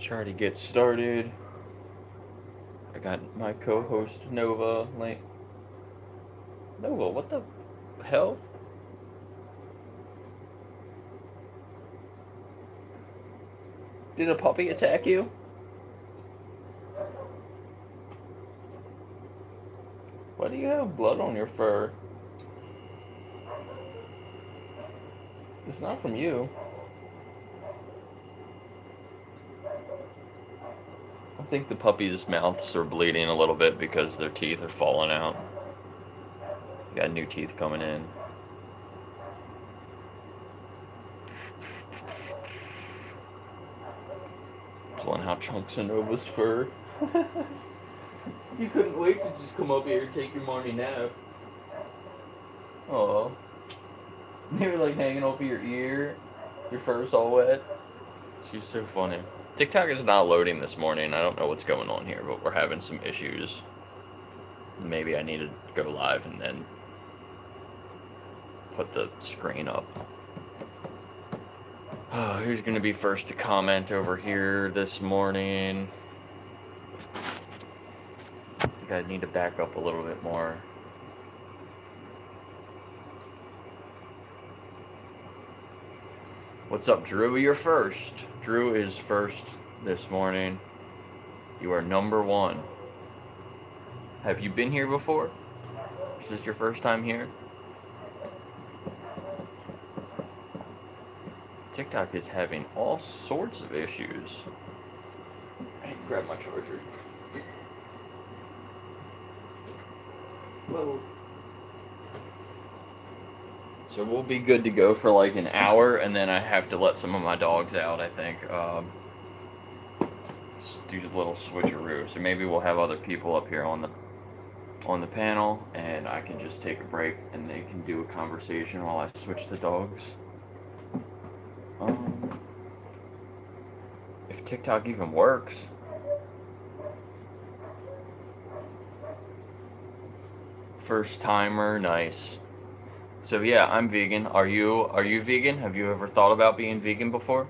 try to get started. I got my co-host Nova. Nova, what the hell? Did a puppy attack you? Why do you have blood on your fur? It's not from you. I think the puppies' mouths are bleeding a little bit because their teeth are falling out. Got new teeth coming in. Pulling out chunks of Nova's fur. You couldn't wait to just come up here and take your morning nap. Oh, they were like hanging over your ear. Your fur's all wet. She's so funny. TikTok is not loading this morning. I don't know what's going on here, but we're having some issues. Maybe I need to go live and then put the screen up. Oh, who's going to be first to comment over here this morning? I think I need to back up a little bit more. What's up, Drew? You're first. Drew is first this morning. You are number one. Have you been here before? Is this your first time here? TikTok is having all sorts of issues. I need to grab my charger. Whoa. So we'll be good to go for like an hour, and then I have to let some of my dogs out, I think. Do the little switcheroo. So maybe we'll have other people up here on the panel, and I can just take a break, and they can do a conversation while I switch the dogs. If TikTok even works. First timer, nice. So yeah, I'm vegan. Are you vegan? Have you ever thought about being vegan before?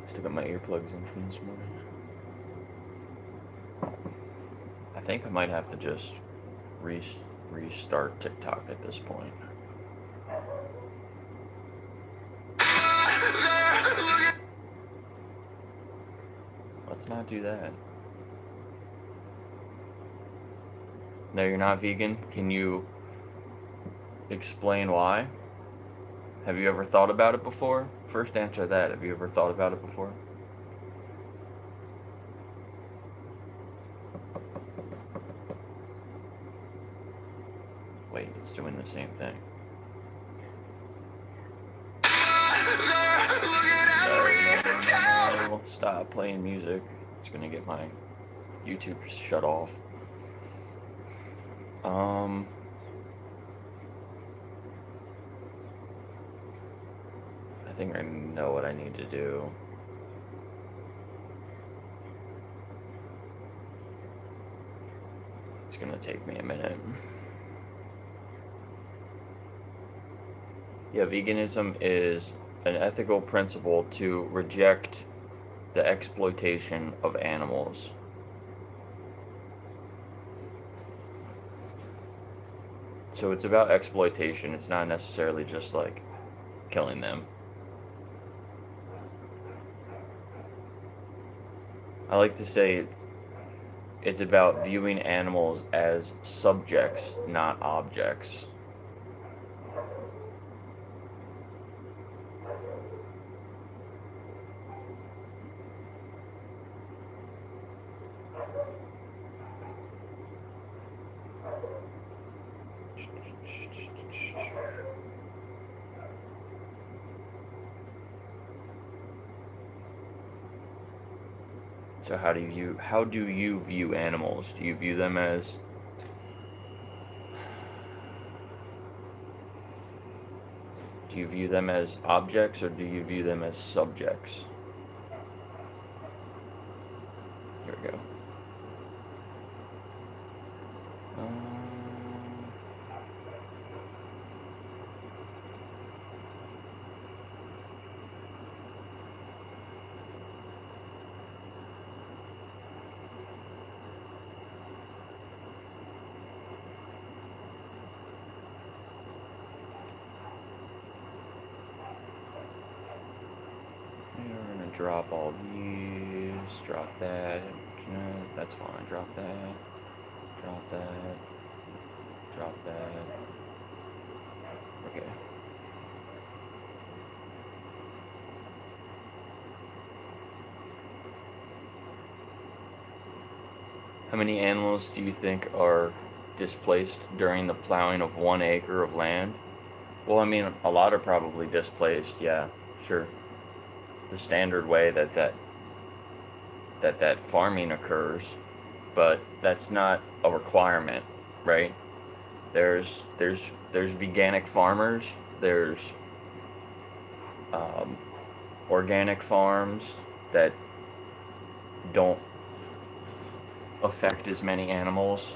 Still got my earplugs in from this morning. I think I might have to just restart TikTok at this point. Let's not do that. No, you're not vegan? Can you explain why? Have you ever thought about it before? First answer that. Have you ever thought about it before? Wait, it's doing the same thing. No, stop playing music. It's gonna get my YouTube shut off. I think I know what I need to do. It's gonna take me a minute. Yeah, veganism is an ethical principle to reject the exploitation of animals. So it's about exploitation. It's not necessarily just like killing them. I like to say it's about viewing animals as subjects, not objects. So how do you view animals? Do you view them as objects, or do you view them as subjects? Here we go. drop all these, drop that, that's fine, drop that, drop that, drop that, okay. How many animals do you think are displaced during the plowing of 1 acre of land? Well, I mean, a lot are probably displaced, yeah, sure. The standard way that farming occurs, but that's not a requirement, right? There's veganic farmers, there's organic farms that don't affect as many animals.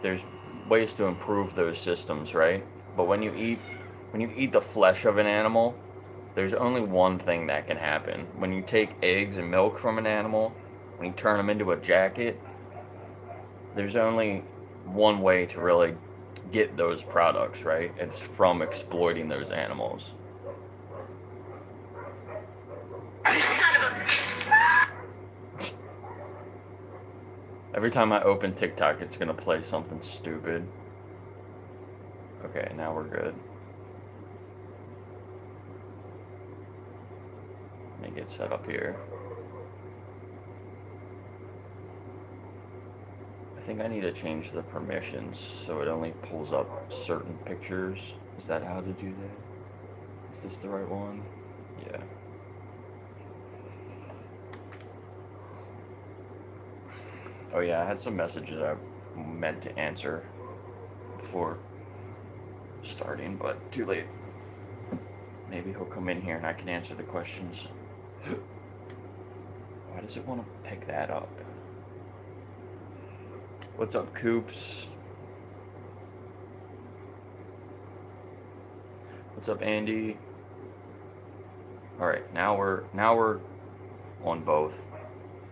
There's ways to improve those systems, right? But when you eat the flesh of an animal, there's only one thing that can happen. When you take eggs and milk from an animal, when you turn them into a jacket, there's only one way to really get those products, right? It's from exploiting those animals. Every time I open TikTok, it's gonna play something stupid. Okay, now we're good. Let me get set up here. I think I need to change the permissions so it only pulls up certain pictures. Is that how to do that? Is this the right one? Yeah. Oh yeah, I had some messages I meant to answer before starting, but too late. Maybe he'll come in here and I can answer the questions. Why does it want to pick that up? What's up, Coops? What's up, Andy? All right, now we're on both,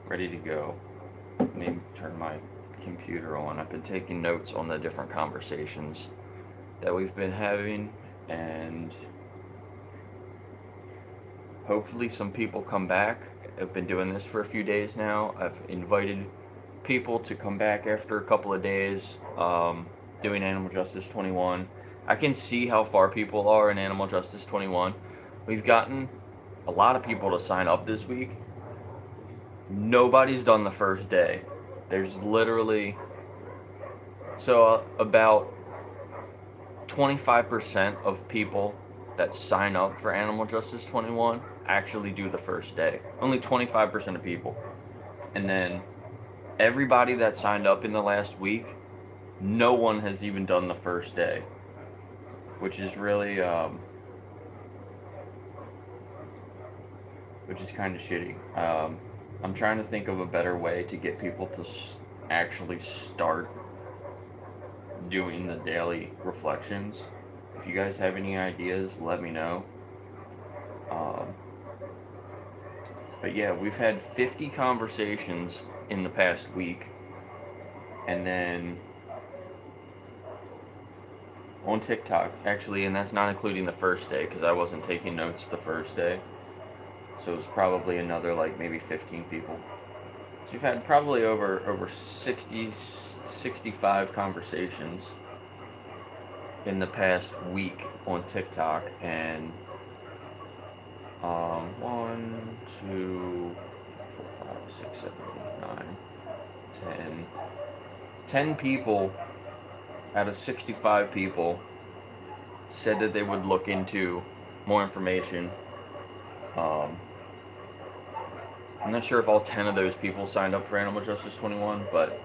ready to go. Let me turn my computer on. I've been taking notes on the different conversations that we've been having, and hopefully some people come back. I've been doing this for a few days now. I've invited people to come back after a couple of days, doing Animal Justice 21. I can see how far people are in Animal Justice 21. We've gotten a lot of people to sign up this week. Nobody's done the first day. There's literally, about 25% of people that sign up for Animal Justice 21 actually do the first day. Only 25% of people. And then everybody that signed up in the last week, no one has even done the first day, which is really, which is kind of shitty. I'm trying to think of a better way to get people to actually start doing the daily reflections. If you guys have any ideas, let me know. But yeah, we've had 50 conversations in the past week, and then on TikTok, actually, and that's not including the first day, because I wasn't taking notes the first day, so it was probably another, like, maybe 15 people. So we've had probably over 60, 65 conversations in the past week on TikTok, and 1, 2, 4, 5, 6, 7, 8, 9, 10 people out of 65 people said that they would look into more information. I'm not sure if all 10 of those people signed up for Animal Justice 21, but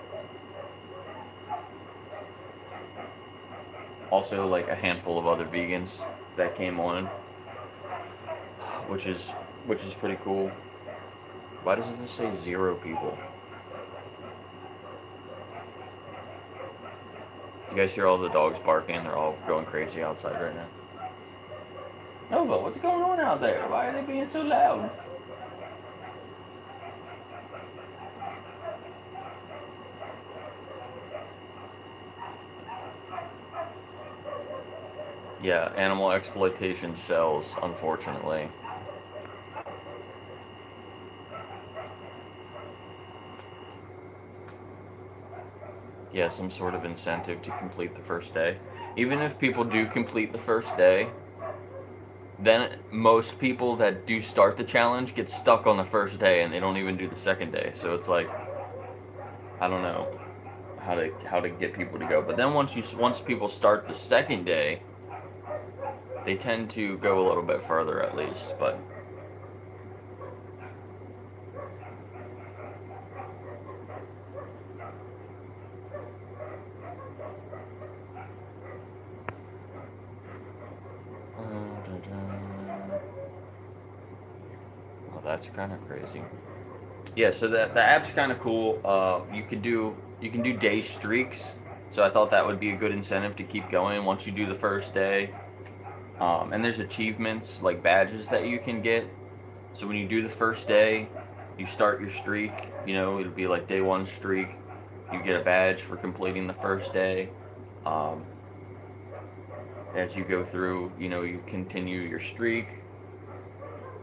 also like a handful of other vegans that came on, which is pretty cool. Why does it just say 0 people? You guys hear all the dogs barking? They're all going crazy outside right now. Nova, what's going on out there? Why are they being so loud? Yeah, animal exploitation sells, unfortunately. yeah, some sort of incentive to complete the first day. Even if people do complete the first day, then most people that do start the challenge get stuck on the first day and they don't even do the second day. So it's like, I don't know how to get people to go. But then once people start the second day, they tend to go a little bit further at least. But well, that's kind of crazy. Yeah, so the app's kind of cool. You can do day streaks. So I thought that would be a good incentive to keep going once you do the first day. And there's achievements like badges that you can get. So when you do the first day, you start your streak. You know, it'll be like day one streak. You get a badge for completing the first day. As you go through, you know, you continue your streak.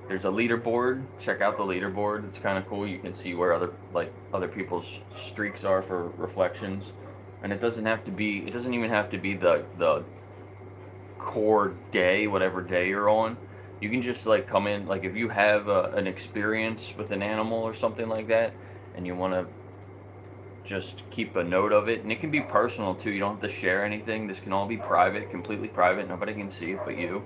There's a leaderboard. Check out the leaderboard. It's kind of cool. You can see where other people's streaks are for reflections. And it doesn't even have to be the core day, whatever day you're on. You can just like come in, like if you have an experience with an animal or something like that, and you want to just keep a note of it, and it can be personal too. You don't have to share anything. This can all be private, completely private. Nobody can see it but you.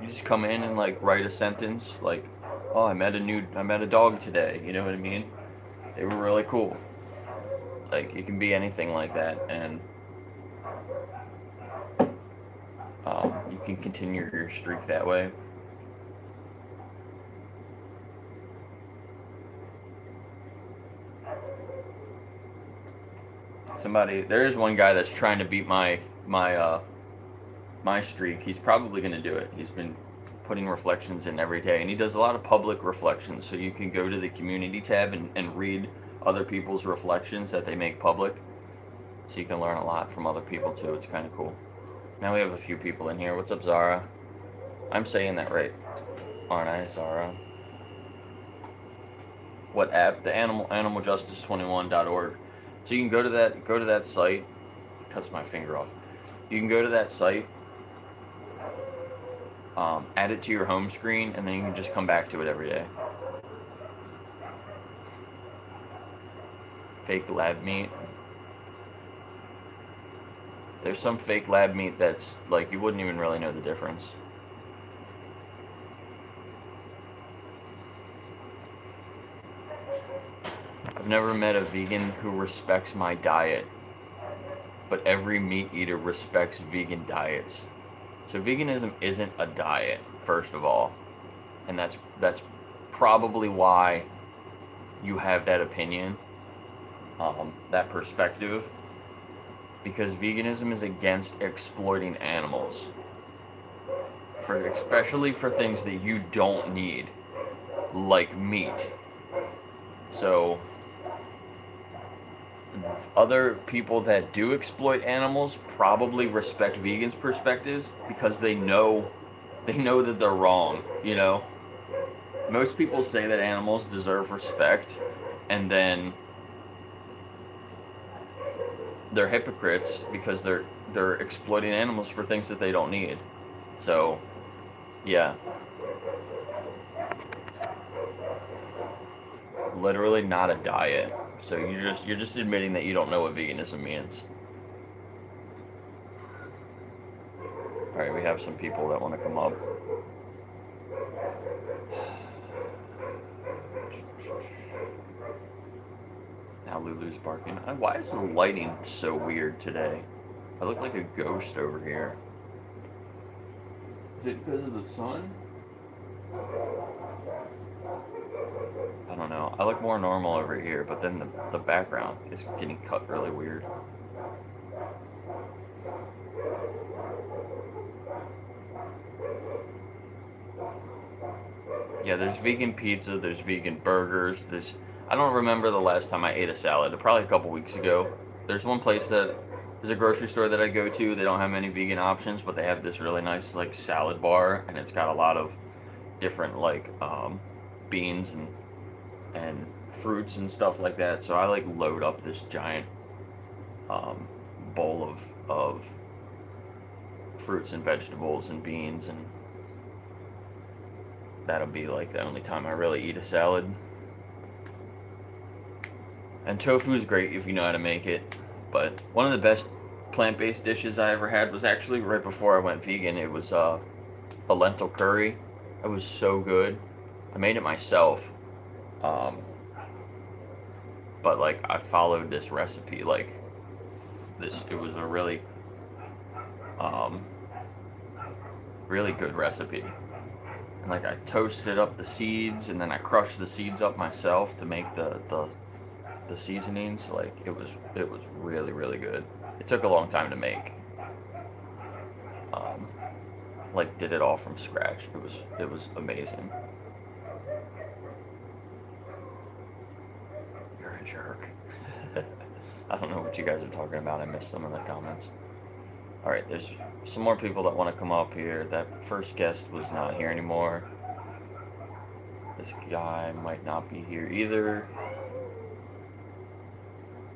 You just come in and like write a sentence like, "Oh, I met a dog today." You know what I mean? They were really cool. Like it can be anything like that, and you can continue your streak that way. There is one guy that's trying to beat my streak. He's probably going to do it. He's been putting reflections in every day, and he does a lot of public reflections. So you can go to the community tab and read other people's reflections that they make public. So you can learn a lot from other people too. It's kind of cool. Now we have a few people in here. What's up, Zara? I'm saying that right, aren't I, Zara? What app? The animaljustice21.org. So you can go to that site. It cuts my finger off. You can go to that site, add it to your home screen, and then you can just come back to it every day. Fake lab meat. There's some fake lab meat that's like you wouldn't even really know the difference. I've never met a vegan who respects my diet, but every meat eater respects vegan diets. So veganism isn't a diet, first of all, and that's probably why you have that opinion, that perspective, because veganism is against exploiting animals, especially for things that you don't need, like meat. So other people that do exploit animals probably respect vegans' perspectives because they know that they're wrong, you know? Most people say that animals deserve respect, and then they're hypocrites because they're exploiting animals for things that they don't need. So, yeah. Literally not a diet. So you're just admitting that you don't know what veganism means. All right, we have some people that want to come up. Now Lulu's barking. Why is the lighting so weird today? I look like a ghost over here. Is it because of the sun? I don't know. I look more normal over here, but then the background is getting cut really weird. Yeah, there's vegan pizza, there's vegan burgers, I don't remember the last time I ate a salad. Probably a couple weeks ago. There's a grocery store that I go to. They don't have many vegan options, but they have this really nice like salad bar, and it's got a lot of different like beans and and fruits and stuff like that. So I like load up this giant bowl of fruits and vegetables and beans, and that'll be like the only time I really eat a salad. And tofu is great if you know how to make it, but one of the best plant-based dishes I ever had was actually right before I went vegan. It was a lentil curry. It was so good. I made it myself, but like I followed this recipe. Like this, it was a really, really good recipe. And like I toasted up the seeds, and then I crushed the seeds up myself to make the seasonings. Like it was really, really good. It took a long time to make. Like did it all from scratch. It was amazing. You're a jerk. I don't know what you guys are talking about. I missed some of the comments. All right, there's some more people that want to come up here. That first guest was not here anymore. This guy might not be here either.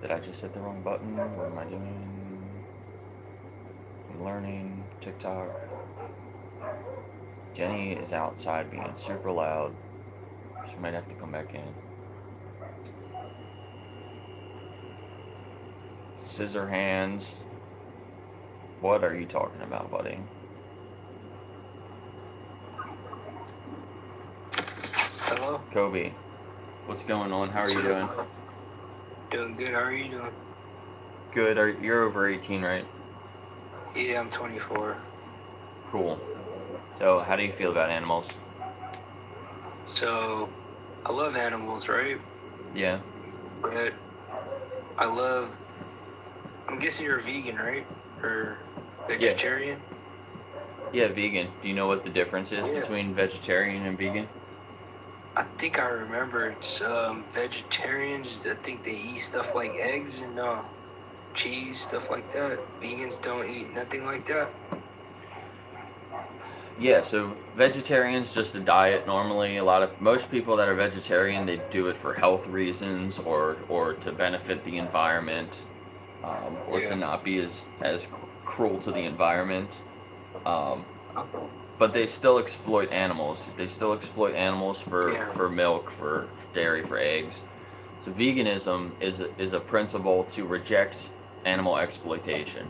Did I just hit the wrong button? What am I doing? I'm learning TikTok. Jenny is outside being super loud. She might have to come back in. Scissor hands. What are you talking about, buddy? Hello? Kobe, what's going on? How are you doing? Doing good. How are you doing? Good. You're over 18, right? Yeah, I'm 24. Cool. So, how do you feel about animals? So, I love animals, right? Yeah. But I'm guessing you're a vegan, right? Or vegetarian? Yeah, vegan. Do you know what the difference is between vegetarian and vegan? I think I remember it's vegetarians, I think they eat stuff like eggs and cheese, stuff like that. Vegans don't eat nothing like that. Yeah, so vegetarian's just a diet normally. Most people that are vegetarian, they do it for health reasons or to benefit the environment, or to not be as cruel to the environment. But they still exploit animals. They still exploit animals for milk, for dairy, for eggs. So veganism is a principle to reject animal exploitation.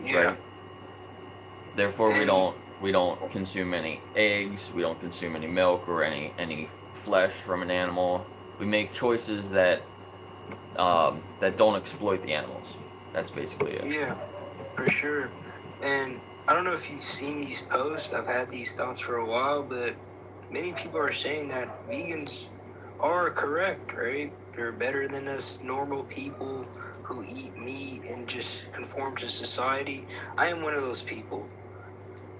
Yeah. Right? Therefore, we don't consume any eggs. We don't consume any milk or any flesh from an animal. We make choices that don't exploit the animals. That's basically it. Yeah, for sure. And I don't know if you've seen these posts. I've had these thoughts for a while, but many people are saying that vegans are correct, right? They're better than us normal people who eat meat and just conform to society. I am one of those people.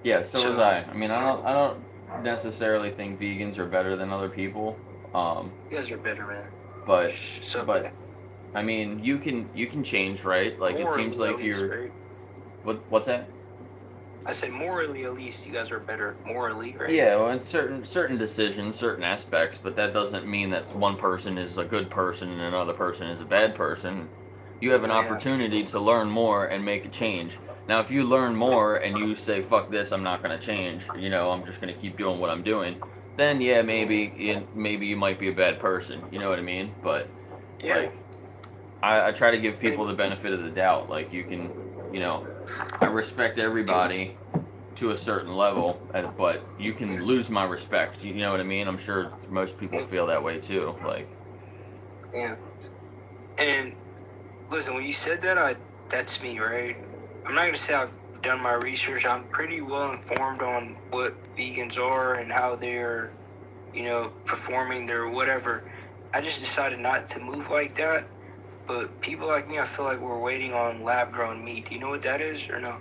Yeah, so was I. I mean, I don't necessarily think vegans are better than other people. You guys are better, man. But I mean, you can change, right? Like morally, it seems like you're. Right? What's that? I said morally, at least you guys are better morally, right? Yeah, well, in certain decisions, certain aspects, but that doesn't mean that one person is a good person and another person is a bad person. You have an opportunity to learn more and make a change. Now, if you learn more and you say, fuck this, I'm not going to change, I'm just going to keep doing what I'm doing, then yeah, maybe you might be a bad person, you know what I mean? But, like, I try to give people the benefit of the doubt. Like, you can, I respect everybody to a certain level, but you can lose my respect, you know what I mean? I'm sure most people feel that way too, like. Yeah. And, listen, when you said that, that's me, right? I'm not going to say I've done my research. I'm pretty well informed on what vegans are and how they're, performing their whatever. I just decided not to move like that. But people like me, I feel like we're waiting on lab-grown meat. Do you know what that is or no?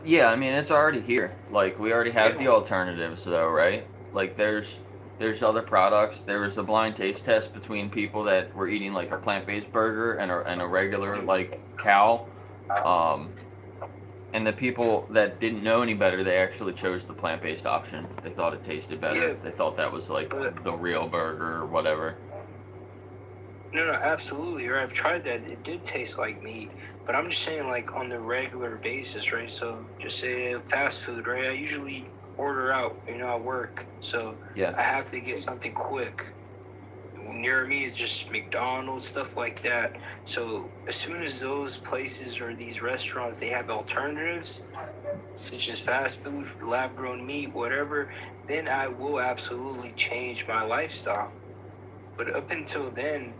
Yeah, I mean, it's already here. Like, we already have the alternatives, though, right? Like, there's other products. There was a blind taste test between people that were eating, like, a plant-based burger and a regular, like, cow. And the people that didn't know any better, they actually chose the plant-based option. They thought it tasted better. Yeah, They thought that was like but the real burger or whatever. no, absolutely. Right. I've tried that. It did taste like meat, but I'm just saying, like, on the regular basis, right? So just say fast food, right? I usually order out, at work, so Yeah. I have to get something quick. Near me is just McDonald's, stuff like that. So as soon as those places or these restaurants, they have alternatives, such as fast food, lab-grown meat, whatever, then I will absolutely change my lifestyle. But up until then,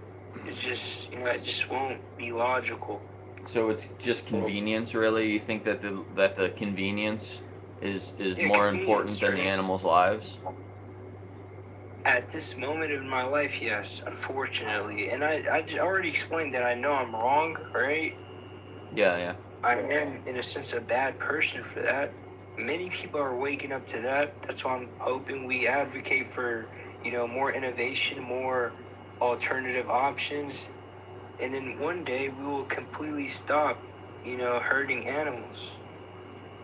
it just won't be logical. So it's just convenience, really. You think that the convenience is Yeah, more important convenience, than the right? animals' lives? At this moment in my life, yes, unfortunately. And I already explained that I know I'm wrong, right? Yeah, yeah. I am, in a sense, a bad person for that. Many people are waking up to that. That's why I'm hoping we advocate for, more innovation, more alternative options. And then one day we will completely stop, hurting animals.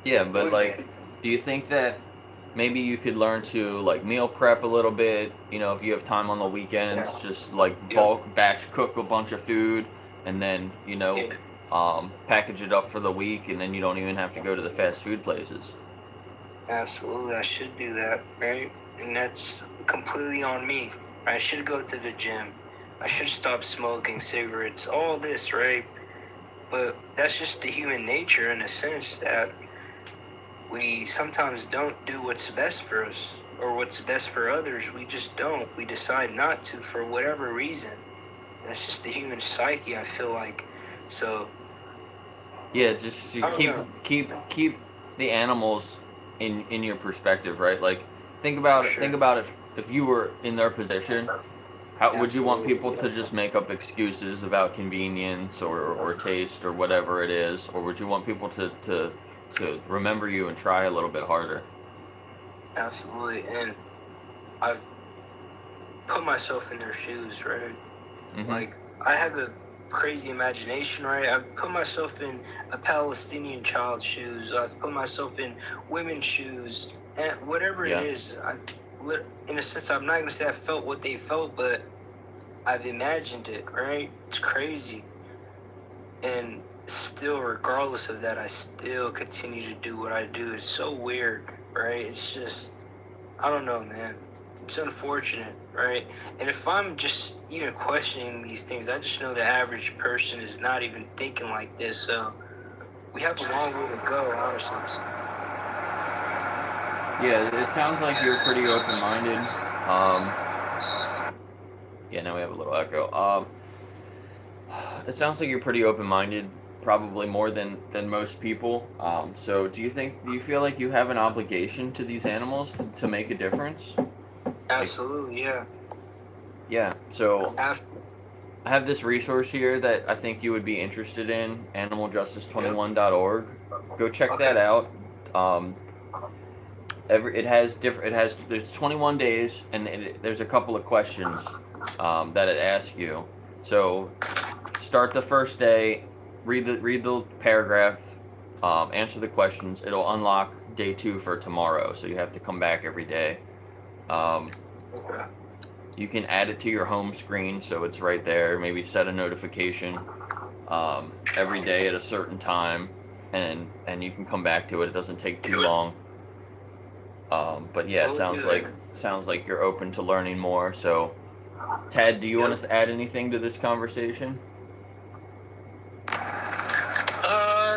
Yeah, but One like, day. do you think that maybe you could learn to like meal prep a little bit? You know, if you have time on the weekends, just like Yep. bulk batch cook a bunch of food, and then Yeah. package it up for the week, and then you don't even have to go to the fast food places. Absolutely, I should do that, right? And that's completely on me. I should go to the gym. I should stop smoking cigarettes, all this, right? But that's just the human nature in a sense that we sometimes don't do what's best for us or what's best for others. We just don't. We decide not to for whatever reason. That's just the human psyche, I feel like. So, Yeah, just to I don't know. keep the animals in your perspective, right? Like For think sure. about if you were in their position. How would you want people Absolutely. to just make up excuses about convenience or taste or whatever it is, or would you want people to remember you and try a little bit harder? Absolutely. And I've put myself in their shoes, right? Mm-hmm. Like, I have a crazy imagination, right? I've put myself in a Palestinian child's shoes. I've put myself in women's shoes, and whatever it Yeah. is, in a sense, I'm not gonna say I felt what they felt, but I've imagined it, right? It's crazy, and still, regardless of that, I still continue to do what I do. It's so weird, right? It's just, I don't know, man. It's unfortunate, right? And if I'm just even questioning these things, I just know the average person is not even thinking like this. So we have a long way to go, honestly. Yeah, it sounds like you're pretty open-minded. Yeah, now we have a little echo. It sounds like you're pretty open-minded, probably more than most people. So do you feel like you have an obligation to these animals to make a difference? Like, Absolutely, yeah. yeah. So After, I have this resource here that I think you would be interested in, yep. animaljustice21.org. Go check that Okay. out. Um, it has there's 21 days and there's a couple of questions that it asks you. So start the first day, read the paragraph, answer the questions. It'll unlock day 2 for tomorrow, so you have to come back every day. Um, Okay. you can add it to your home screen so it's right there. Maybe set a notification every day at a certain time, and you can come back to it. It doesn't take too long. But yeah, it We'll do that. sounds like you're open to learning more. So, Tad, do you want Yep. us to add anything to this conversation?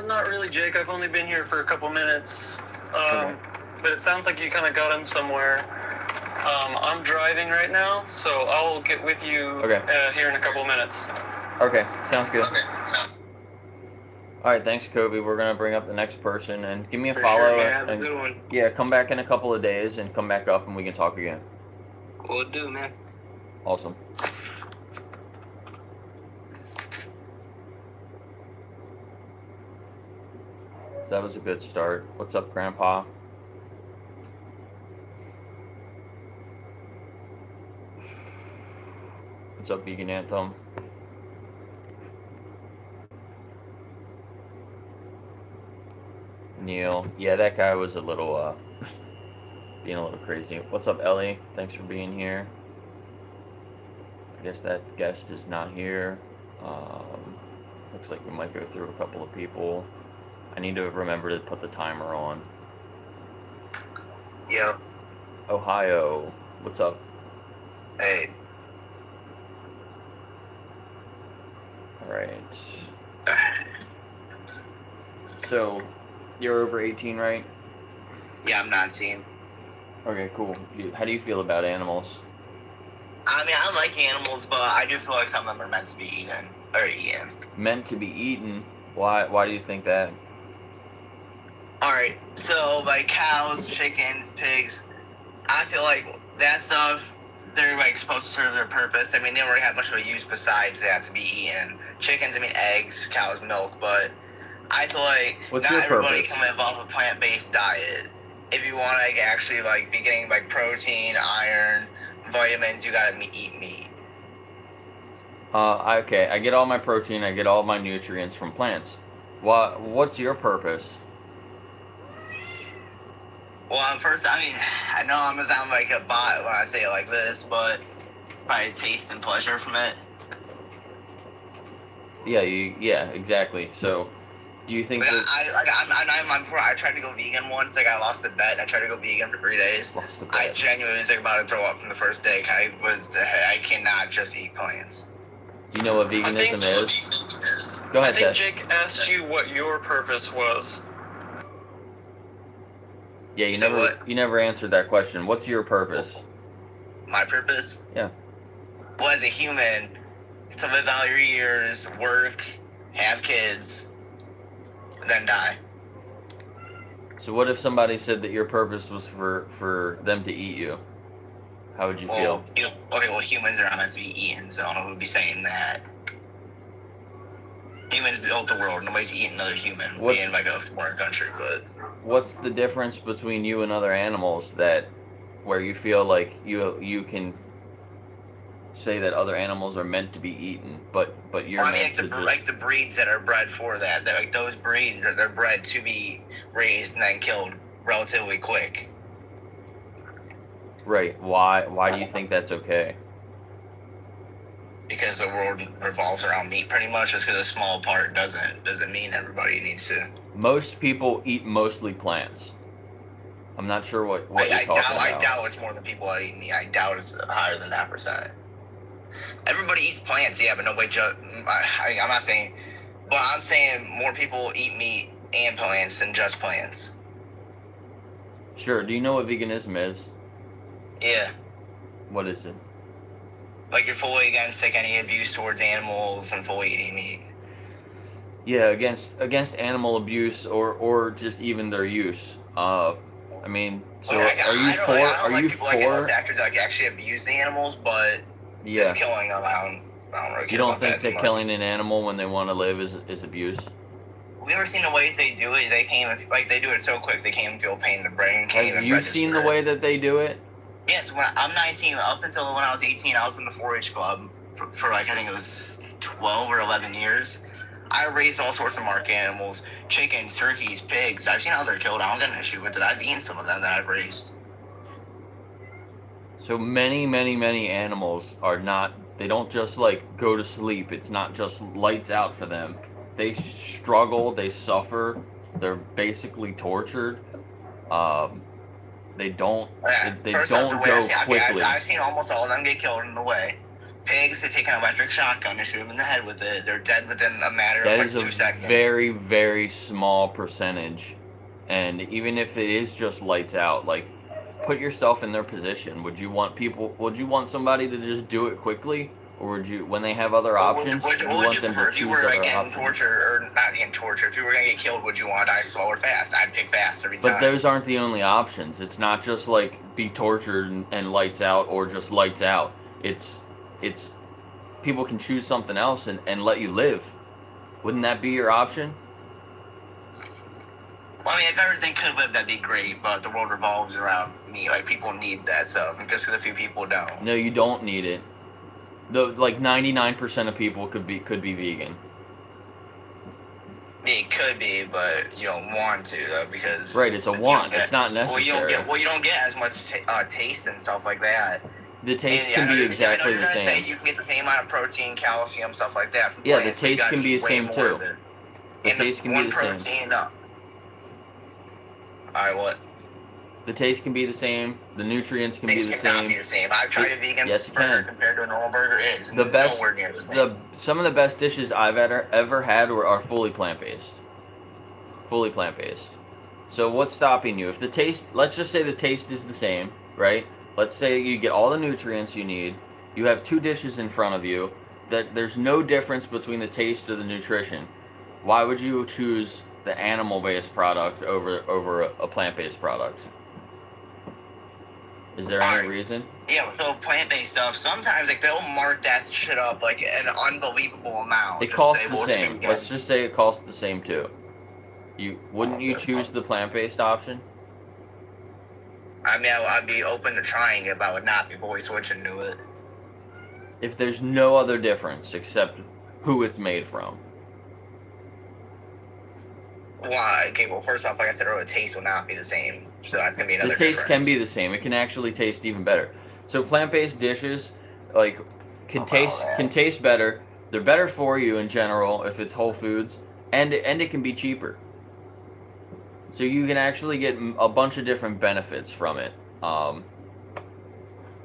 Not really, Jake. I've only been here for a couple minutes. Okay. But it sounds like you kind of got him somewhere. I'm driving right now, so I'll get with you Okay. Here in a couple minutes. Okay, sounds good. Okay, so. All right, thanks, Kobe. We're gonna bring up the next person and give me a For follow. sure, man. Have a And good one. yeah, come back in a couple of days and come back up and we can talk again. We'll do, man. Awesome. That was a good start. What's up, Grandpa? What's up, Vegan Anthem? Neil. Yeah, that guy was a little, being a little crazy. What's up, Ellie? Thanks for being here. I guess that guest is not here. Looks like we might go through a couple of people. I need to remember to put the timer on. Yo. Ohio, what's up? Hey. Alright. So, you're over 18, right? Yeah, I'm 19. Okay, cool. How do you feel about animals? I mean, I like animals, but I do feel like some of them are meant to be eaten. Or eaten. Meant to be eaten? Why do you think that? Alright, so like cows, chickens, pigs, I feel like that stuff, they're like supposed to serve their purpose. I mean, they don't really have much of a use besides that to be eaten. Chickens, I mean, eggs, cows, milk, but I feel like What's not your everybody purpose? can live off a plant-based diet. If you want to like, actually like be getting like protein, iron, vitamins, you gotta eat meat. Okay, I get all my protein, I get all my nutrients from plants. What's your purpose? Well, first, I mean, I know I'm gonna sound like a bot when I say it like this, but probably taste and pleasure from it. Yeah, exactly. So, do you think But that... I tried to go vegan once. Like, I lost a bet. I tried to go vegan for 3 days. Lost the I bet. genuinely was like about to throw up from the first day. I cannot just eat plants. Do you know what veganism is? Go I ahead, think Seth. Jake asked you what your purpose was. Yeah, you So never what? you never answered that question. What's your purpose? My purpose? Yeah. Well, as a human, to live out your years, work, have kids, then die. So what if somebody said that your purpose was for them to eat you? How would you feel? Well, humans are not meant to be eaten, so I don't know who would be saying that. Humans built the world. Nobody's eating another human. What's- Being like a foreign country, but What's the difference between you and other animals where you feel like you can say that other animals are meant to be eaten, but you're well, I mean, meant to just... like the breeds that are bred for that. Like those breeds, they're bred to be raised and then killed relatively quick. Right. Why do you think that's okay? Because the world revolves around meat, pretty much. Just because a small part doesn't mean everybody needs to. Most people eat mostly plants. I'm not sure what you're talking about. I doubt it's more than people that eat meat. I doubt it's higher than that percent. Everybody eats plants, yeah, but nobody just. I'm not saying, but I'm saying more people eat meat and plants than just plants. Sure. Do you know what veganism is? Yeah, What is it? like you're fully against like any abuse towards animals and fully eating meat. Yeah, against animal abuse or just even their use. I mean, so Like, are you for? I don't Are like you people like voice for? actors that like, actually abuse the animals, but Yeah. just killing them, I don't really care You don't about think that too that much. killing an animal when they want to live is abuse? Have you ever seen the ways they do it? They can't even, like they do it so quick they can't even feel pain in the brain. Can't Have even you seen the register. way that they do it? Yes, when I'm 19. Up until when I was 18, I was in the 4-H club for like I think it was 12 or 11 years. I raised all sorts of market animals: chickens, turkeys, pigs. I've seen how they're killed. I don't get an issue with it. I've eaten some of them that I've raised. So many animals are not. They don't just like go to sleep. It's not just lights out for them. They struggle. They suffer. They're basically tortured. They don't. They First off, don't the way go I've seen, quickly. I've seen almost all of them get killed in the way. Pigs, they take an electric shotgun and shoot them in the head with it. They're dead within a matter That of is like a 2 seconds. very small percentage, and even if it is just lights out, like put yourself in their position. Would you want somebody to just do it quickly, or would you, when they have other options, What you would want you them prefer? to If you choose were other like getting options? tortured, or not getting tortured, if you were gonna get killed, would you want to die slow or fast? I'd pick fast every time. But those aren't the only options. It's not just like be tortured and lights out, or just lights out. It's people can choose something else and let you live. Wouldn't that be your option? Well, I mean, if everything could live, that'd be great. But the world revolves around me. Like people need that stuff, and just because a few people don't. No, you don't need it. Like 99% of people could be vegan. They could be, but you don't want to though because Right, it's a you want. don't get- It's not necessary. you don't get as much taste and stuff like that. The taste And, can I know be you're- exactly I know the you're gonna say same. you can get the same amount of protein, calcium, stuff like that. From Yeah, the plants, but you taste gotta can be eat the way same more too. of it. The And taste can be one the same. protein. Alright, what? The taste can be the same. The nutrients can be Things the cannot be same. the same. I've tried a vegan Yes, it burger can. compared to a normal burger. It is The best, nowhere near the same. some of the best dishes I've ever had are fully plant-based. Fully plant-based. So what's stopping you? If the taste, let's just say the taste is the same, right? Let's say you get all the nutrients you need. You have 2 dishes in front of you. That there's no difference between the taste or the nutrition. Why would you choose the animal-based product over a plant-based product? Is there any reason? Yeah, so plant-based stuff, sometimes like they'll mark that shit up like an unbelievable amount. It Just costs say, the well, it's same. vegan. Let's just say it costs the same too. Wouldn't you choose the plant-based option? I mean, I'd be open to trying it, but I would not be fully switching to it. If there's no other difference except who it's made from. Why? Okay, well, first off, like I said earlier, the taste will not be the same. So that's going to be another The taste difference. can be the same. It can actually taste even better. So plant-based dishes, like, can taste better. They're better for you in general if it's whole foods, and it can be cheaper. So you can actually get a bunch of different benefits from it.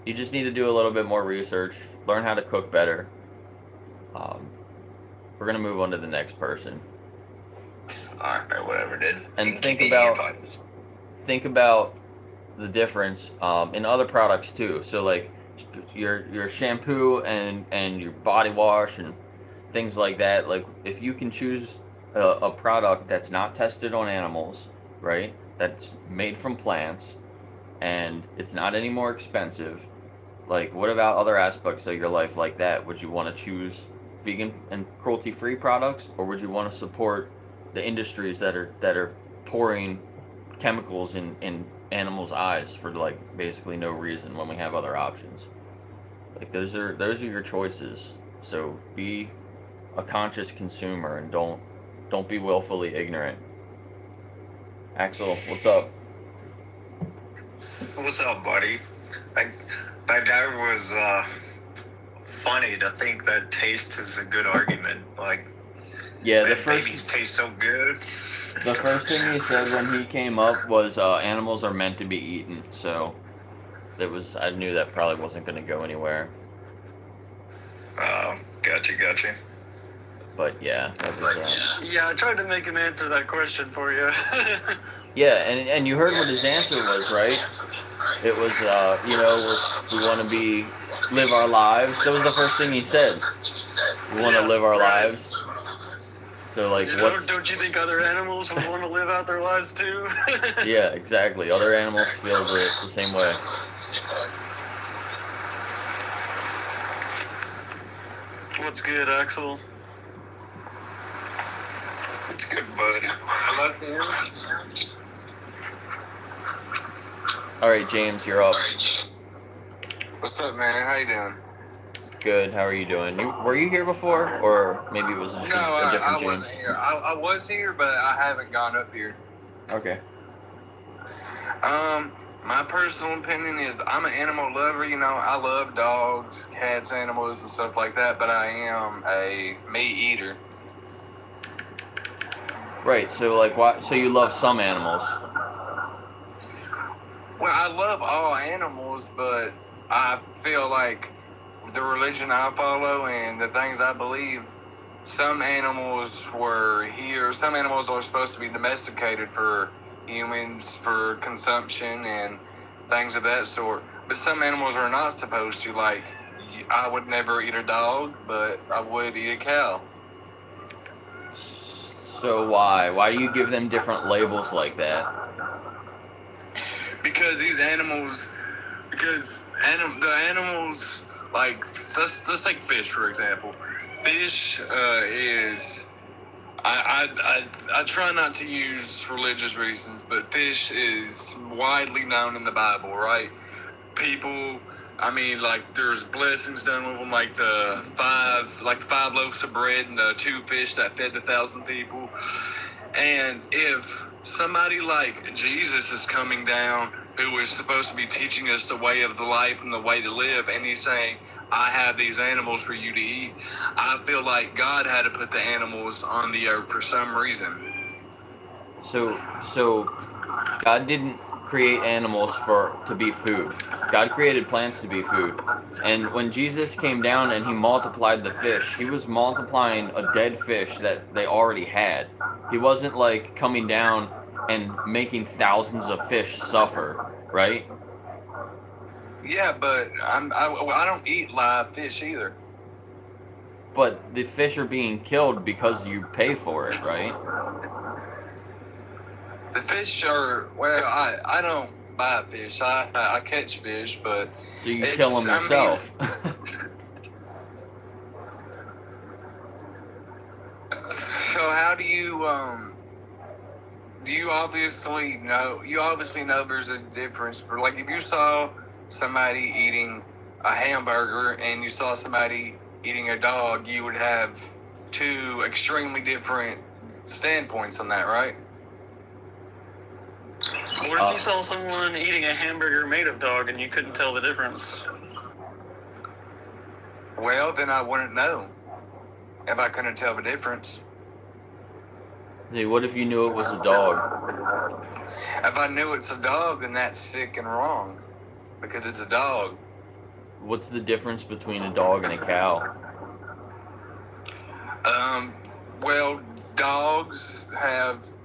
You just need to do a little bit more research, learn how to cook better. We're gonna move on to the next person. Alright, whatever, dude. And think about the difference in other products too. So like your shampoo and your body wash and things like that. Like if you can choose a product that's not tested on animals, right? That's made from plants, and it's not any more expensive. Like, what about other aspects of your life like that? Would you want to choose vegan and cruelty-free products, or would you want to support the industries that are pouring chemicals in animals' eyes for like basically no reason when we have other options? Like those are your choices. So be a conscious consumer and don't be willfully ignorant. Axel, what's up? What's up, buddy? That guy was funny to think that taste is a good argument. Like, Yeah, man, babies taste so good. the first thing he said when he came up was animals are meant to be eaten. So I knew that probably wasn't going to go anywhere. Gotcha. But yeah, that was, Yeah, I tried to make him answer that question for you. yeah, and you heard what his answer was, right? It was, we want to live our lives. That was the first thing he said. We want to live our lives. So, like, Don't you think other animals would want to live out their lives too? Yeah, exactly. Other animals feel the same way. What's good, Axel? It's good, bud. I love him. All right, James, you're up. What's up, man? How you doing? Good. How are you doing? Were you here before, or maybe it was just a different I James? wasn't here. I was here, but I haven't gone up here. Okay. My personal opinion is I'm an animal lover. You know, I love dogs, cats, animals, and stuff like that. But I am a meat eater. Right. So, like, why? So you love some animals? Well, I love all animals, but I feel like the religion I follow and the things I believe, some animals were here. Some animals are supposed to be domesticated for humans, for consumption and things of that sort. But some animals are not supposed to. Like, I would never eat a dog, but I would eat a cow. So why? Why do you give them different labels like that? Because these animals, the animals, like, let's take fish, for example. Fish is, I try not to use religious reasons, but fish is widely known in the Bible, right? People, I mean, like, there's blessings done with them, like the five loaves of bread and the 2 fish that fed the 1,000 people. And if somebody like Jesus is coming down, who is supposed to be teaching us the way of the life and the way to live, and he's saying, I have these animals for you to eat, I feel like God had to put the animals on the earth for some reason. So God didn't create animals to be food. God created plants to be food. And when Jesus came down and he multiplied the fish, he was multiplying a dead fish that they already had. He wasn't like coming down and making thousands of fish suffer, right? Yeah, but I don't eat live fish either. But the fish are being killed because you pay for it, right? The fish are, well, I don't buy fish. I catch fish, but So you kill them yourself. So how do you obviously know there's a difference. For like, if you saw somebody eating a hamburger and you saw somebody eating a dog, you would have two extremely different standpoints on that, right? What if you saw someone eating a hamburger made of dog and you couldn't tell the difference? Well, then I wouldn't know if I couldn't tell the difference. Hey, what if you knew it was a dog? If I knew it's a dog, then that's sick and wrong, because it's a dog. What's the difference between a dog and a cow? Well, dogs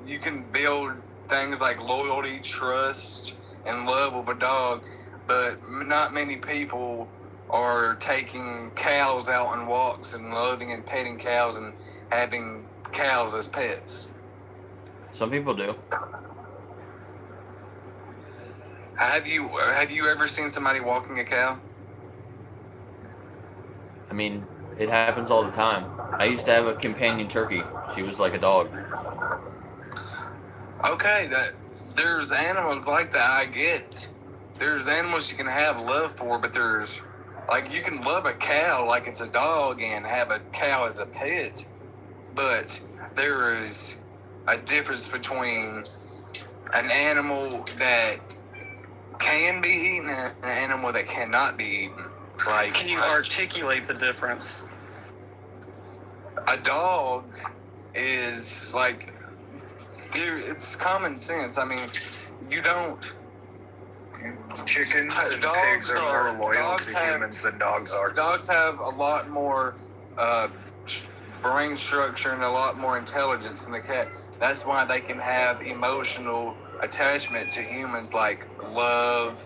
you can build things like loyalty, trust, and love with a dog, but not many people are taking cows out on walks and loving and petting cows and having cows as pets. Some people do. Have you ever seen somebody walking a cow? I mean, it happens all the time. I used to have a companion turkey. She was like a dog. Okay, there's animals like that. I get. There's animals you can have love for, but there's, like, you can love a cow like it's a dog and have a cow as a pet, but there is a difference between an animal that can be eaten and an animal that cannot be eaten. Like, Can you articulate the difference? a dog is like, dude, it's common sense. I mean, you don't. Chickens and Dogs pigs are are- more loyal dogs to have- humans than dogs are. Dogs have a lot more brain structure and a lot more intelligence than the cat. That's why they can have emotional attachment to humans, like love,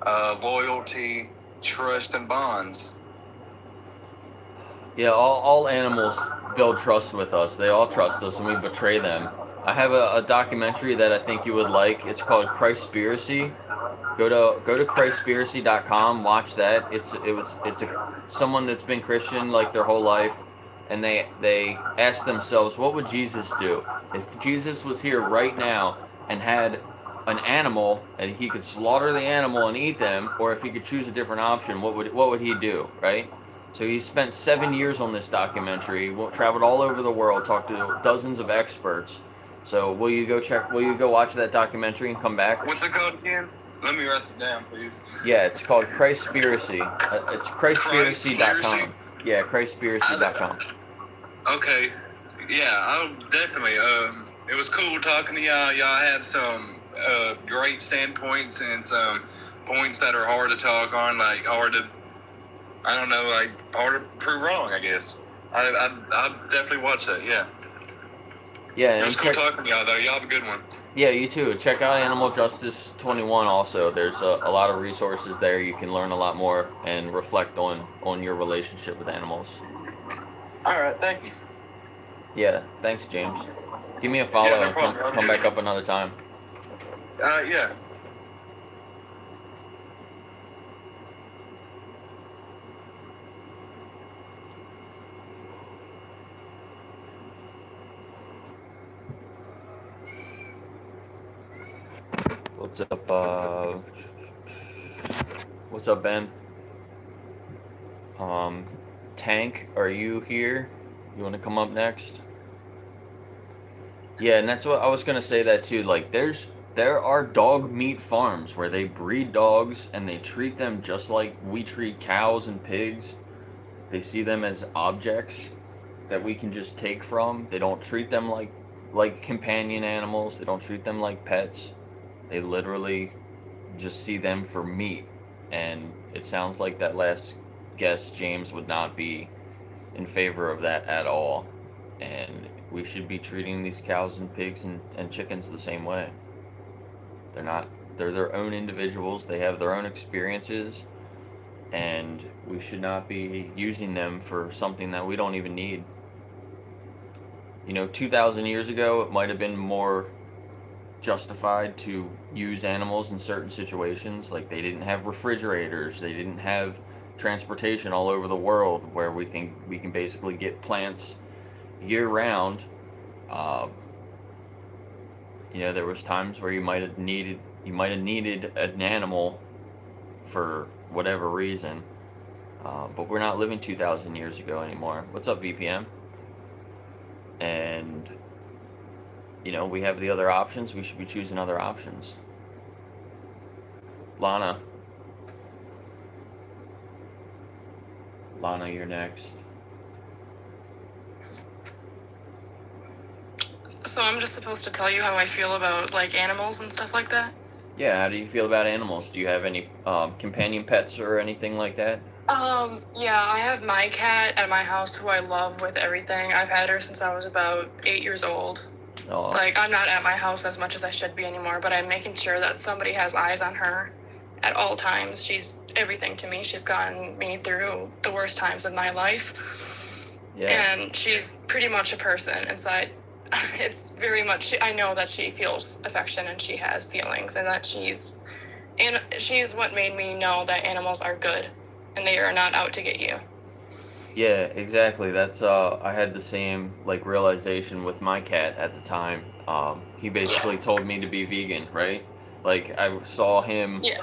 loyalty, trust, and bonds. Yeah, all animals build trust with us. They all trust us, and we betray them. I have a documentary that I think you would like. It's called Christspiracy. Go to Christspiracy.com. Watch that. It's someone that's been Christian like their whole life, and they ask themselves, what would Jesus do if Jesus was here right now and had an animal and he could slaughter the animal and eat them, or if he could choose a different option, what would he do, right? So he spent 7 years on this documentary, traveled all over the world, talked to dozens of experts. So will you go watch that documentary and come back? What's it called again? Let me write it down, please. Yeah, it's called Christspiracy. It's Christspiracy.com. Yeah, Christspiracy.com. Okay. Yeah, I'll definitely. It was cool talking to y'all. Y'all had some great standpoints and some points that are hard to talk on, like hard to prove wrong, I guess. I'll definitely watch that, yeah. Yeah, It was cool talking to y'all, though. Y'all have a good one. Yeah, you too. Check out Animal Justice 21 also. There's a lot of resources there. You can learn a lot more and reflect on your relationship with animals. All right, thank you. Yeah, thanks, James. Give me a follow Yeah, no and problem. come back up another time. Yeah. What's up, what's up, Ben? Tank, are you here? You want to come up next? Yeah, and that's what I was gonna say that too. Like, there are dog meat farms where they breed dogs and they treat them just like we treat cows and pigs. They see them as objects that we can just take from. They don't treat them like companion animals. They don't treat them like pets. They literally just see them for meat. And it sounds like that last guest, James, would not be in favor of that at all. And we should be treating these cows and pigs and chickens the same way. They're not, they're their own individuals, they have their own experiences, and we should not be using them for something that we don't even need. 2,000 years ago, it might have been more justified to use animals in certain situations. Like, they didn't have refrigerators, they didn't have transportation all over the world where we can basically get plants year round. There was times where you might have needed an animal for whatever reason, but we're not living 2,000 years ago anymore. What's up, VPM? And we have the other options. We should be choosing other options. Lana, you're next. So I'm just supposed to tell you how I feel about like animals and stuff like that? Yeah, how do you feel about animals? Do you have any companion pets or anything like that? Yeah, I have my cat at my house who I love with everything. I've had her since I was about 8 years old. Oh. Like, I'm not at my house as much as I should be anymore, but I'm making sure that somebody has eyes on her at all times. She's everything to me. She's gotten me through the worst times of my life. Yeah. And she's pretty much a person inside. It's very much, I know that she feels affection and she has feelings, and that she's what made me know that animals are good and they are not out to get you. Yeah, exactly. That's I had the same realization with my cat at the time. He basically told me to be vegan, right? Like, I saw him. Yeah.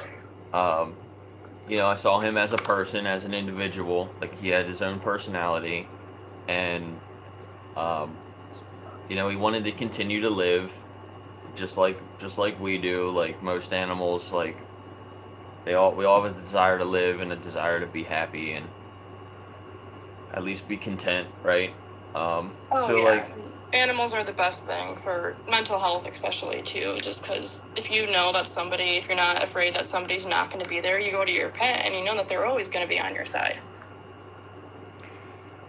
I saw him as a person, as an individual. Like, he had his own personality, and he wanted to continue to live, just like we do. Like most animals, like we all have a desire to live and a desire to be happy and at least be content, right? Animals are the best thing for mental health, especially too. Just because if you know that if you're not afraid that somebody's not going to be there, you go to your pet and you know that they're always going to be on your side,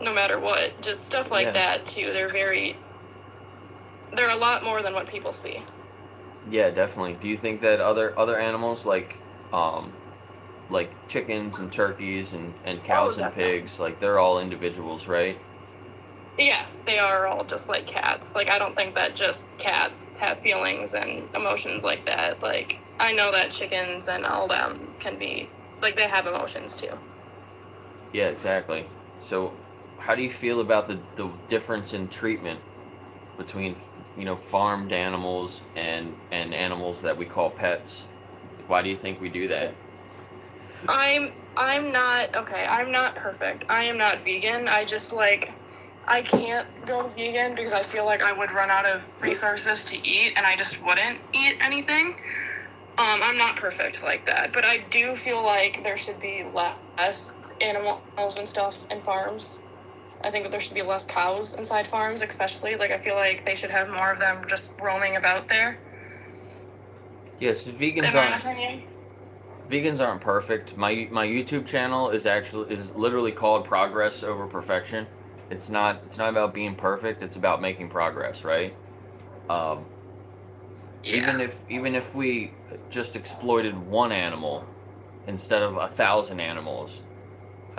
no matter what. Just stuff like that too. They're a lot more than what people see. Yeah, definitely. Do you think that other animals like chickens and turkeys and cows and pigs, like, they're all individuals, right? Yes, they are all just like cats. Like, I don't think that just cats have feelings and emotions like that. Like, I know that chickens and all them can be, like, they have emotions too. Yeah, exactly. So how do you feel about the difference in treatment between farmed animals and animals that we call pets? Why do you think we do that? I'm not perfect. I am not vegan. I can't go vegan because I feel like I would run out of resources to eat and I just wouldn't eat anything. I'm not perfect like that, but I do feel like there should be less animals and stuff in farms. I think that there should be less cows inside farms, especially. Like, I feel like they should have more of them just roaming about there. Yes, vegans aren't perfect. My YouTube channel is literally called Progress Over Perfection. It's not about being perfect. It's about making progress, right? Even if we just exploited one animal instead of 1,000 animals,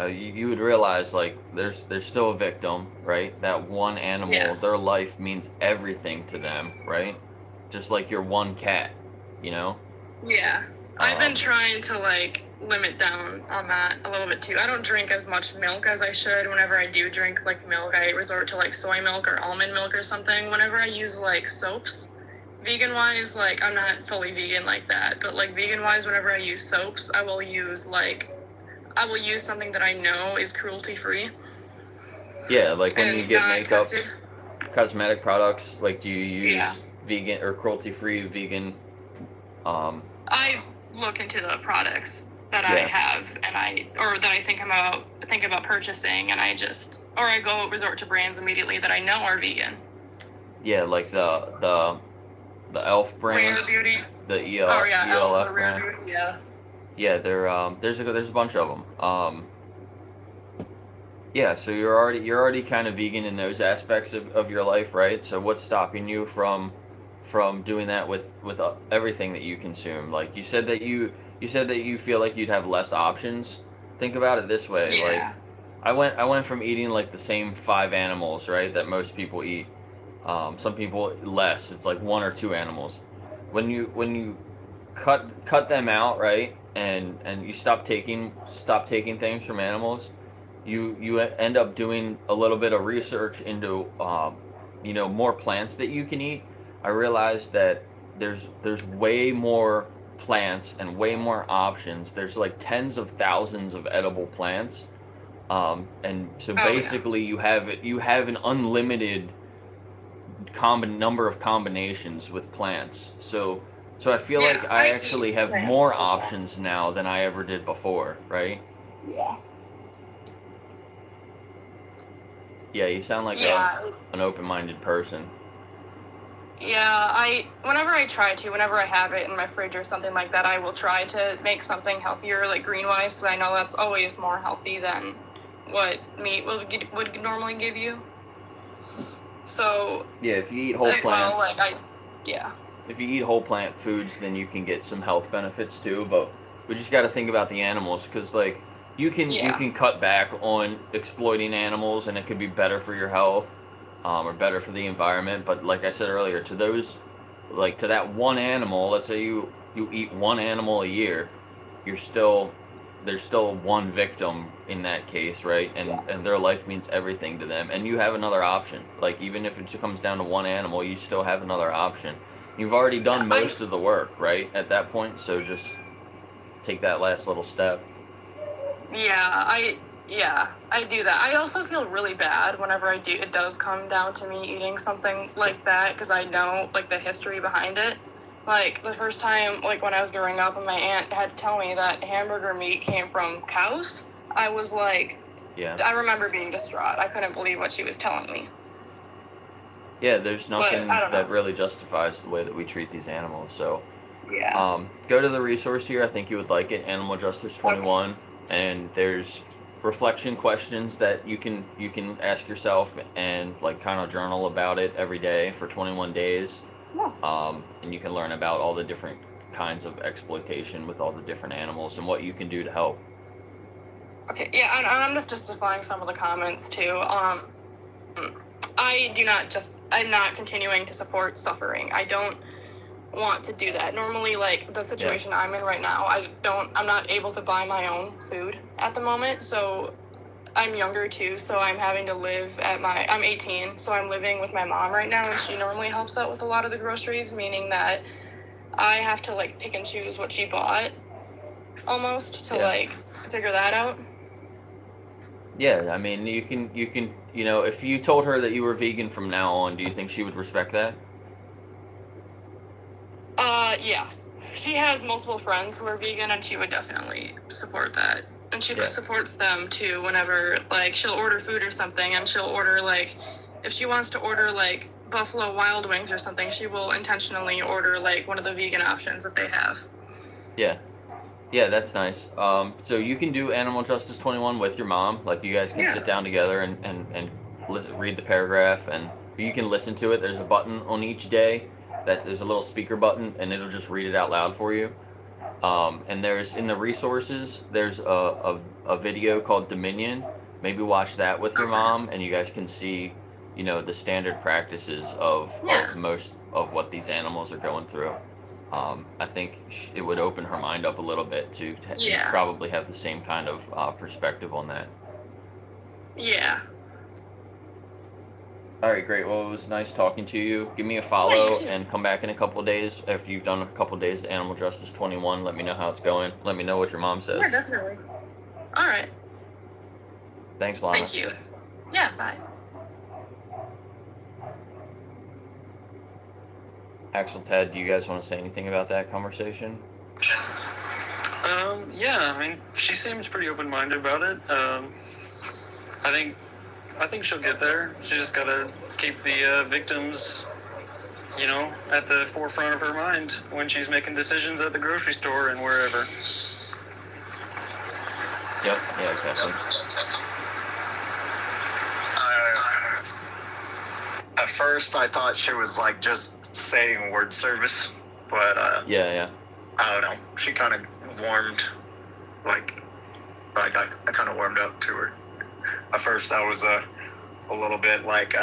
you would realize, like, there's still a victim, right? That one animal, their life means everything to them, right? Just like your one cat, Yeah. I've been trying to, limit down on that a little bit, too. I don't drink as much milk as I should. Whenever I do drink, milk, I resort to, soy milk or almond milk or something. Whenever I use, soaps, vegan-wise, I'm not fully vegan like that, but, vegan-wise, whenever I use soaps, I will use something that I know is cruelty-free. Yeah, like when you get makeup. Tested. cosmetic products? Like, do you use Yeah. vegan or cruelty-free vegan? I look into the products that I Yeah. have or that I think about purchasing, and I resort to brands immediately that I know are vegan. Yeah, like the Elf brand, Rare Beauty. the Oh yeah, ELF Elf, brand. Rare Beauty. Yeah. Yeah, there's a bunch of them. Yeah, so you're already kind of vegan in those aspects of your life, right? So what's stopping you from doing that with everything that you consume? Like you said that you feel like you'd have less options. Think about it this way, like Yeah. I went from eating like the same 5 animals, right, that most people eat. Some people less. It's like 1 or 2 animals. When you cut them out, right, and you stop taking things from animals, you end up doing a little bit of research into more plants that you can eat. I realized that there's way more plants and way more options. There's like tens of thousands of edible plants, and so Oh, yeah. basically you have an unlimited number of combinations with plants. So I feel Yeah, like I I actually eat have plants more as well. options now than I ever did before, right? Yeah. Yeah, you sound like Yeah. an open-minded person. Yeah, whenever I have it in my fridge or something like that, I will try to make something healthier, like green-wise, because I know that's always more healthy than what meat would normally give you. So, Yeah, if you eat whole plants, yeah. if you eat whole plant foods, then you can get some health benefits too. But we just got to think about the animals, because like you can cut back on exploiting animals, and it could be better for your health, or better for the environment. But like I said earlier, to that one animal, let's say you eat one animal a year, there's still one victim in that case, right? And their life means everything to them, and you have another option. Like even if it comes down to one animal, you still have another option. You've already done most of the work, right, at that point, so just take that last little step. I do that. I also feel really bad whenever it does come down to me eating something like that, because I know like the history behind it. Like the first time, like when I was growing up and my aunt had to tell me that hamburger meat came from cows, I was like, Yeah. I remember being distraught. I couldn't believe what she was telling me. Yeah, there's nothing I don't know. that really justifies the way that we treat these animals. So Yeah. go to the resource here. I think you would like it, Animal Justice 21, and there's reflection questions that you can ask yourself and like kind of journal about it every day for 21 days. And you can learn about all the different kinds of exploitation with all the different animals and what you can do to help. Okay, yeah, and I'm just justifying some of the comments too. I'm not continuing to support suffering. I don't want to do that. Normally, like the situation I'm in right now, I'm not able to buy my own food at the moment, so I'm younger too, so I'm having to live I'm 18, so I'm living with my mom right now, and she normally helps out with a lot of the groceries, meaning that I have to like pick and choose what she bought almost to like figure that out. Yeah, I mean, you can, if you told her that you were vegan from now on, do you think she would respect that? Yeah. She has multiple friends who are vegan, and she would definitely support that. And she supports them too whenever, like, she'll order food or something, and she'll order, like, if she wants to order, like, Buffalo Wild Wings or something, she will intentionally order, like, one of the vegan options that they have. Yeah. Yeah, that's nice. So you can do Animal Justice 21 with your mom. Like, you guys can sit down together and read the paragraph, and you can listen to it. There's a button on each day. There's a little speaker button, and it'll just read it out loud for you. And there's, in the resources, there's a video called Dominion. Maybe watch that with your mom, and you guys can see, the standard practices of most of what these animals are going through. I think it would open her mind up a little bit to probably have the same kind of perspective on that. Yeah. All right, great. Well, it was nice talking to you. Give me a follow and come back in a couple of days after you've done a couple of days of Animal Justice 21. Let me know how it's going. Let me know what your mom says. Yeah, definitely. All right. Thanks, Lana. Thank you. Yeah, bye. Axel, Ted, do you guys want to say anything about that conversation? Yeah, I mean, she seems pretty open-minded about it. I think she'll get there. She just gotta keep the victims, at the forefront of her mind when she's making decisions at the grocery store and wherever. Yep. Yeah. Exactly. At first, I thought she was like just saying word service, but Yeah. I don't know. She kind of warmed, like I kind of warmed up to her. At first, I was a little bit like,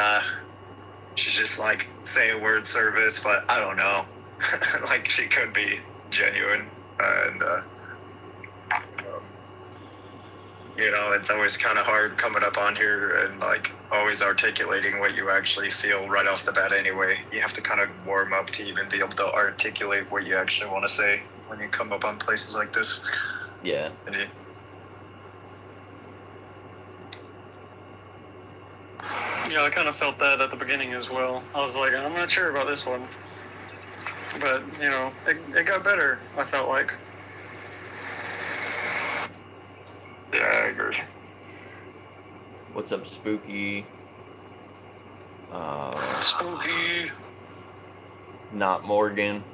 she's just like saying word service, but I don't know. Like she could be genuine, and it's always kind of hard coming up on here and like always articulating what you actually feel right off the bat. Anyway, you have to kind of warm up to even be able to articulate what you actually want to say when you come up on places like this. Yeah. Yeah, I kind of felt that at the beginning as well. I was like, I'm not sure about this one. But, it got better, I felt like. Yeah, I agree. What's up, Spooky? Spooky. Not Morgan.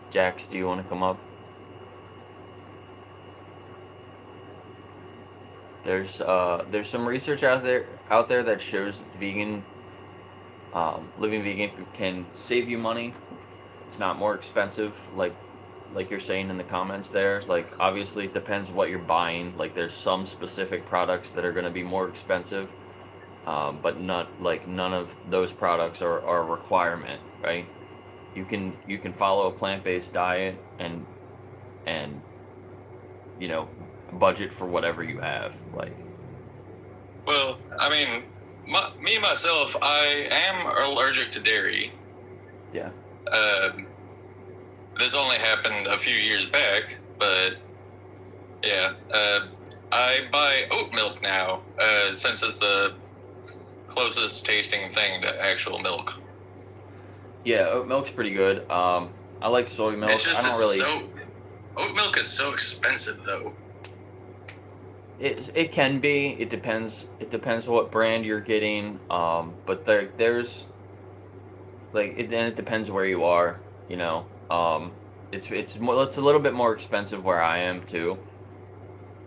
Jax, do you want to come up? There's some research out there that shows that living vegan can save you money. It's not more expensive, like you're saying in the comments there. Like, obviously it depends what you're buying. Like, there's some specific products that are going to be more expensive, but none of those products are a requirement, right? You can follow a plant-based diet and budget for whatever you have. Like, well, I mean, me myself, I am allergic to dairy. Yeah. This only happened a few years back, but yeah, I buy oat milk now, since it's the closest tasting thing to actual milk. Yeah, oat milk's pretty good. I like soy milk. It's just oat milk is so expensive though. It can be. It depends what brand you're getting. But there's like it depends where you are. It's a little bit more expensive where I am too.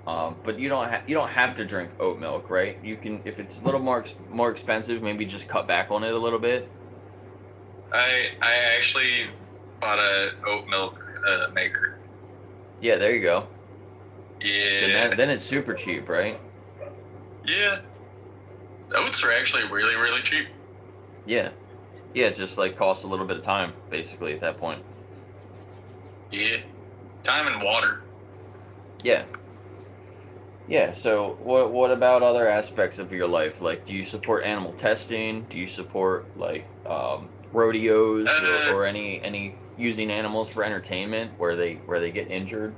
But you don't have to drink oat milk, right? You can, if it's a little more expensive, maybe just cut back on it a little bit. I actually bought a oat milk maker. Yeah, there you go. Yeah. So then it's super cheap, right? Yeah. Oats are actually really, really cheap. Yeah. Yeah, it just like costs a little bit of time, basically, at that point. Yeah. Time and water. Yeah. Yeah, so what about other aspects of your life? Like, do you support animal testing? Do you support, like, rodeos or any using animals for entertainment where they get injured?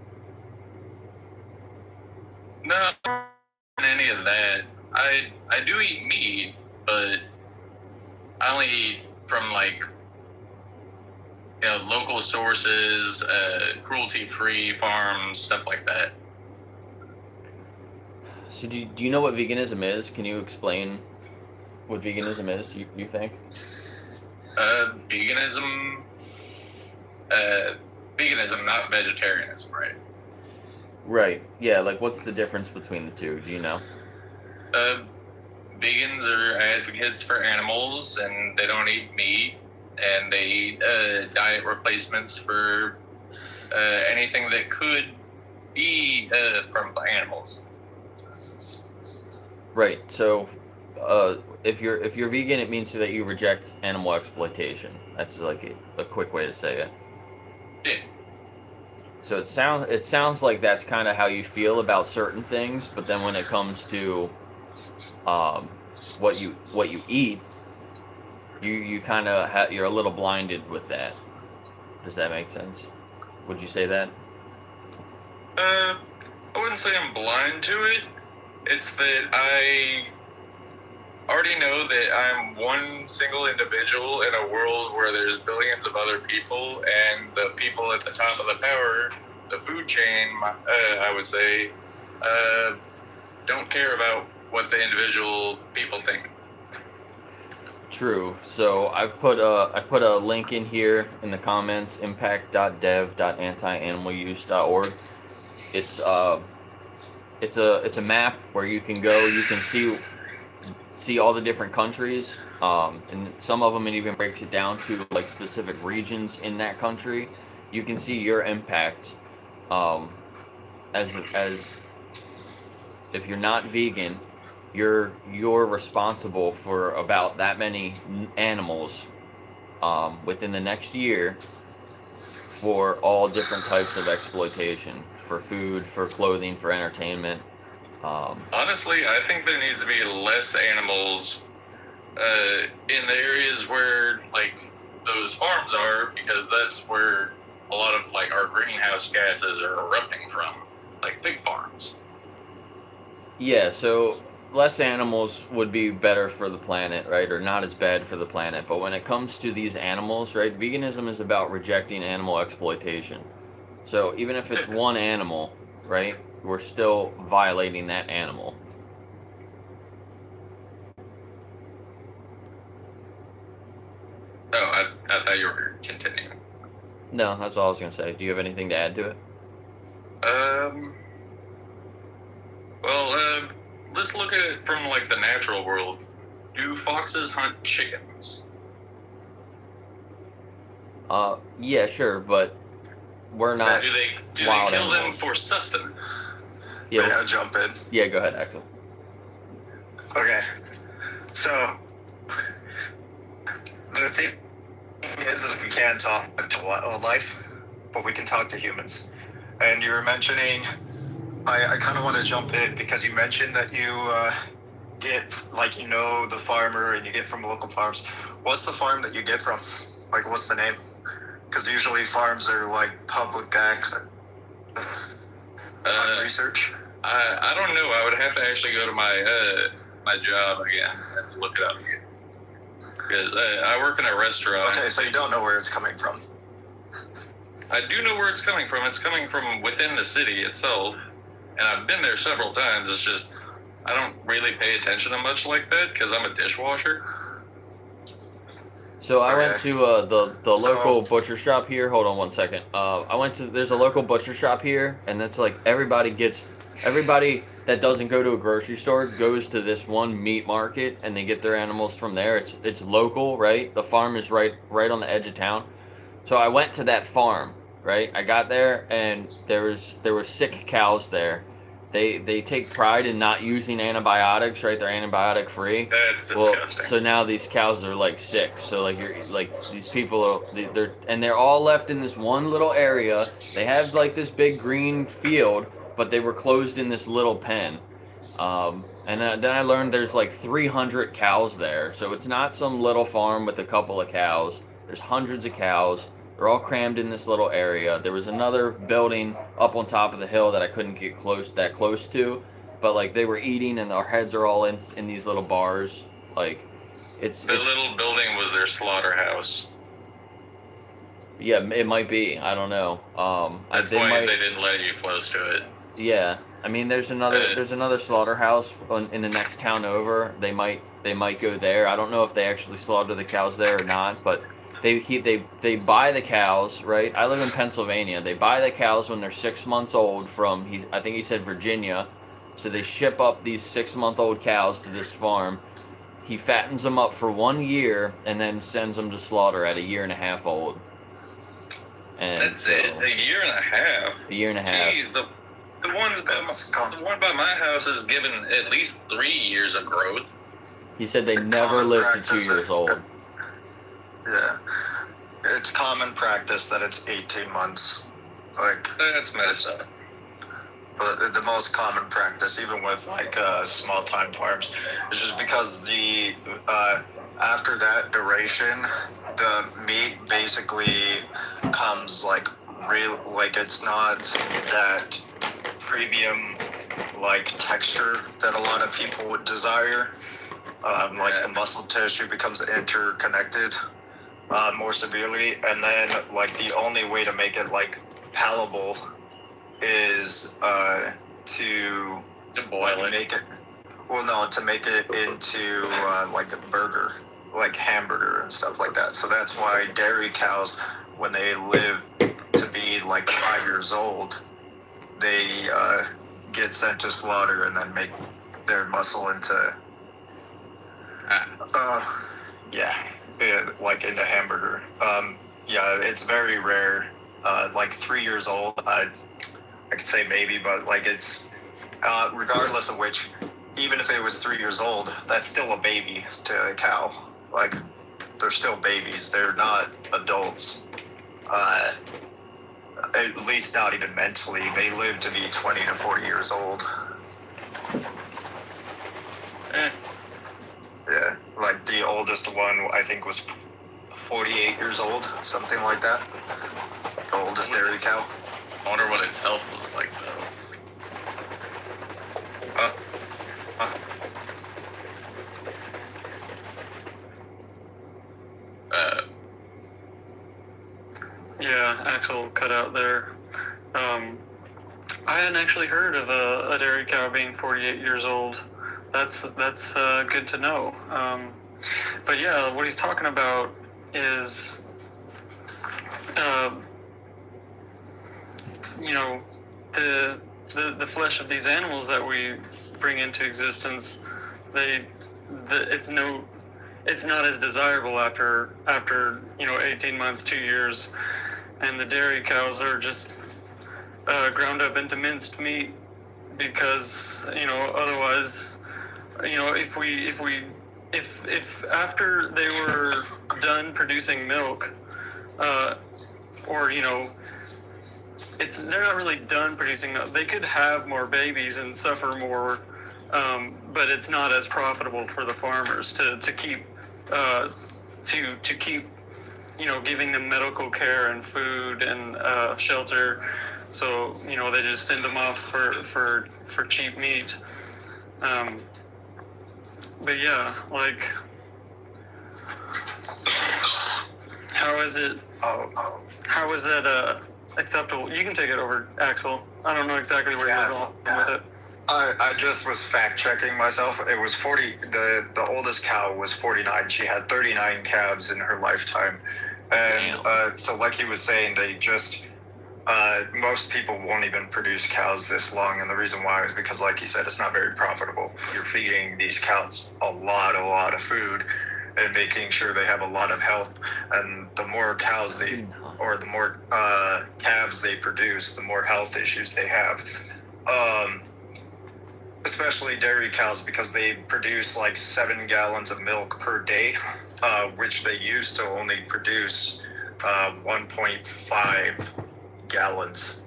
No, any of that. I do eat meat, but I only eat from like local sources, cruelty-free farms, stuff like that. So do you know what veganism is? Can you explain what veganism is? You think? Veganism, not vegetarianism, right? Right. Yeah. Like, what's the difference between the two? Do you know? Vegans are advocates for animals, and they don't eat meat, and they eat diet replacements for anything that could be from animals. Right. So, if you're vegan, it means that you reject animal exploitation. That's like a quick way to say it. Yeah. So it sounds like that's kind of how you feel about certain things, but then when it comes to what you eat, you kind of you're a little blinded with that. Does that make sense? Would you say that? I wouldn't say I'm blind to it. It's that already know that I'm one single individual in a world where there's billions of other people, and the people at the top of the power, the food chain, I would say, don't care about what the individual people think. True. So I put a link in here in the comments, impact.dev.antianimaluse.org. It's a map where you can go, you can see all the different countries, and some of them it even breaks it down to like specific regions in that country. You can see your impact, as if you're not vegan, you're responsible for about that many animals within the next year for all different types of exploitation, for food, for clothing, for entertainment. Honestly, I think there needs to be less animals in the areas where like those farms are, because that's where a lot of like our greenhouse gases are erupting from, like pig farms. Yeah, so less animals would be better for the planet, right? Or not as bad for the planet. But when it comes to these animals, right, veganism is about rejecting animal exploitation. So even if it's one animal, right, we're still violating that animal. Oh, I thought you were continuing. No, that's all I was going to say. Do you have anything to add to it? Well, let's look at it from like the natural world. Do foxes hunt chickens? Yeah, sure, but we're not. Do they wild kill them animals. for sustenance? May Yeah, I jump in? yeah, go ahead, Axel. Okay. So the thing is we can't talk to wildlife, but we can talk to humans. And you were mentioning, I kind of want to jump in because you mentioned that you get, like, you know, the farmer and you get from local farms. What's the farm that you get from? Like, what's the name? Because usually farms are like public access. Research. I don't know. I would have to actually go to my my job again and look it up again. Because I work in a restaurant. Okay, so you don't know where it's coming from. I do know where it's coming from. It's coming from within the city itself. And I've been there several times. It's just, I don't really pay attention to much like that because I'm a dishwasher. So I went to the local butcher shop here. Hold on one second. There's a local butcher shop here, and that's like everybody that doesn't go to a grocery store goes to this one meat market, and they get their animals from there. It's local, right? The farm is right on the edge of town. So I went to that farm, right? I got there, and there were sick cows there. They take pride in not using antibiotics, right? They're antibiotic free. That's disgusting. So now these cows are like sick. So like these people they're all left in this one little area. They have like this big green field, but they were closed in this little pen. And then I learned there's like 300 cows there. So it's not some little farm with a couple of cows. There's hundreds of cows. They're all crammed in this little area. There was another building up on top of the hill that I couldn't get close to, but like they were eating and our heads are all in these little bars. Like it's little building was their slaughterhouse. Yeah, it might be. I don't know. That's why they didn't let you close to it. Yeah, I mean there's another slaughterhouse in the next town over. They might go there. I don't know if they actually slaughter the cows there or not, but they buy the cows, right? I live in Pennsylvania. They buy the cows when they're 6 months old from I think he said Virginia. So they ship up these 6-month-old cows to this farm. He fattens them up for 1 year and then sends them to slaughter at 1.5 years old. And that's it. 1.5 years. 1.5 years. Jeez, the one by my house is given at least 3 years of growth. He said they never lived to 2 years old. Yeah, it's common practice that it's 18 months. Like that's messed up. But the most common practice, even with like small time farms, is just because the after that duration, the meat basically comes like real, like it's not that premium like texture that a lot of people would desire. Like the muscle tissue becomes interconnected more severely, and then like the only way to make it like palatable is to boil it. make it. Well, no, to make it into like a burger, like hamburger and stuff like that. So that's why dairy cows, when they live to be like 5 years old, they get sent to slaughter and then make their muscle into, like into hamburger. Yeah, it's very rare. Like 3 years old, I could say maybe, but like it's regardless of which. Even if it was 3 years old, that's still a baby to a cow. Like, they're still babies. They're not adults. At least not even mentally. They live to be 20 to 40 years old. Yeah, like the oldest one, I think, was 48 years old, something like that. The oldest dairy cow. I wonder what its health was like, though. Yeah, Axel cut out there. I hadn't actually heard of a dairy cow being 48 years old. That's good to know. But yeah, what he's talking about is, you know, the flesh of these animals that we bring into existence. It's not as desirable after 18 months, 2 years, and the dairy cows are just ground up into minced meat because otherwise, if after they were done producing milk, or they're not really done producing milk. They could have more babies and suffer more, but it's not as profitable for the farmers to keep giving them medical care and food and shelter. So they just send them off for cheap meat. But yeah, like, how is it? How is that acceptable? You can take it over, Axel. I don't know exactly where you're going with it. I just was fact checking myself. It was 40. The oldest cow was 49. She had 39 calves in her lifetime, and so like he was saying, they just most people won't even produce cows this long, and the reason why is because, like he said, it's not very profitable. You're feeding these cows a lot of food, and making sure they have a lot of health. And the more cows the more calves they produce, the more health issues they have. Especially dairy cows, because they produce like 7 gallons of milk per day, which they used to only produce 1.5 gallons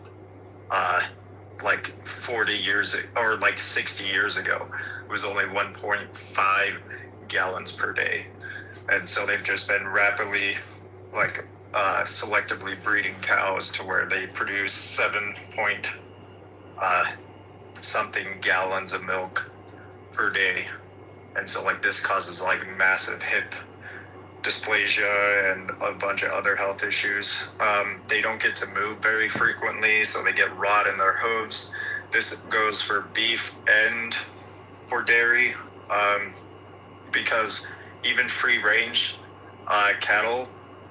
like 40 years or like 60 years ago. It was only 1.5 gallons per day. And so they've just been rapidly selectively breeding cows to where they produce 7 point something gallons of milk per day. And so like this causes like massive hip dysplasia and a bunch of other health issues. They don't get to move very frequently, so they get rot in their hooves. This goes for beef and for dairy, because even free range cattle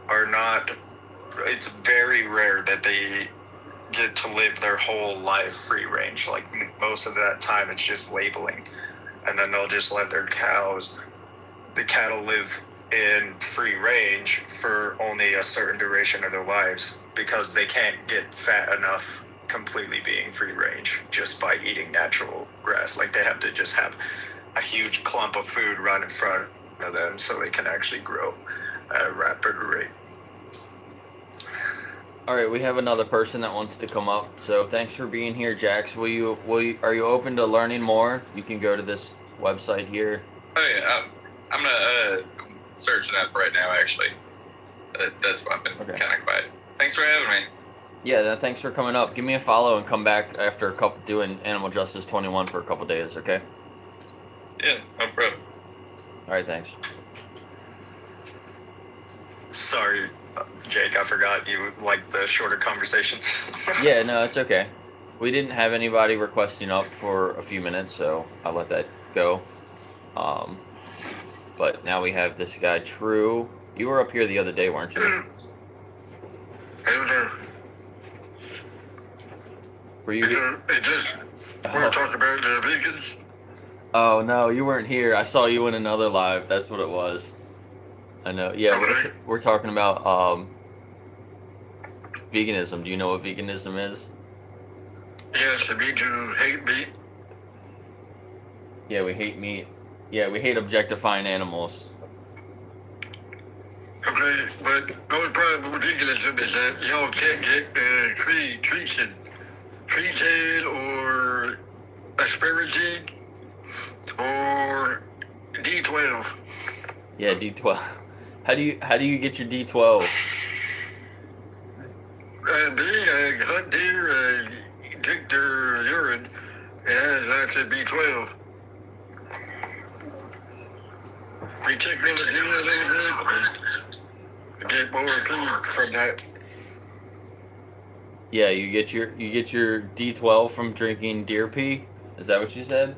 are not, it's very rare that they get to live their whole life free range. Like most of that time it's just labeling, and then they'll just let the cattle live in free range for only a certain duration of their lives, because they can't get fat enough completely being free range just by eating natural grass. Like they have to just have a huge clump of food right in front of them so they can actually grow at a rapid rate. All right, we have another person that wants to come up. So thanks for being here, Jax. Are you open to learning more? You can go to this website here. Oh yeah, I'm gonna search it up right now. Actually, that's why I've been kind of quiet. Thanks for having me. Yeah, thanks for coming up. Give me a follow and come back after doing Animal Justice 21 for a couple days. Okay. Yeah, no problem. All right, thanks. Sorry, Jake, I forgot you like the shorter conversations. Yeah, no, it's okay. We didn't have anybody requesting up for a few minutes, so I let that go. But now we have this guy, True. You were up here the other day, weren't you? Hello. Were you here? It just want to talk about the vegans. Oh no, you weren't here. I saw you in another live. That's what it was. I know. Yeah, Okay. we're talking about veganism. Do you know what veganism is? Yes, it means you hate meat. Yeah, we hate meat. Yeah, we hate objectifying animals. Okay, but the only problem with veganism is that y'all can't get treated or asparagine or D12. Yeah, D12. How do you get your D12? I hunt deer, I drink their urine, and it has lots of B12. We check on the DNA, get more food from that. Yeah, you get your D12 from drinking deer pee. Is that what you said?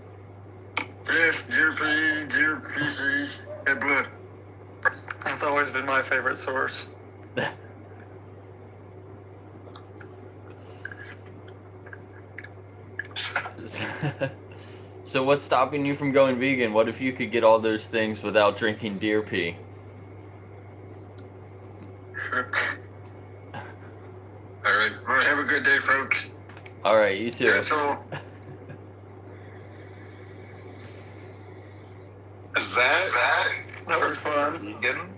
Yes, deer pee, deer feces, and blood. That's always been my favorite source. So what's stopping you from going vegan? What if you could get all those things without drinking deer pee? All right, well, have a good day, folks. All right, you too. That's all. Is that? That was fun. You get him?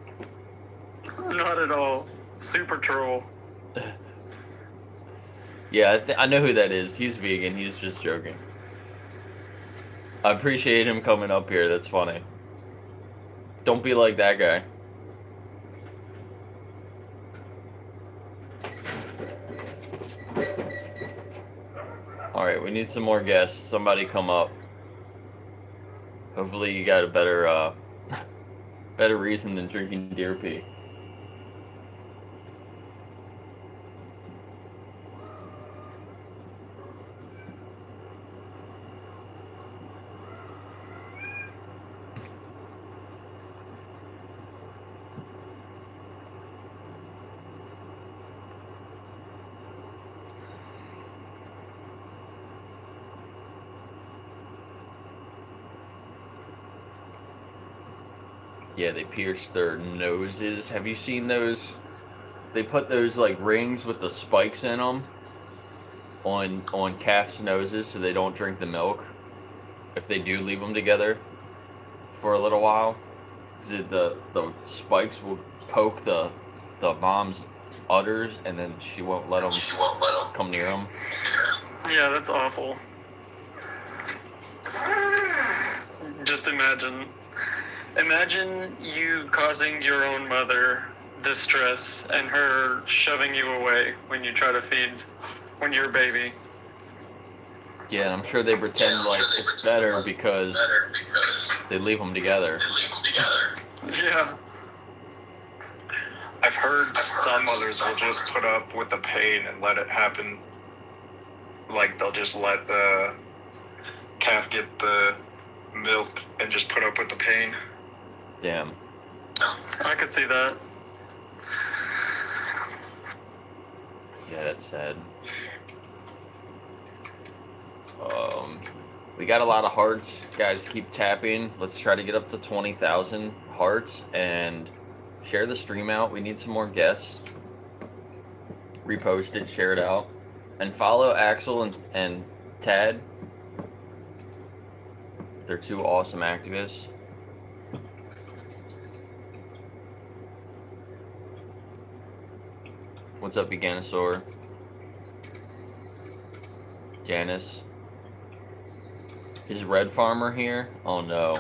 Not at all. Super troll. Yeah, I know who that is. He's vegan. He's just joking. I appreciate him coming up here. That's funny. Don't be like that guy. Alright, we need some more guests. Somebody come up. Hopefully you got a better better reason than drinking deer pee. Yeah, they pierce their noses. Have you seen those? They put those like rings with the spikes in them on calves' noses so they don't drink the milk if they do leave them together for a little while. The spikes will poke the mom's udders and then she won't let them come near them. Yeah, that's awful. Just imagine you causing your own mother distress and her shoving you away when you try to feed when you're a baby. Yeah, and I'm sure they pretend like it's better because they leave them together. Yeah. I've heard some mothers will just put up with the pain and let it happen. Like they'll just let the calf get the milk and just put up with the pain. Damn. I could see that. Yeah, that's sad. We got a lot of hearts. Guys, keep tapping. Let's try to get up to 20,000 hearts and share the stream out. We need some more guests. Repost it, share it out. And follow Axel and Tad. They're two awesome activists. What's up, Eganosaur? Janice. Is Red Farmer here? Oh no.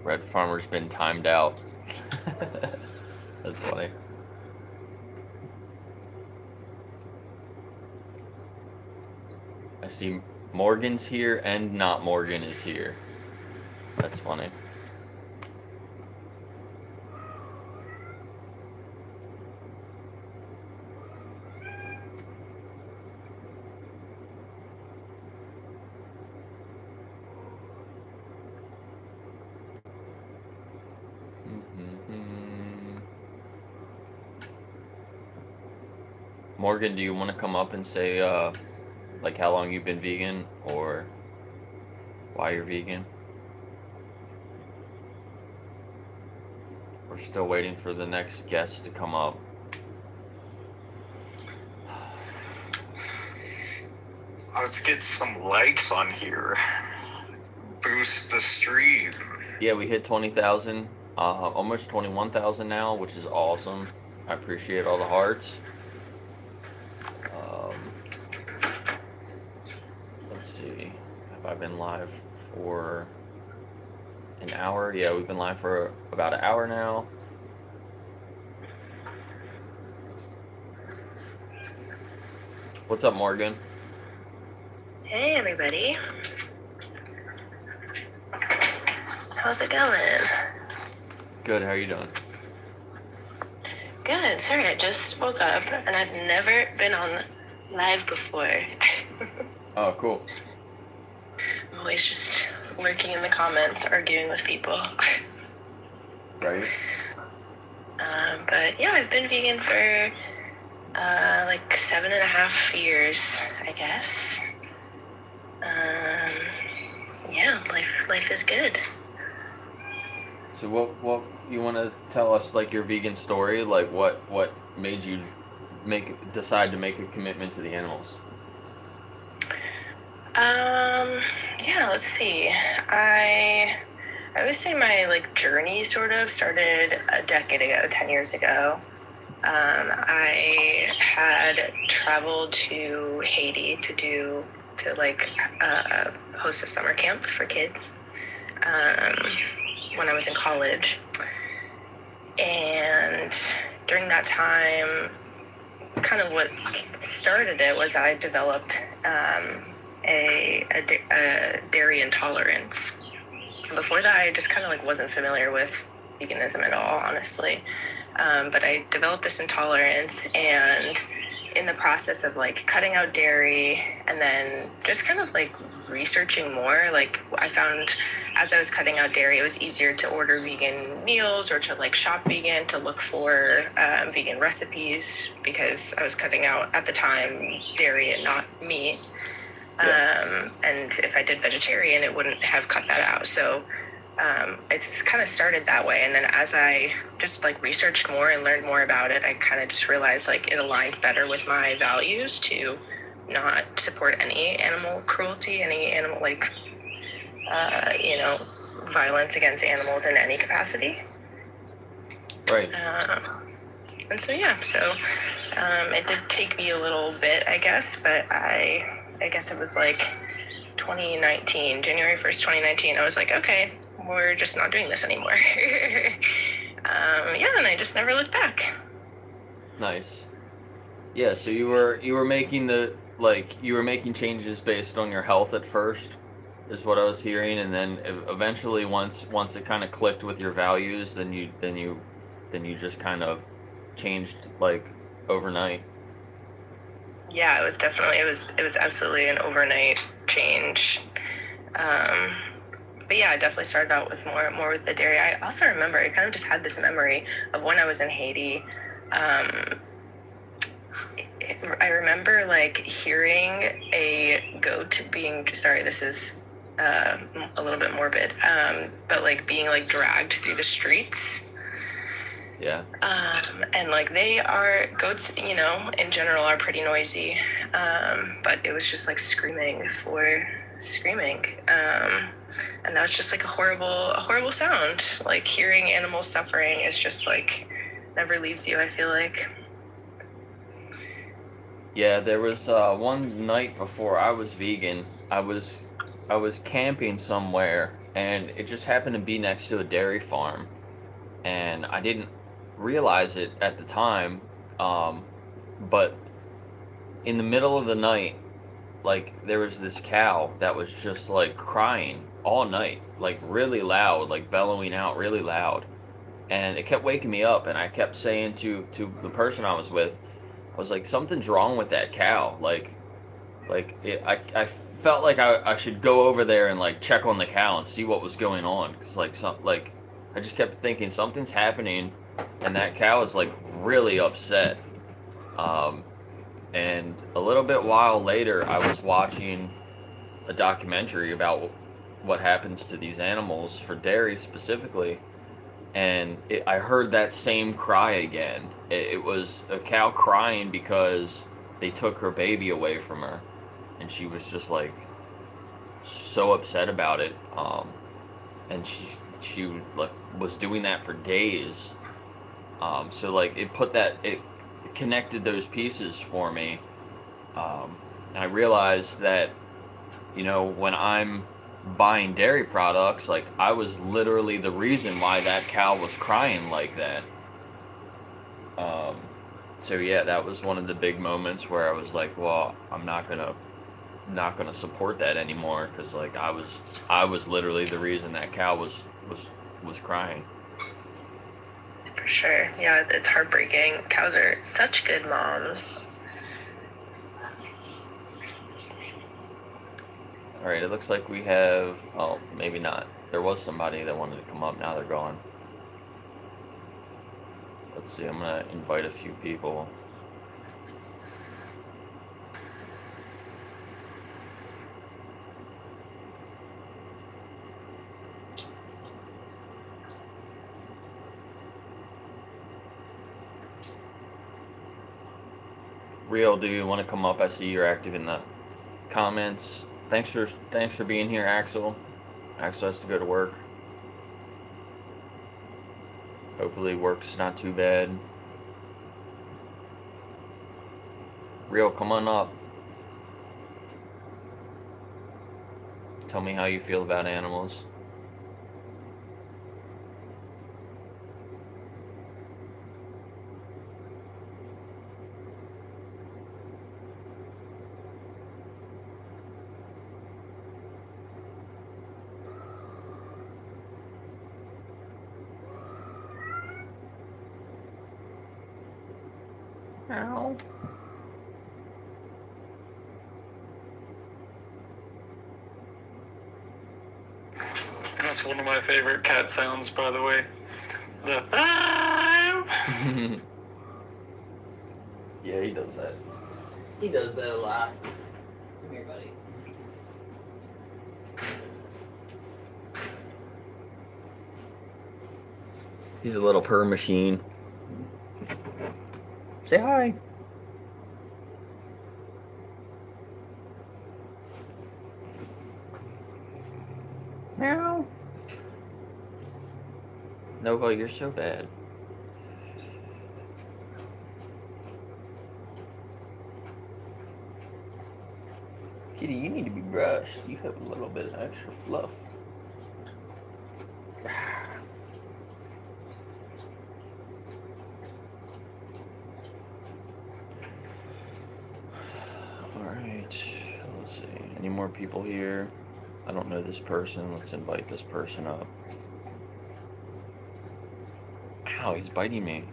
Red Farmer's been timed out. That's funny. I see Morgan's here and not Morgan is here. That's funny. Morgan, do you want to come up and say, like, how long you've been vegan or why you're vegan? We're still waiting for the next guest to come up. Let's get some likes on here. Boost the stream. Yeah, we hit 20,000, almost 21,000 now, which is awesome. I appreciate all the hearts. Let's see, have I been live for an hour? Yeah, we've been live for about an hour now. What's up, Morgan? Hey, everybody. How's it going? Good, how are you doing? Good. Sorry, I just woke up and I've never been on live before. Oh, cool. I'm always just lurking in the comments, arguing with people. Right? But yeah, I've been vegan for like 7.5 years, I guess. Yeah, life is good. So what you want to tell us, like, your vegan story? Like, what made you decide to make a commitment to the animals? Yeah, let's see. I would say my like journey sort of started a decade ago, 10 years ago. I had traveled to Haiti to host a summer camp for kids when I was in college. And during that time, kind of what started it was I developed a dairy intolerance. Before that, I just kind of like wasn't familiar with veganism at all, honestly. But I developed this intolerance, and in the process of like cutting out dairy and then just kind of like researching more, like I found as I was cutting out dairy, it was easier to order vegan meals or to like shop vegan, to look for vegan recipes, because I was cutting out at the time dairy and not meat. And if I did vegetarian, it wouldn't have cut that out. So it's kind of started that way. And then as I just like researched more and learned more about it, I kind of just realized like it aligned better with my values to not support any animal cruelty, any animal like, violence against animals in any capacity. Right. And so, yeah, it did take me a little bit, I guess, but I guess it was like 2019, January 1st, 2019. I was like, okay, we're just not doing this anymore. And I just never looked back. Nice. Yeah, so you were making you were making changes based on your health at first, is what I was hearing, and then eventually once it kind of clicked with your values, then you just kind of changed like overnight. Yeah, it was absolutely an overnight change. But yeah, I definitely started out with more with the dairy. I also remember, I kind of just had this memory of when I was in Haiti. I remember like hearing a goat being, sorry, this is a little bit morbid, but like being like dragged through the streets. Yeah. And like goats, in general are pretty noisy. But it was just like screaming. And that was just like a horrible sound. Like hearing animals suffering is just like never leaves you, I feel like. Yeah, there was one night before I was vegan, I was camping somewhere, and it just happened to be next to a dairy farm, and I didn't realize it at the time, but in the middle of the night, like there was this cow that was just like crying all night, like really loud, like bellowing out really loud, and it kept waking me up. And I kept saying to the person I was with, I was like, something's wrong with that cow. I felt like I should go over there and like check on the cow and see what was going on. Cause like I just kept thinking something's happening, and that cow is like really upset. Um, and a little bit while later, I was watching a documentary about what happens to these animals for dairy specifically, and I heard that same cry again. It was a cow crying because they took her baby away from her, and she was just like so upset about it. And she like was doing that for days. So like it connected those pieces for me. And I realized that, you know, when I'm buying dairy products, like I was literally the reason why that cow was crying like that. So yeah, that was one of the big moments where I was like, well, I'm not gonna support that anymore, because like I was literally the reason that cow was crying. For sure. Yeah, it's heartbreaking. Cows are such good moms. All right, it looks like we have. Oh, maybe not. There was somebody that wanted to come up. Now they're gone. Let's see. I'm gonna invite a few people. Real, do you want to come up? I see you're active in the comments. Thanks for being here, Axel. Axel has to go to work. Hopefully work's not too bad. Real, come on up. Tell me how you feel about animals. Ow. That's one of my favorite cat sounds, by the way. The Yeah, he does that. He does that a lot. Come here, buddy. He's a little purr machine. Say hi. Meow. Nova, you're so bad. Kitty, you need to be brushed. You have a little bit of extra fluff. Alright, let's see. Any more people here? I don't know this person. Let's invite this person up. Ow, he's biting me.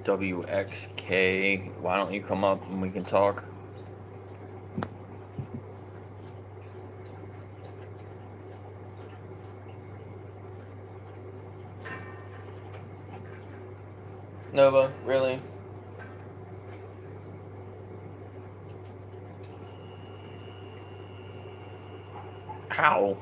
WXK, why don't you come up and we can talk? Nova, really? Ow.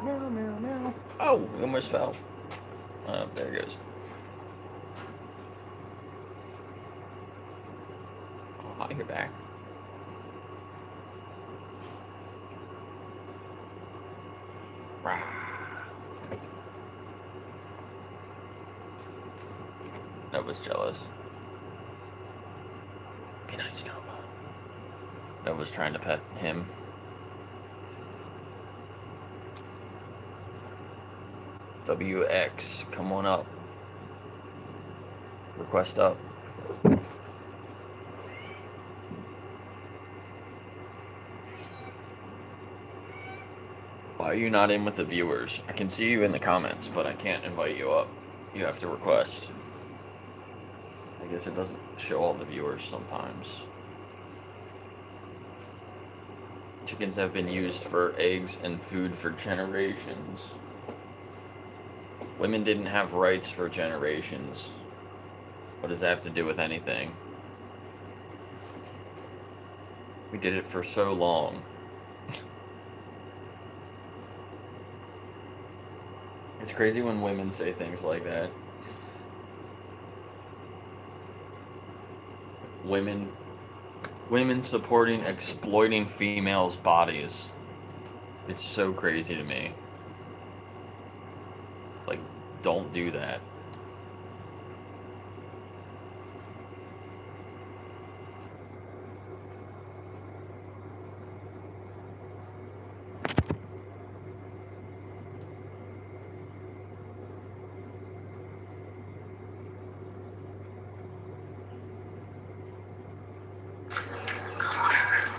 Meow, meow, meow. Oh, we almost fell. There it goes. Oh, you're back. Rah. Nova's jealous. Be nice, Nova. Nova's trying to pet him. WX, come on up. Request up. Why are you not in with the viewers? I can see you in the comments, but I can't invite you up. You have to request. I guess it doesn't show all the viewers sometimes. Chickens have been used for eggs and food for generations. Women didn't have rights for generations. What does that have to do with anything? We did it for so long. It's crazy when women say things like that. Women supporting exploiting females' bodies. It's so crazy to me. Like, don't do that.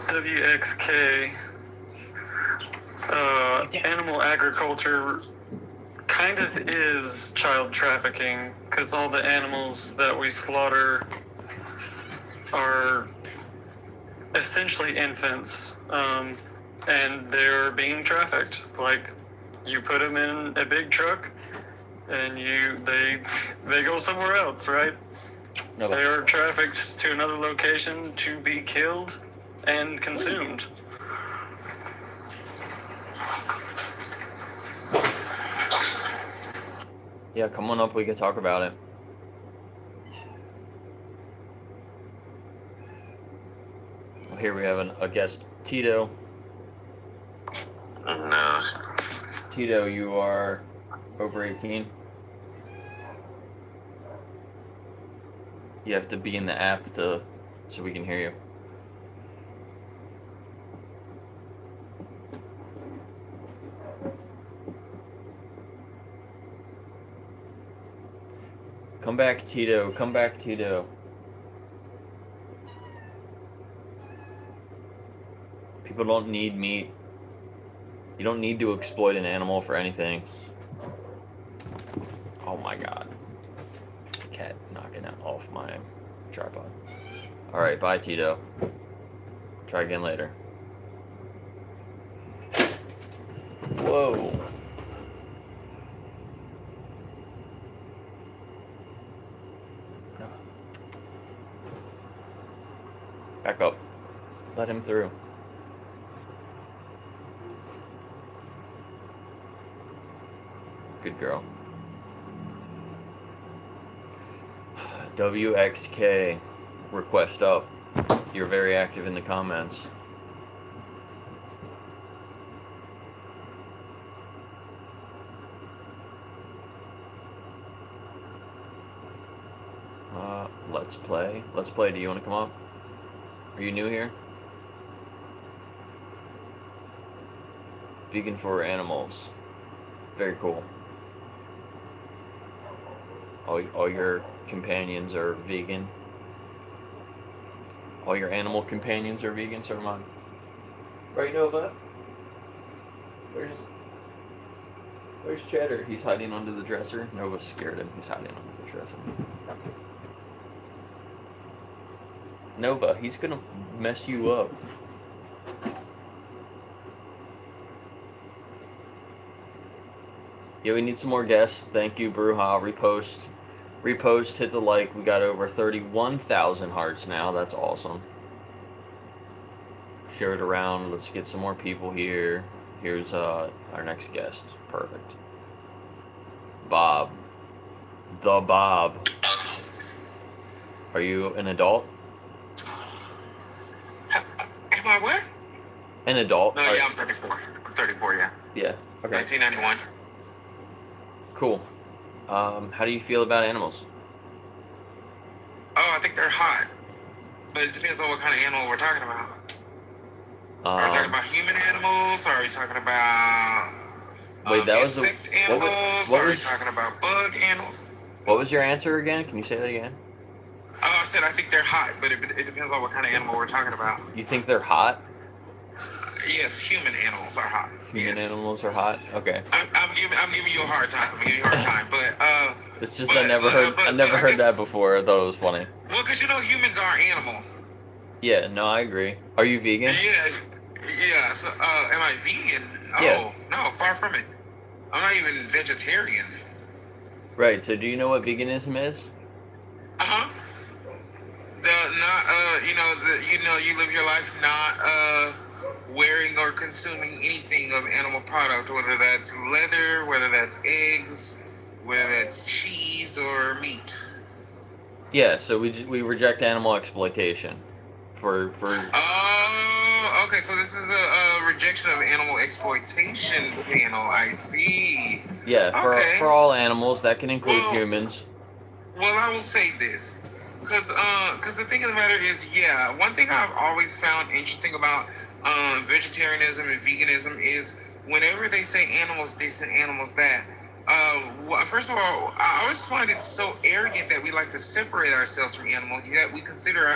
WXK, animal agriculture kind of is child trafficking because all the animals that we slaughter are essentially infants, and they're being trafficked. Like, you put them in a big truck and they go somewhere else, right? No. They are trafficked to another location to be killed and consumed. Yeah, come on up, we can talk about it. Well, here we have a guest, Tito. No. Tito, you are over 18. You have to be in the app so we can hear you. Come back, Tito. Come back, Tito. People don't need meat. You don't need to exploit an animal for anything. Oh my god. Cat knocking it off my tripod. Alright, bye, Tito. Try again later. Whoa. Back up. Let him through. Good girl. WXK. Request up. You're very active in the comments. Let's play. Let's play. Do you want to come up? Are you new here? Vegan for animals. Very cool. All your companions are vegan. All your animal companions are vegan, so am I. Right, Nova? Where's Cheddar? He's hiding under the dresser. Nova's scared him. He's hiding under the dresser. Nova, he's gonna mess you up. Yeah, we need some more guests. Thank you, Bruja. Repost, hit the like. We got over 31,000 hearts now. That's awesome. Share it around. Let's get some more people here. Here's our next guest. Perfect. Bob. The Bob. Are you an adult? Am I what? An adult? No, yeah, I'm 34. I'm 34, yeah. Yeah, okay. 1991. Cool. How do you feel about animals? But it depends on what kind of animal we're talking about. Are we talking about human animals? Or are we talking about wait, that was insect animals? Or are we talking about bug animals? What was your answer again? Can you say that again? Oh, I said I think they're hot, but it depends on what kind of animal we're talking about. You think they're hot? Yes, human animals are hot. Human animals are hot. Okay. I'm giving you a hard time. But it's just I never heard that before. I thought it was funny. Well, because humans are animals. Yeah. No, I agree. Are you vegan? Yeah. So, am I vegan? Oh, yeah. No, far from it. I'm not even vegetarian. Right. So, do you know what veganism is? You live your life not wearing or consuming anything of animal product, whether that's leather, whether that's eggs, whether that's cheese or meat. Yeah, so we reject animal exploitation for. Oh, okay. So this is a rejection of animal exploitation panel. I see. Yeah, for all animals, that can include humans. Well, I will say this. Because the thing of the matter is, one thing I've always found interesting about vegetarianism and veganism is whenever they say animals this and animals that. First of all, I always find it so arrogant that we like to separate ourselves from animals. Yet we consider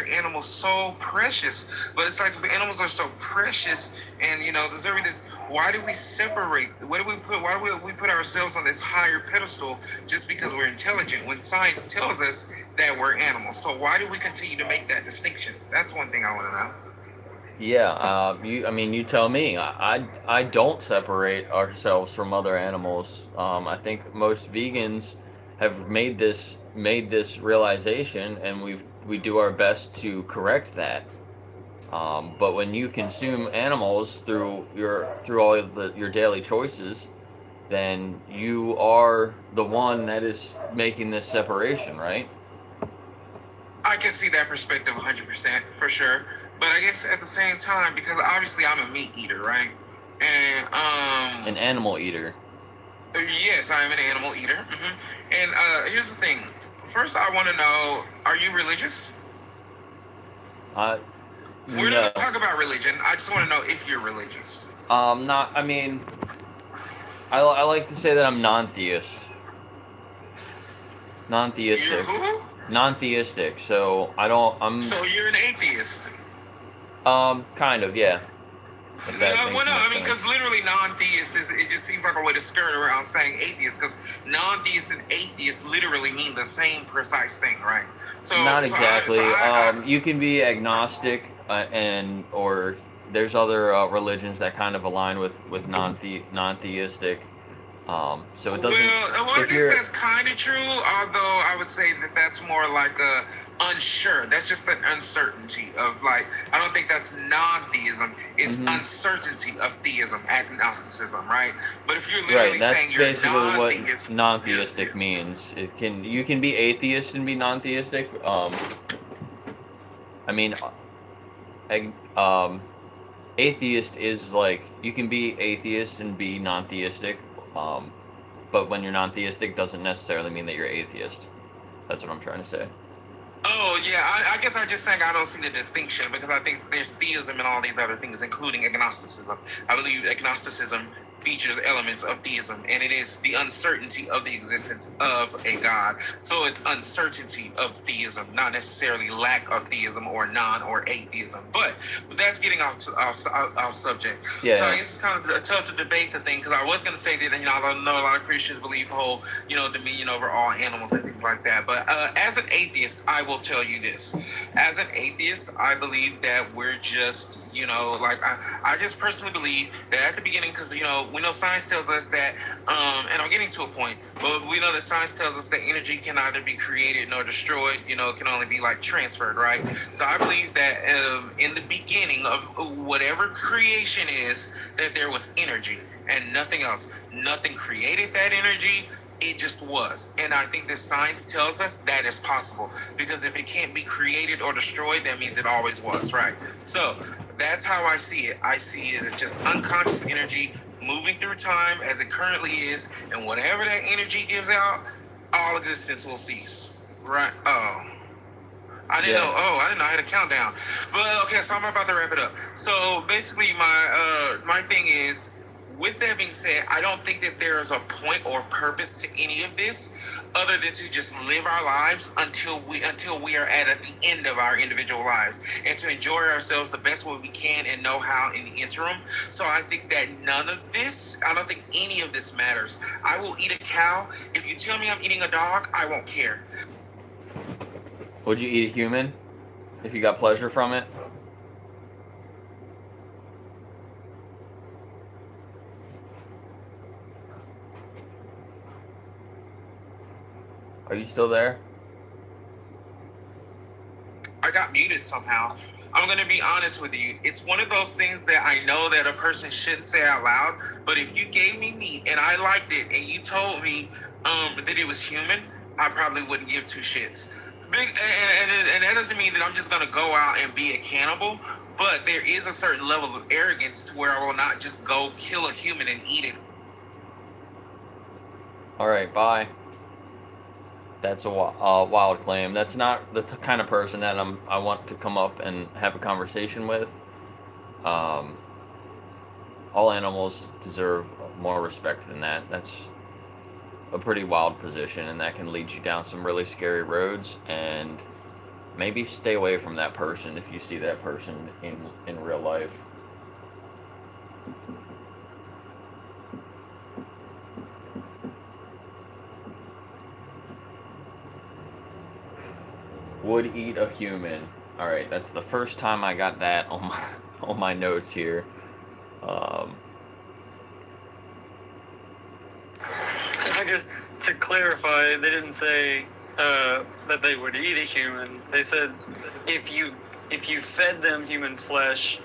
animals so precious. But it's like if animals are so precious and deserving this, why do we separate? Why do we put ourselves on this higher pedestal just because we're intelligent when science tells us that we're animals? So why do we continue to make that distinction? That's one thing I want to know. Yeah, you tell me. I don't separate ourselves from other animals. I think most vegans have made this realization, and we do our best to correct that. But when you consume animals through all of your daily choices, then you are the one that is making this separation, right? I can see that perspective 100% for sure. But I guess at the same time, because obviously I'm a meat eater, right? And an animal eater. Yes, I am an animal eater. Mm-hmm. And here's the thing. First, I want to know: are you religious? We're not talking about religion. I just want to know if you're religious. Not. I mean, I like to say that I'm non-theist. Non-theistic. You're who? Non-theistic. So I don't. So you're an atheist. Kind of, yeah. Because literally non-theist it just seems like a way to skirt around saying atheist, because non-theist and atheist literally mean the same precise thing, right? So not exactly. You can be agnostic, or there's other religions that kind of align with non-theistic. So it doesn't. Well, I guess that's kind of true. Although I would say that that's more like a unsure. That's just an uncertainty of I don't think that's non-theism. It's uncertainty of theism, agnosticism, right? But if you're literally saying you're basically what non-theistic means. You can be atheist and be non-theistic. Atheist is you can be atheist and be non-theistic. But when you're non-theistic, doesn't necessarily mean that you're atheist. That's what I'm trying to say. Oh, yeah, I guess I just think I don't see the distinction, because I think there's theism and all these other things, including agnosticism. I believe agnosticism features elements of theism, and it is the uncertainty of the existence of a God. So it's uncertainty of theism, not necessarily lack of theism or non or atheism. But that's getting off subject. Yeah. So I guess it's kind of tough to debate the thing, because I was going to say that I know a lot of Christians believe whole dominion over all animals and things like that. But as an atheist, I will tell you this. As an atheist, I believe that we're just I just personally believe that at the beginning, because we know science tells us that, and I'm getting to a point, but we know that science tells us that energy can neither be created nor destroyed. It can only be transferred, right? So I believe that in the beginning of whatever creation is, that there was energy and nothing else. Nothing created that energy. It just was. And I think that science tells us that is possible, because if it can't be created or destroyed, that means it always was, right? So that's how I see it. I see it as just unconscious energy moving through time as it currently is, and whatever that energy gives out, all existence will cease. Right? Oh. I didn't Yeah. know. Oh, I didn't know I had a countdown. But okay, so I'm about to wrap it up. So basically, my thing is, with that being said, I don't think that there is a point or purpose to any of this, other than to just live our lives until we are at the end of our individual lives, and to enjoy ourselves the best way we can and know how in the interim. So I think that I don't think any of this matters. I will eat a cow. If you tell me I'm eating a dog, I won't care. Would you eat a human if you got pleasure from it? Are you still there? I got muted somehow. I'm going to be honest with you. It's one of those things that I know that a person shouldn't say out loud, but if you gave me meat and I liked it and you told me that it was human, I probably wouldn't give two shits. And that doesn't mean that I'm just going to go out and be a cannibal, but there is a certain level of arrogance to where I will not just go kill a human and eat it. All right, bye. That's a wild claim. That's not the kind of person that I want to come up and have a conversation with. All animals deserve more respect than that. That's a pretty wild position, and that can lead you down some really scary roads. And maybe stay away from that person if you see that person in real life. Would eat a human. All right, that's the first time I got that on my notes here. I guess to clarify, they didn't say that they would eat a human. They said if you fed them human flesh,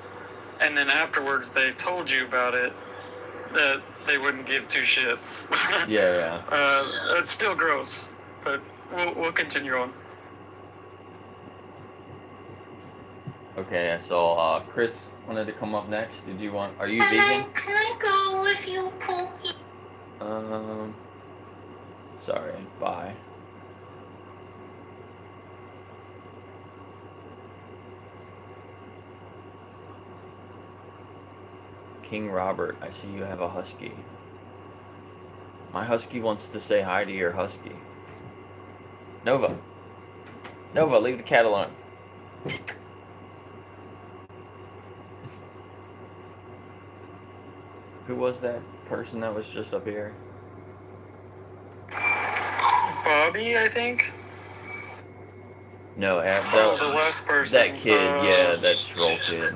and then afterwards they told you about it, that they wouldn't give two shits. Yeah. It's still gross, but we'll continue on. Okay, so Chris wanted to come up next. Are you vegan? Can I go with you, Pookie? Sorry, bye. King Robert, I see you have a husky. My husky wants to say hi to your husky. Nova, leave the cat alone. Who was that person that was just up here? Bobby, I think. No, The last person. that kid, yeah, that troll kid.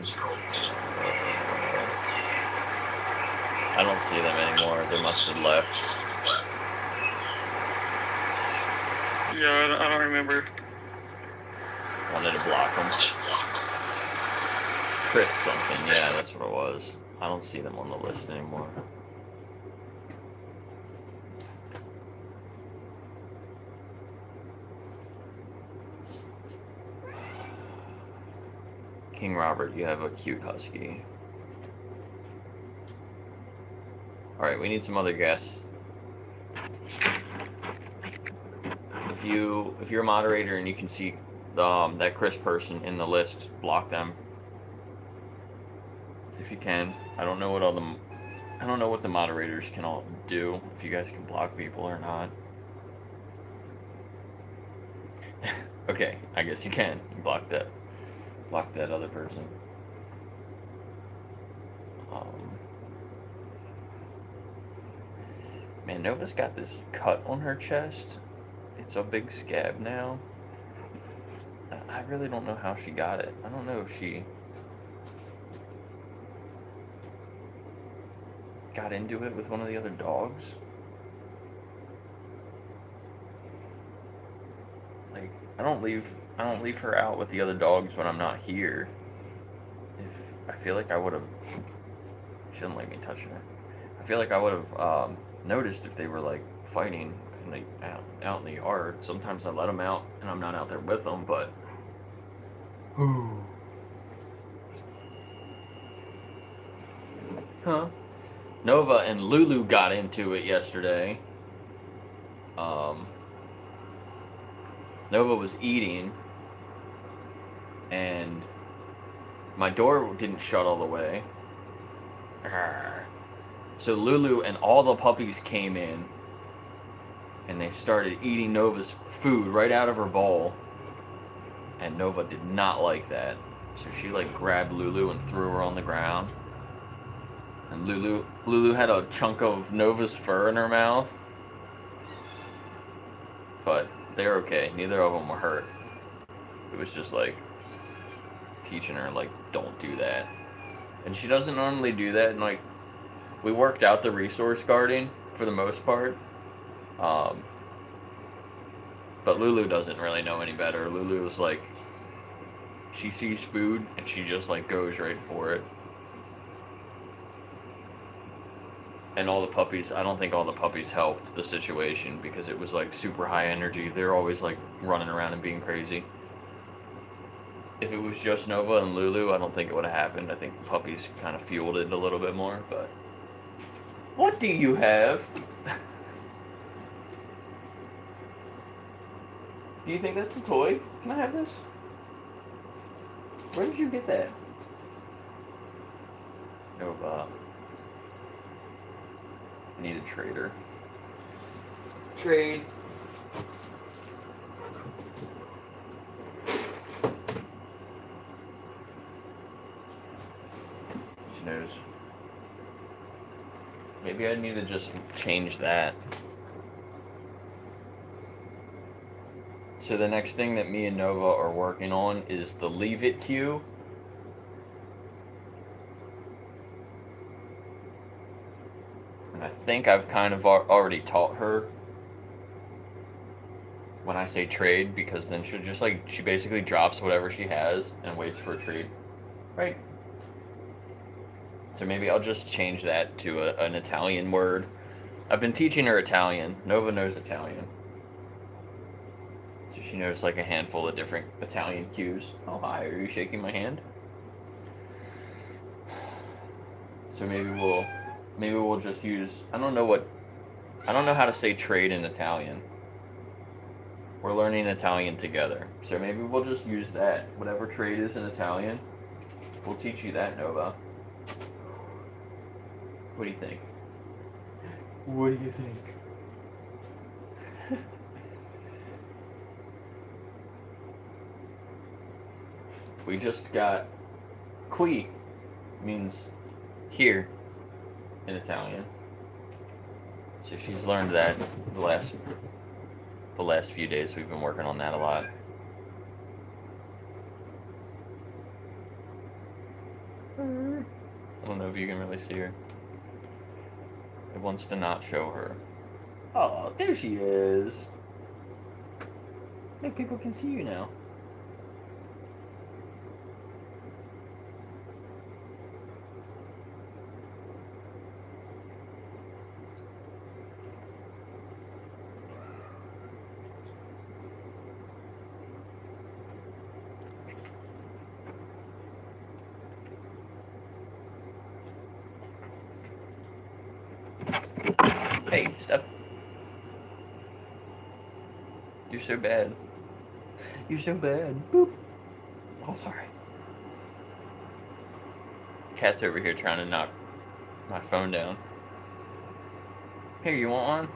I don't see them anymore. They must have left. Yeah, I don't remember. Wanted to block them. Chris something, yeah, that's what it was. I don't see them on the list anymore. King Robert, you have a cute husky. Alright, we need some other guests. If you're a moderator and you can see that Chris person in the list, block them. If you can. I don't know what the moderators can all do, if you guys can block people or not. Okay, I guess you can. Block that other person. Man, Nova's got this cut on her chest. It's a big scab now. I really don't know how she got it. I don't know if she got into it with one of the other dogs. Like, I don't leave her out with the other dogs when I'm not here. If I feel like I would have, she doesn't like me touching her. I feel like I would have noticed if they were like fighting and out in the yard. Sometimes I let them out and I'm not out there with them, but huh? Nova and Lulu got into it yesterday. Nova was eating and my door didn't shut all the way. So Lulu and all the puppies came in, and they started eating Nova's food right out of her bowl. And Nova did not like that. So she like grabbed Lulu and threw her on the ground. And Lulu had a chunk of Nova's fur in her mouth. But they're okay. Neither of them were hurt. It was just like teaching her like, don't do that. And she doesn't normally do that. And like, we worked out the resource guarding for the most part. But Lulu doesn't really know any better. Lulu is like, she sees food and she just like goes right for it. And all the puppies, I don't think all the puppies helped the situation because it was like super high energy. They're always like running around and being crazy. If it was just Nova and Lulu, I don't think it would have happened. I think the puppies kind of fueled it a little bit more, but... What do you have? Do you think that's a toy? Can I have this? Where did you get that? Nova. I need a trader. Trade. She knows. Maybe I need to just change that. So the next thing that me and Nova are working on is the leave it cue. And I think I've kind of already taught her when I say trade, because then she'll just like, she basically drops whatever she has and waits for a trade. Right? So maybe I'll just change that to an Italian word. I've been teaching her Italian. Nova knows Italian. So she knows like a handful of different Italian cues. Oh, hi, are you shaking my hand? So maybe we'll just use, I don't know how to say trade in Italian. We're learning Italian together. So maybe we'll just use that. Whatever trade is in Italian, we'll teach you that, Nova. What do you think? What do you think? We just got qui means here in Italian. So she's learned that the last few days. We've been working on that a lot. I don't know if you can really see her. It wants to not show her. Oh, there she is. Hey, people can see you now. Hey, stop. You're so bad. You're so bad. Boop. Oh, sorry. Cat's over here trying to knock my phone down. Here, you want one?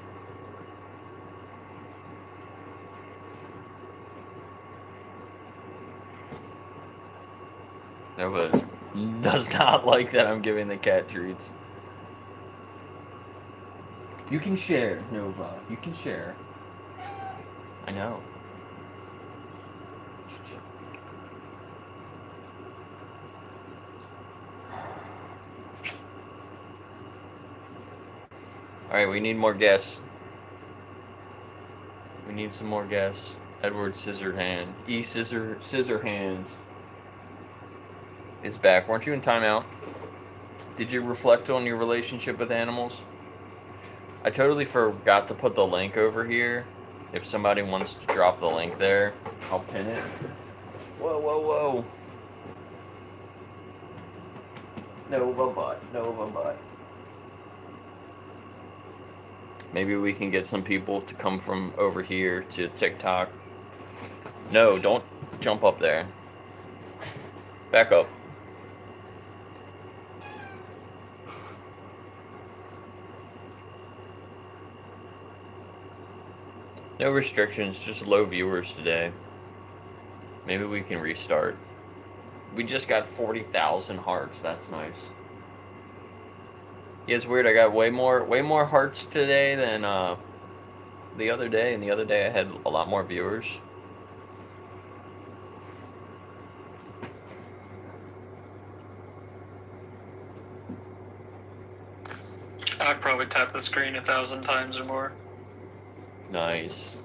Nova does not like that I'm giving the cat treats. You can share, Nova. You can share. I know. Alright, we need more guests. We need some more guests. Edward Scissorhand. Scissorhands is back. Weren't you in timeout? Did you reflect on your relationship with animals? I totally forgot to put the link over here. If somebody wants to drop the link there, I'll pin it. Whoa, whoa, whoa. Nova butt. Maybe we can get some people to come from over here to TikTok. No, don't jump up there. Back up. No restrictions, just low viewers today. Maybe we can restart. We just got 40,000 hearts. That's nice. Yeah, it's weird. I got way more hearts today than the other day, and the other day I had a lot more viewers. I've probably tapped the screen 1,000 times or more. Nice.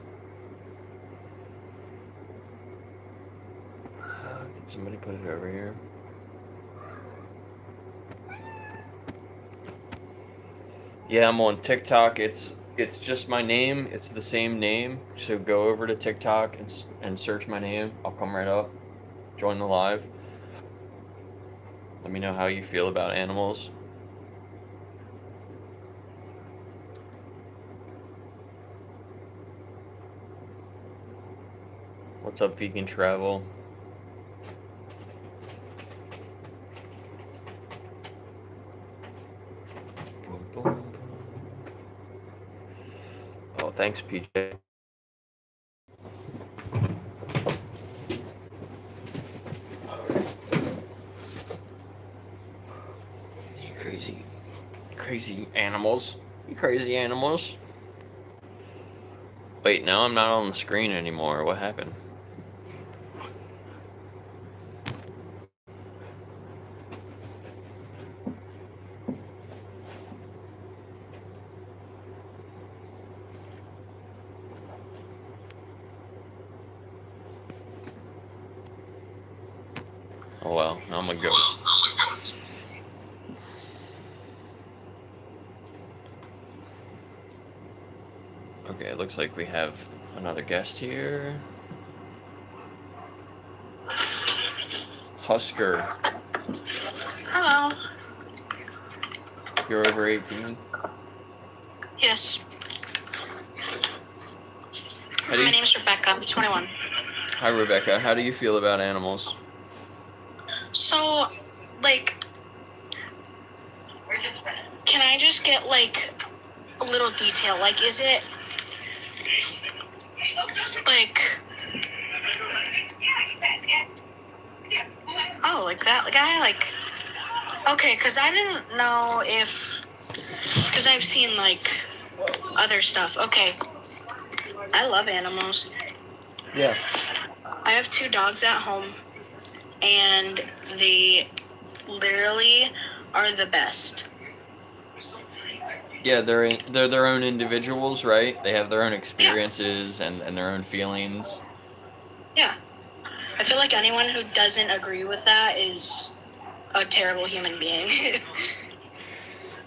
Did somebody put it over here? Yeah, I'm on TikTok. It's just my name. It's the same name. So go over to TikTok and search my name. I'll come right up. Join the live. Let me know how you feel about animals. What's up, Vegan Travel? Oh, thanks, PJ. You crazy animals. You crazy animals. Wait, now I'm not on the screen anymore. What happened? Oh well, now I'm a ghost. Okay, it looks like we have another guest here. Husker. Hello. You're over 18? Yes. How do My you, name's Rebecca. I'm 21. Hi, Rebecca. How do you feel about animals? So, like, can I just get, like, a little detail? Like, is it, like, oh, like that guy? Like, okay, because I didn't know if, because I've seen, like, other stuff. Okay. I love animals. Yeah. I have 2 dogs at home, and they literally are the best. Yeah, they're their own individuals, right? They have their own experiences and their own feelings. Yeah. I feel like anyone who doesn't agree with that is a terrible human being.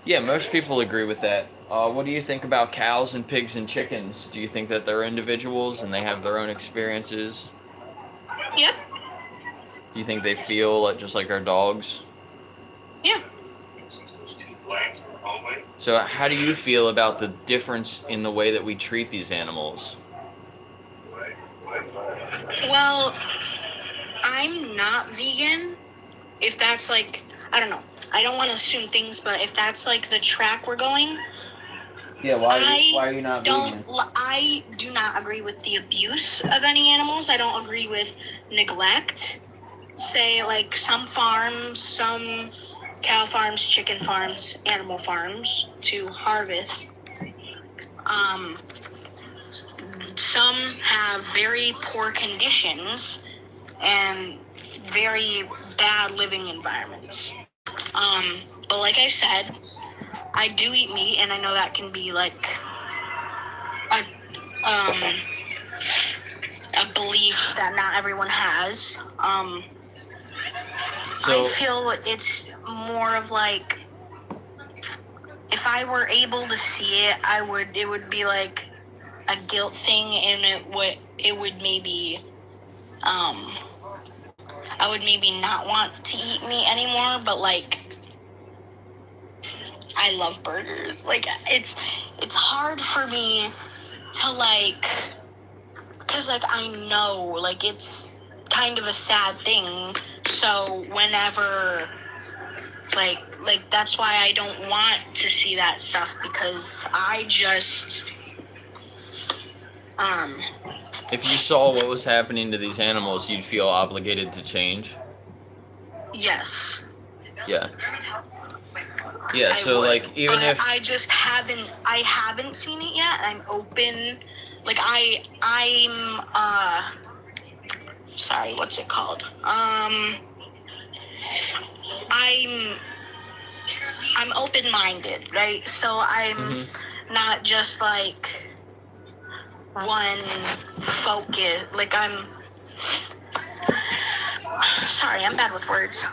Yeah, most people agree with that. What do you think about cows and pigs and chickens? Do you think that they're individuals and they have their own experiences? Yep. Do you think they feel just like our dogs? Yeah. So how do you feel about the difference in the way that we treat these animals? Well, I'm not vegan. If that's like, I don't know. I don't want to assume things, but if that's like the track we're going, Yeah, why are you not vegan? I do not agree with the abuse of any animals. I don't agree with neglect. Say like some farms, some cow farms, chicken farms, animal farms to harvest. Some have very poor conditions and very bad living environments. But like I said, I do eat meat, and I know that can be like a belief that not everyone has. I feel it's more of like, if I were able to see it, it would be like a guilt thing, and it would maybe I would maybe not want to eat meat anymore, but like I love burgers. Like it's hard for me to like, cause like I know like it's kind of a sad thing. So whenever, like that's why I don't want to see that stuff, because I just, If you saw what was happening to these animals, you'd feel obligated to change. yes. Yeah. Yeah, I so would, like even but if I just haven't seen it yet. I'm open, like I'm sorry, what's it called? I'm open-minded, right? So I'm not just like one focus. Like I'm sorry, I'm bad with words.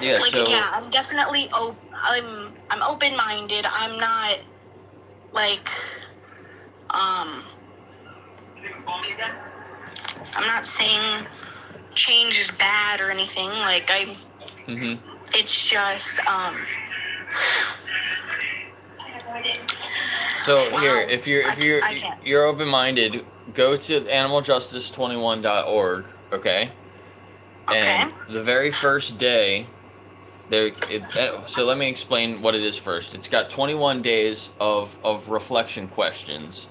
yeah, Like, so yeah, I'm definitely I'm open-minded. I'm not like I'm not saying change is bad or anything. Like it's just so wow. here, if you're open-minded, go to animaljustice21.org, okay? And the very first day, so let me explain what it is first. It's got 21 days of reflection questions,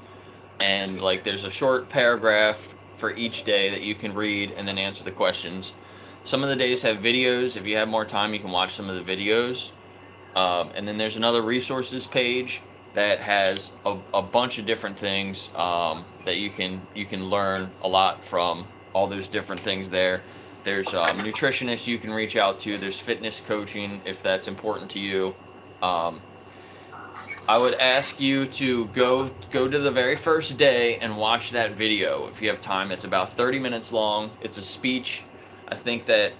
and like there's a short paragraph for each day that you can read and then answer the questions. Some of the days have videos. If you have more time, you can watch some of the videos. And then there's another resources page that has a bunch of different things that you can learn a lot from all those different things there. There's nutritionists you can reach out to. There's fitness coaching if that's important to you. I would ask you to go to the very first day and watch that video if you have time. It's about 30 minutes long. It's a speech. I think that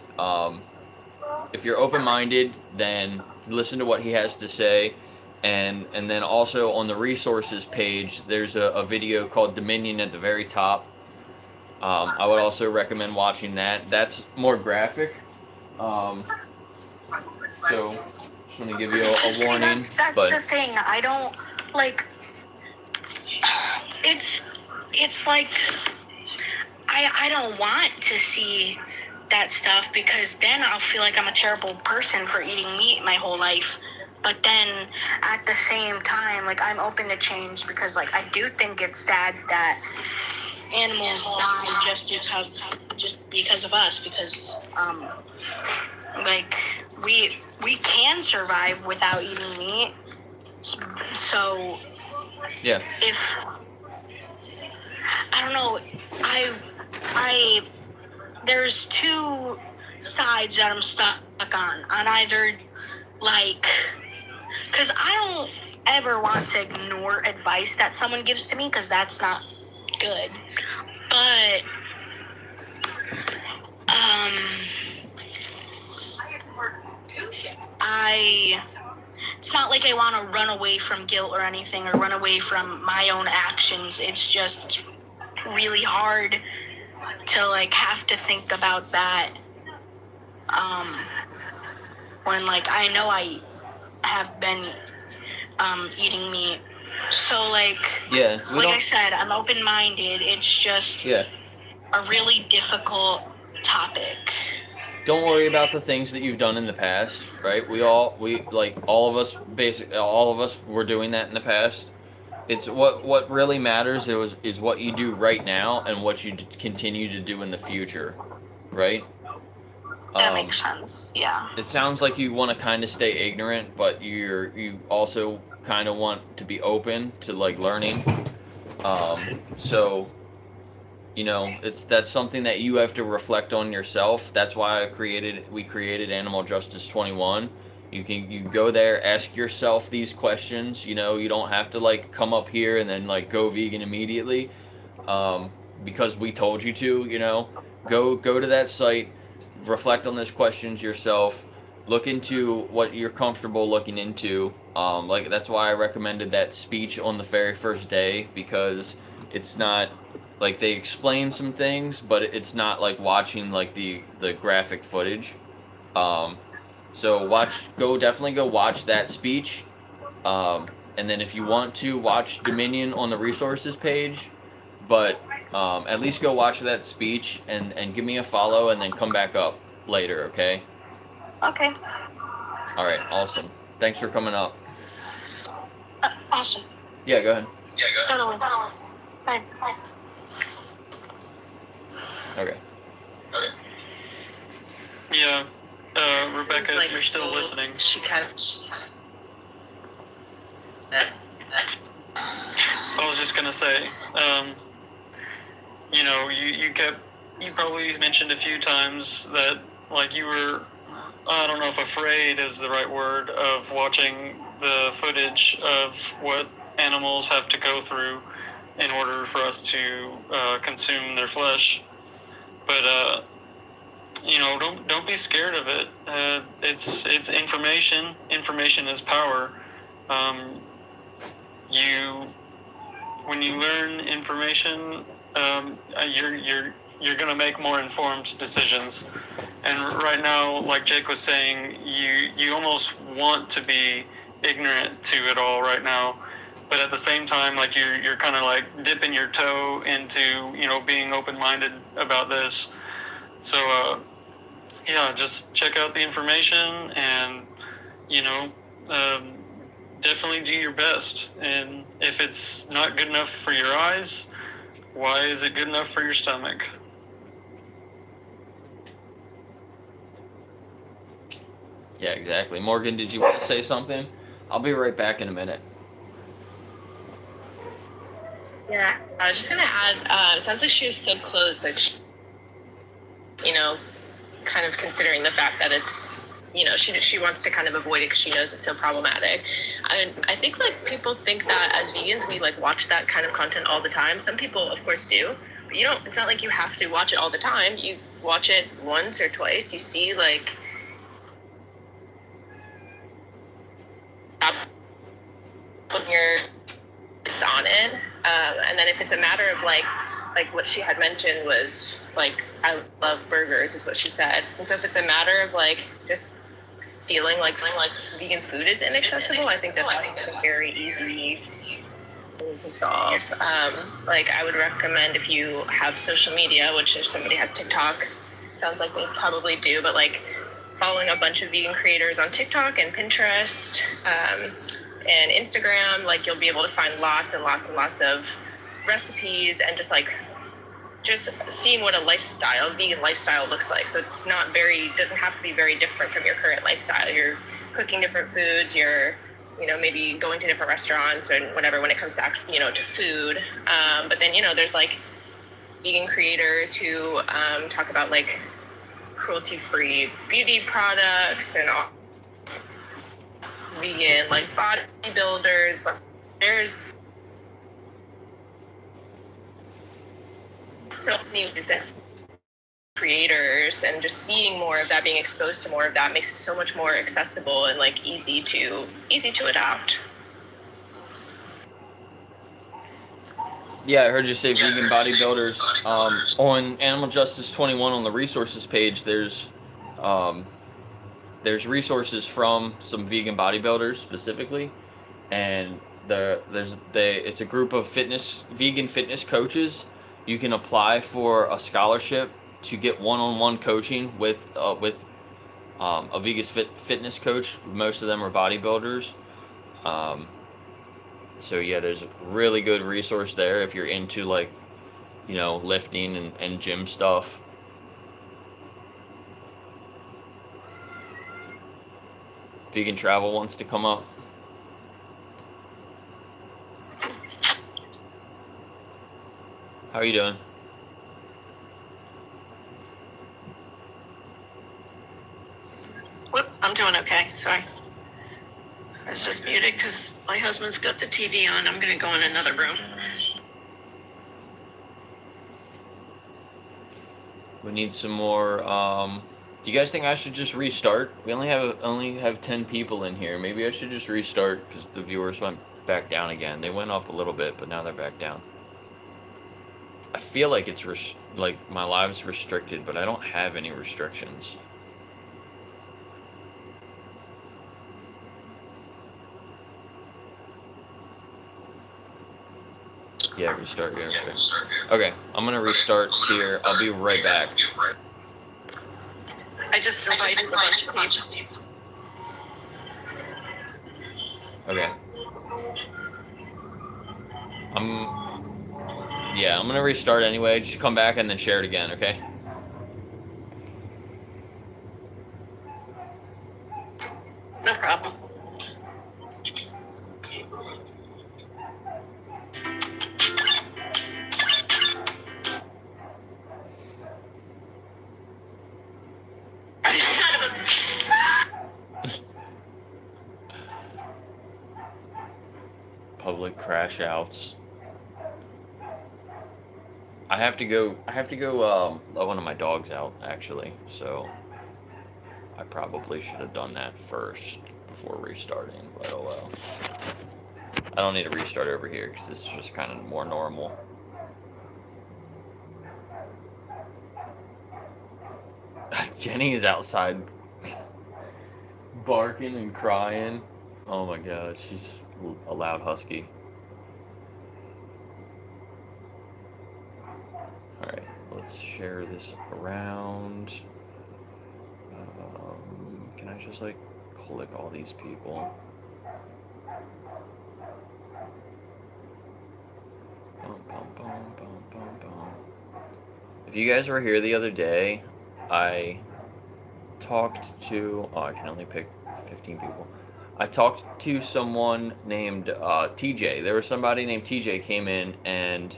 if you're open-minded, then listen to what he has to say. And then also on the resources page, there's a video called Dominion at the very top. I would also recommend watching that. That's more graphic. So just want to give you a warning. That's but the thing. I don't like. It's like I don't want to see that stuff, because then I'll feel like I'm a terrible person for eating meat my whole life. But then at the same time, like, I'm open to change, because like I do think it's sad that animals die just because of us, because like we can survive without eating meat. So yeah, if I don't know, I there's two sides that I'm stuck on either, like, because I don't ever want to ignore advice that someone gives to me, because that's not good. But it's not like I want to run away from guilt or anything, or run away from my own actions. It's just really hard to like have to think about that when like I know I have been eating meat. So like I said, I'm open-minded. It's just a really difficult topic. Don't worry about the things that you've done in the past, right? All of us were doing that in the past. It's what really matters is what you do right now and what you continue to do in the future, right? That makes sense. Yeah. It sounds like you want to kind of stay ignorant, but you also kind of want to be open to like learning. So, you know, that's something that you have to reflect on yourself. That's why we created Animal Justice 21. You go there, ask yourself these questions. You know, you don't have to like come up here and then like go vegan immediately, because we told you to. You know, go to that site, reflect on those questions yourself, look into what you're comfortable looking into. Like that's why I recommended that speech on the very first day, because it's not like they explain some things, but it's not like watching like the graphic footage. So definitely go watch that speech. And then if you want to watch Dominion on the resources page, but At least go watch that speech and give me a follow, and then come back up later, okay? Okay. All right, awesome. Thanks for coming up. Awesome. Yeah, go ahead. Totally. Bye. Okay. Yeah. Rebecca, Seems like if you're still listening. She kind of. I was just gonna say, you know, you probably mentioned a few times that like you were, I don't know if afraid is the right word, of watching the footage of what animals have to go through in order for us to consume their flesh. But you know, don't be scared of it. It's information. Information is power. When you learn information, you're gonna make more informed decisions. And right now, like Jake was saying, you almost want to be ignorant to it all right now, but at the same time, like you're kind of like dipping your toe into, you know, being open-minded about this. So yeah, just check out the information and, you know, definitely do your best. And if it's not good enough for your eyes, why is it good enough for your stomach? Yeah, exactly. Morgan, did you want to say something? I'll be right back in a minute. Yeah, I was just gonna add. It sounds like she was so close, like you know, kind of considering the fact that it's, you know, she wants to kind of avoid it because she knows it's so problematic. I think like people think that as vegans we like watch that kind of content all the time. Some people, of course, do, but you don't. It's not like you have to watch it all the time. You watch it once or twice. You see like. When you're on it, and then if it's a matter of like what she had mentioned was like I love burgers is what she said, and so if it's a matter of like just feeling like vegan food is inaccessible, I think that's a very easy thing to solve. Like I would recommend if you have social media, which if somebody has TikTok, sounds like they probably do, but like following a bunch of vegan creators on TikTok and Pinterest. And Instagram, like you'll be able to find lots and lots and lots of recipes and just seeing what a vegan lifestyle looks like. So it's doesn't have to be very different from your current lifestyle. You're cooking different foods, you're, you know, maybe going to different restaurants or whatever when it comes to, you know, to food. But then, you know, there's like vegan creators who talk about like cruelty-free beauty products and all. Vegan like bodybuilders, there's so many creators, and just seeing more of that, being exposed to more of that makes it so much more accessible and like easy to adopt. Yeah, I heard you say vegan bodybuilders. On Animal Justice 21 on the resources page, there's resources from some vegan bodybuilders specifically, and it's a group of vegan fitness coaches. You can apply for a scholarship to get one-on-one coaching with a vegan fitness coach. Most of them are bodybuilders. So yeah, there's a really good resource there if you're into like, you know, lifting and gym stuff. Vegan Travel wants to come up. How are you doing? Whoop, I'm doing okay. Sorry. I was just muted because my husband's got the TV on. I'm going to go in another room. We need some more. Do you guys think I should just restart? We only have 10 people in here. Maybe I should just restart because the viewers went back down again. They went up a little bit, but now they're back down. I feel like it's like my live's restricted, but I don't have any restrictions. Yeah, restart game. Okay, I'm gonna restart here. I'll be right back. I just invited a bunch of people. Okay. Yeah, I'm gonna restart anyway. Just come back and then share it again, okay? No problem. Son of a... Public crash outs. I have to go let one of my dogs out actually, so I probably should have done that first before restarting, but oh well. I don't need to restart over here because this is just kind of more normal. Jenny is outside barking and crying. Oh my god, she's a loud husky. Alright, let's share this around. Can I just like click all these people? Bum, bum, bum, bum, bum, bum. If you guys were here the other day, I talked to, I can only pick 15 people. I talked to someone named TJ. There was somebody named TJ came in and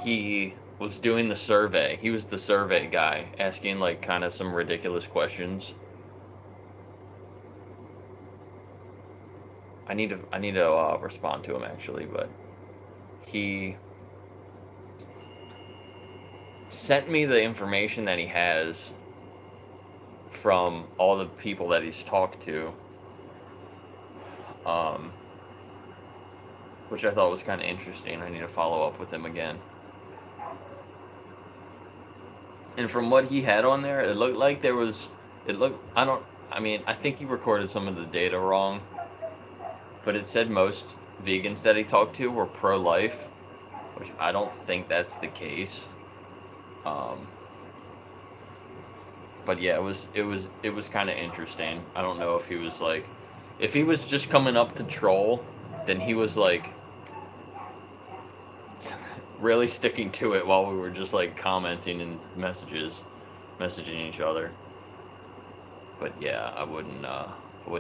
he was doing the survey. He was the survey guy, asking like kind of some ridiculous questions. I need to respond to him actually, but he sent me the information that he has from all the people that he's talked to, which I thought was kind of interesting. I need to follow up with him again. And from what he had on there, it looked like there was, I think he recorded some of the data wrong, but it said most vegans that he talked to were pro-life, which I don't think that's the case. But yeah, it was kind of interesting. I don't know if he was like, if he was just coming up to troll, then he was like really sticking to it while we were just like commenting and messaging each other. But yeah, I would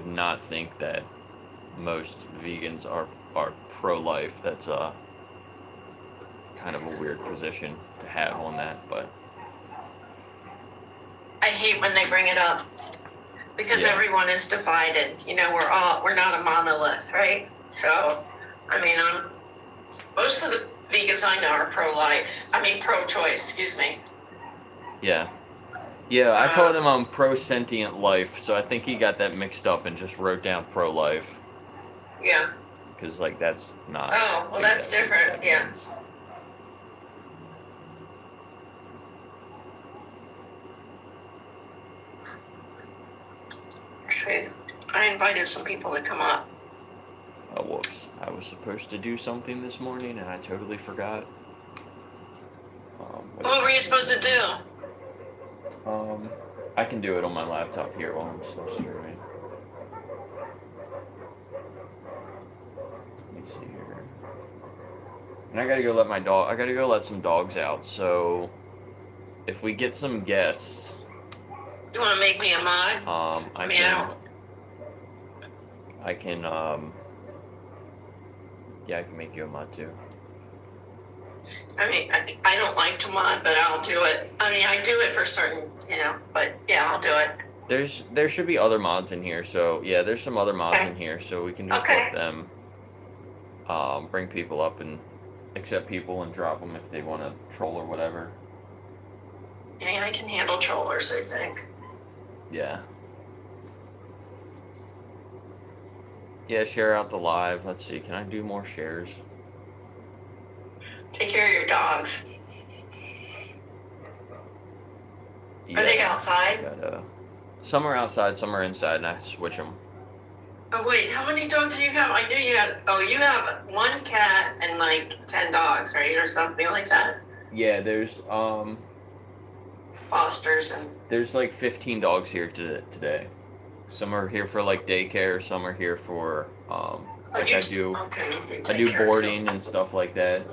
not think that most vegans are pro-life. That's kind of a weird position to have on that, but I hate when they bring it up because everyone is divided. You know, we're not a monolith, right? So, I mean, most of the vegans I know are pro-life. I mean, pro-choice. Excuse me. Yeah. I told him I'm pro-sentient life, so I think he got that mixed up and just wrote down pro-life. Yeah. Because like that's not. Oh, well, that's different. Yeah. I invited some people to come up. Oh, whoops. I was supposed to do something this morning and I totally forgot. What were you supposed to do? I can do it on my laptop here while I'm still streaming. Let me see here. And I gotta go let some dogs out, so if we get some guests. You wanna make me a mod? I can make you a mod too. I mean, I don't like to mod, but I'll do it. I mean, I do it for certain, but yeah, I'll do it. There should be other mods in here, so yeah, there's some other mods in here, so we can just let them bring people up and accept people and drop them if they want to troll or whatever. Yeah, I can handle trollers, I think. Yeah. Yeah, share out the live. Let's see, can I do more shares? Take care of your dogs. Yeah, are they outside? Some are outside, some are inside, and I switch them. Oh wait, how many dogs do you have? I knew you had. Oh, you have one cat and like 10 dogs, right, or something like that. Yeah, Fosters and. there's like 15 dogs here today. Some are here for like daycare. Some are here for like I do boarding and stuff like that.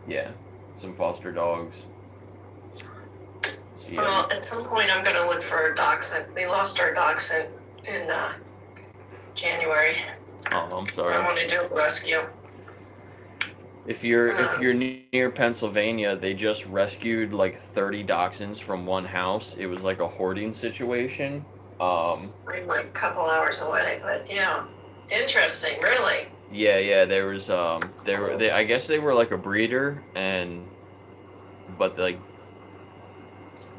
Yeah, some foster dogs. So, yeah. Well, at some point I'm gonna look for a dachshund. We lost our dachshund in January. Oh, I'm sorry. I want to do a rescue. If you're near Pennsylvania, they just rescued like 30 dachshunds from one house. It was like a hoarding situation. I'm like a couple hours away, but yeah, interesting, really. Yeah. There was I guess they were like a breeder, but like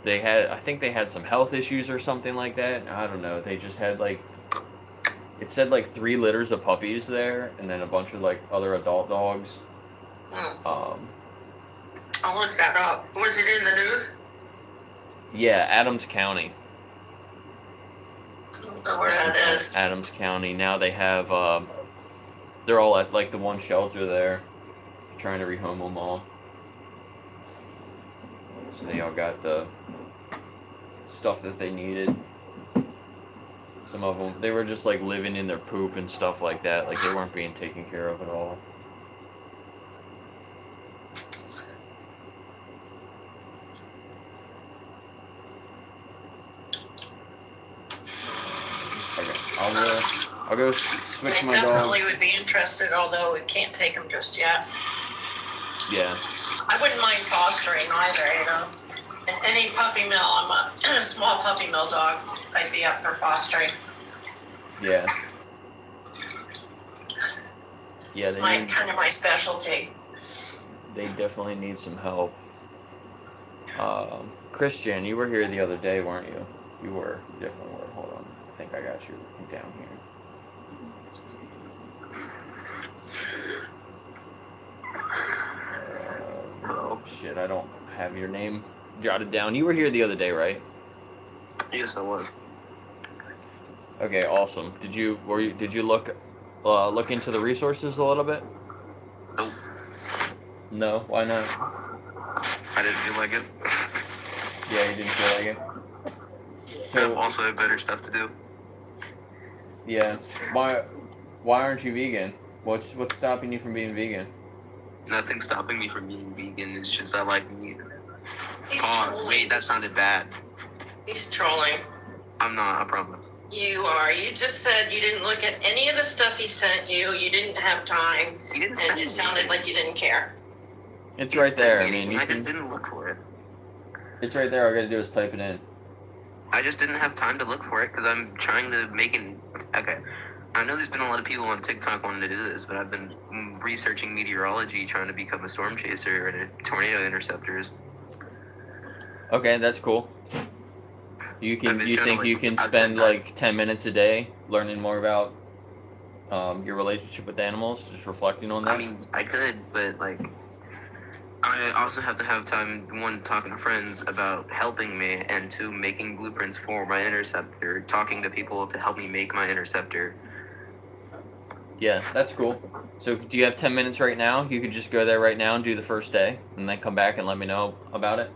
I think they had some health issues or something like that. I don't know. They just had like, it said like 3 litters of puppies there, and then a bunch of like other adult dogs. I'll look that up. Was it in the news? Yeah, Adams County. I don't know where that is. Adams County. Now they have, they're all at like the one shelter there, trying to rehome them all. So they all got the stuff that they needed. Some of them, they were just like living in their poop and stuff like that. Like they weren't being taken care of at all. Okay, I'll go switch my dog. Definitely would be interested, although we can't take them just yet. Yeah. I wouldn't mind fostering either, you know. Any puppy mill, I'm a small puppy mill dog. I'd be up for fostering. Yeah. Yeah, It's kind of my specialty. They definitely need some help. Christian, you were here the other day, weren't you? You were. You definitely were. Hold on. I think I got you down here. Oh, shit, I don't have your name jotted down. You were here the other day, right? Yes, I was. Okay, awesome. Did you look into the resources a little bit? Nope. No, why not? I didn't feel like it. Yeah, you didn't feel like it. So I also have better stuff to do. Yeah. Why aren't you vegan? What's stopping you from being vegan? Nothing's stopping me from being vegan. It's just I like meat. He's Oh, trolling. wait, that sounded bad. He's trolling. I'm not, I promise. You are. You just said you didn't look at any of the stuff he sent you. You didn't have time. He didn't and send it sounded anything. like you didn't care. It's right there. I mean, I just didn't look for it. It's right there. All I gotta do is type it in. I just didn't have time to look for it because I'm trying to make an... Okay. I know there's been a lot of people on TikTok wanting to do this, but I've been researching meteorology, trying to become a storm chaser and a tornado interceptors. Okay, that's cool. You think you can spend like 10 minutes a day learning more about your relationship with animals, just reflecting on that? I mean, I could, but like, I also have to have time, one, talking to friends about helping me, and two, making blueprints for my interceptor, talking to people to help me make my interceptor. Yeah, that's cool. So do you have 10 minutes right now? You could just go there right now and do the first day, and then come back and let me know about it?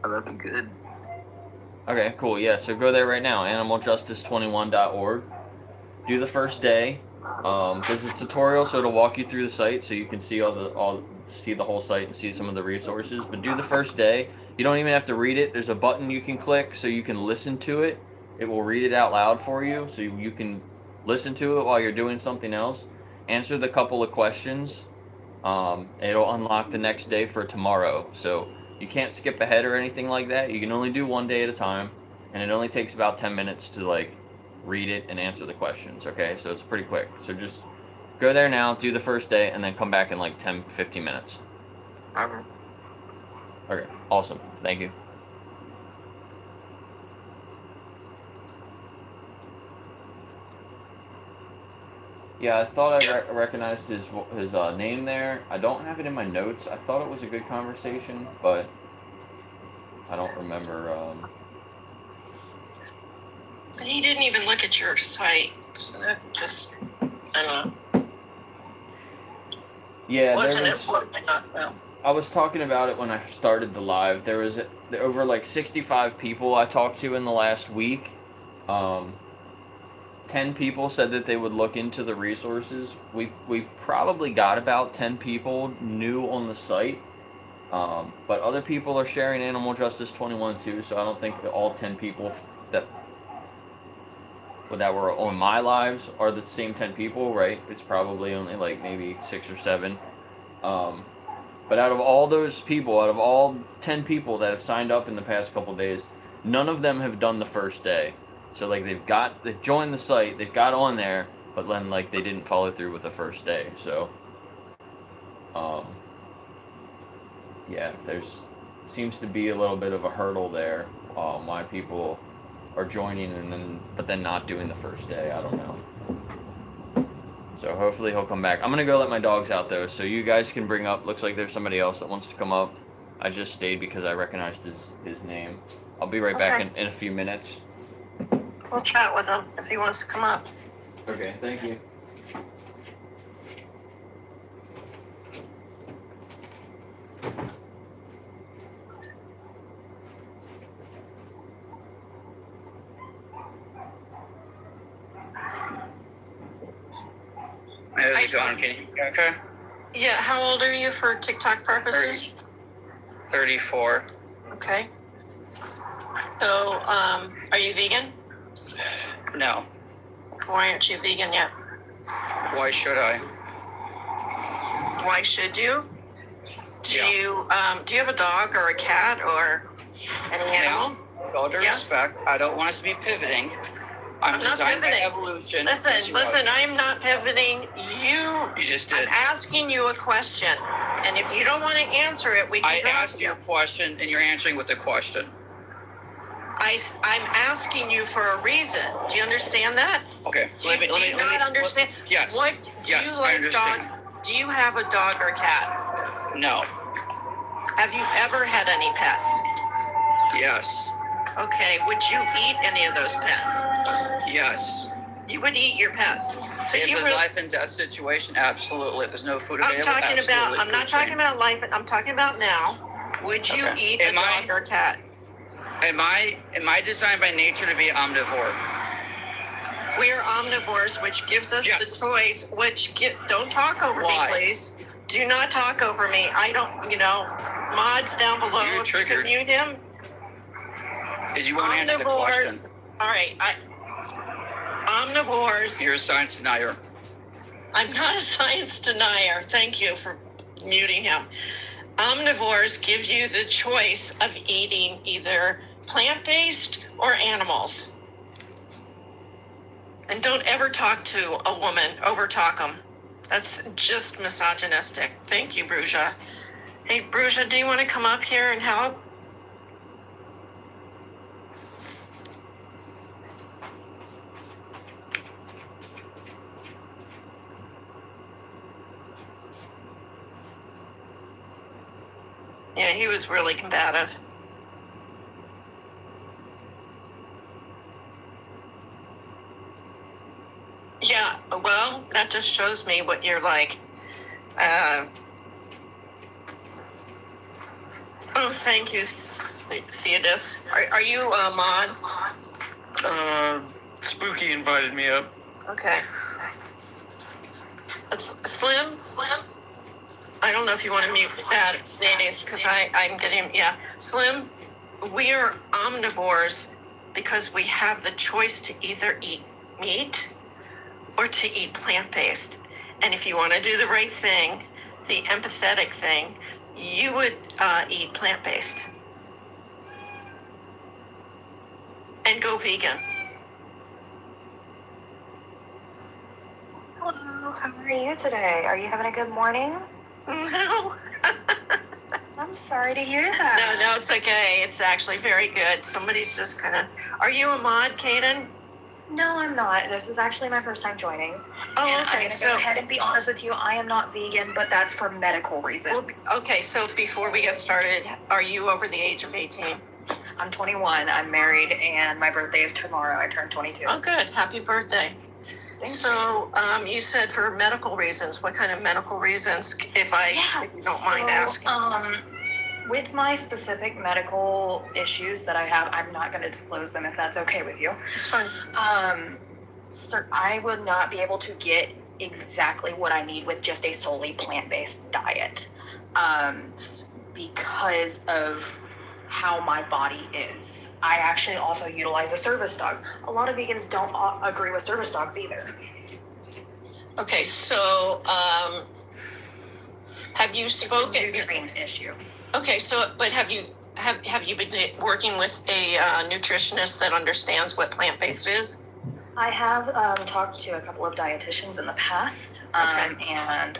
Oh, that'd be good. Okay, cool. Yeah, so go there right now, animaljustice21.org. Do the first day. There's a tutorial, so it'll walk you through the site, so you can see see the whole site and see some of the resources. But do the first day. You don't even have to read it. There's a button you can click, so you can listen to it. It will read it out loud for you, so you can listen to it while you're doing something else. Answer the couple of questions. It'll unlock the next day for tomorrow. So you can't skip ahead or anything like that. You can only do one day at a time, and it only takes about 10 minutes to like read it and answer the questions, okay? So it's pretty quick. So just go there now, do the first day, and then come back in like 10, 15 minutes. Okay, awesome. Thank you. Yeah, I thought I recognized his name there. I don't have it in my notes. I thought it was a good conversation, but I don't remember. But he didn't even look at your site, so that just, I don't know. Yeah, Wasn't there it was. working out well? I was talking about it when I started the live. There was over like 65 people I talked to in the last week. 10 people said that they would look into the resources. We probably got about 10 people new on the site. But other people are sharing Animal Justice 21 too, so I don't think that all 10 people that were on my lives are the same 10 people, right? It's probably only like maybe 6 or 7. But out of all those people, out of all 10 people that have signed up in the past couple days, none of them have done the first day. So like they've joined the site, they've got on there, but then like they didn't follow through with the first day. So yeah, seems to be a little bit of a hurdle there, why people are joining but then not doing the first day. I don't know. So hopefully he'll come back. I'm gonna go let my dogs out though, so you guys can bring up. Looks like there's somebody else that wants to come up. I just stayed because I recognized his name. I'll be right back in a few minutes. We'll chat with him if he wants to come up. Okay, thank you. How's it going? Can you okay? Yeah, how old are you for TikTok purposes? 34. Okay. So, are you vegan? No. Why aren't you vegan yet? Why should I? Why should you? Do Yeah. you have a dog or a cat or any animal? With all due respect, I don't want us to be pivoting. I'm not designed by pivoting. evolution. Listen, I'm not pivoting. You just did. I'm asking you a question. And if you don't want to answer it, we can I drop asked you a question, and you're answering with a question. I'm asking you for a reason. Do you understand that? Okay. Do you not understand? Yes. What Yes, do you I like understand. dogs? Do you have a dog or cat? No. Have you ever had any pets? Yes. Okay. Would you eat any of those pets? Yes. You would eat your pets. So If you it's a would. life and death situation, absolutely. If there's no food available, I'm talking absolutely. about. I'm not talking about life. I'm talking about now. Would you Okay. eat a dog or cat? Am I designed by nature to be omnivore? We are omnivores, which gives us the choice. Don't talk over Why? me, please. Do not talk over me. I don't. Mods down below. You're If you can triggered. mute him. Because you won't answer the Omnivores. question. All right. Omnivores. You're a science denier. I'm not a science denier. Thank you for muting him. Omnivores give you the choice of eating either plant-based or animals. And don't ever talk to a woman, over-talk them. That's just misogynistic. Thank you, Bruja. Hey, Bruja, do you want to come up here and help? Yeah, he was really combative. Yeah, well, that just shows me what you're like. Oh, thank you, Theodis. Are you a mod? Spooky invited me up. Okay. Slim? I don't know if you want to mute that, Denise, because I'm getting, Slim, we are omnivores because we have the choice to either eat meat or to eat plant-based. And if you want to do the right thing, the empathetic thing, you would eat plant-based. And go vegan. Hello, how are you today? Are you having a good morning? No. I'm sorry to hear that. No, it's okay. It's actually very good. Somebody's just kind of... Are you a mod, Kaden? No, I'm not. This is actually my first time joining. Oh, And okay. I'm going to go ahead and be honest with you. I am not vegan, but that's for medical reasons. Okay, so before we get started, are you over the age of 18? I'm 21. I'm married, and my birthday is tomorrow. I turn 22. Oh, good. Happy birthday. So, you said for medical reasons. What kind of medical reasons, if you don't mind asking? With my specific medical issues that I have, I'm not going to disclose them if that's okay with you. It's fine. Sir, I would not be able to get exactly what I need with just a solely plant-based diet, because of how my body is. I actually also utilize a service dog. A lot of vegans don't agree with service dogs either. Okay, so have you spoken? It's a nutrient issue. Okay, so but have you been working with a nutritionist that understands what plant-based is? I have talked to a couple of dietitians in the past, and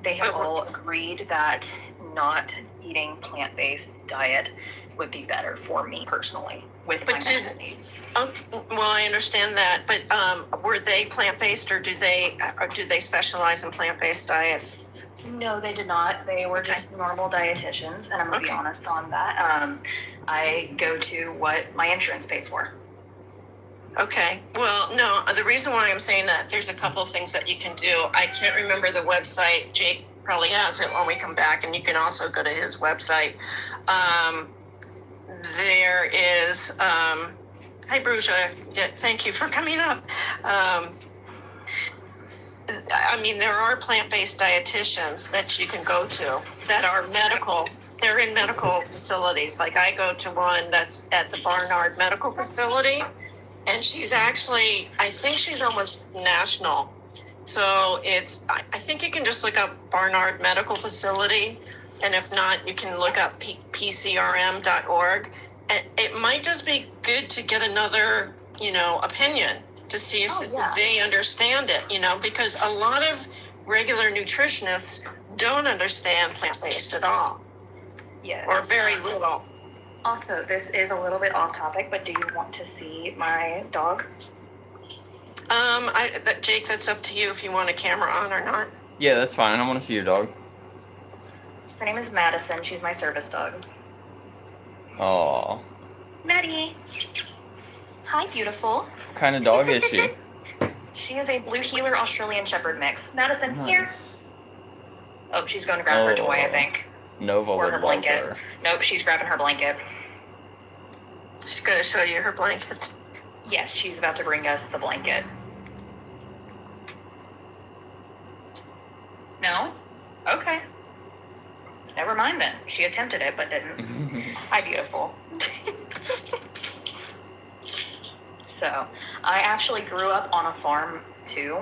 they have all agreed that not eating plant-based diet would be better for me personally with my medical needs. Okay, well, I understand that, but were they plant-based, or do they specialize in plant-based diets? No, they did not. They were just normal dietitians, and I'm going to be honest on that. I go to what my insurance pays for. Okay. Well, no, the reason why I'm saying that, there's a couple of things that you can do. I can't remember the website. Jake probably has it when we come back, and you can also go to his website. There is, hi, Bruja. Yeah, thank you for coming up. I mean, there are plant-based dietitians that you can go to that are medical. They're in medical facilities. Like, I go to one that's at the Barnard Medical Facility, and she's actually, I think she's almost national. So I think you can just look up Barnard Medical Facility, and if not, you can look up pcrm.org. And it might just be good to get another, opinion to see if they understand it, because a lot of regular nutritionists don't understand plant-based at all. Yes. Or very little. Also, this is a little bit off topic, but do you want to see my dog? Jake, that's up to you if you want a camera on or not. Yeah, that's fine. I want to see your dog. Her name is Madison. She's my service dog. Aw. Maddie. Hi, beautiful. What kind of dog is she? She is a Blue Heeler Australian Shepherd mix. Madison, here. Oh, she's going to grab her toy, I think. Nova or would her love blanket. her. Nope, she's grabbing her blanket. She's going to show you her blanket. Yes, she's about to bring us the blanket. No? Okay. Never mind then. She attempted it, but didn't. Hi, beautiful. So, I actually grew up on a farm, too.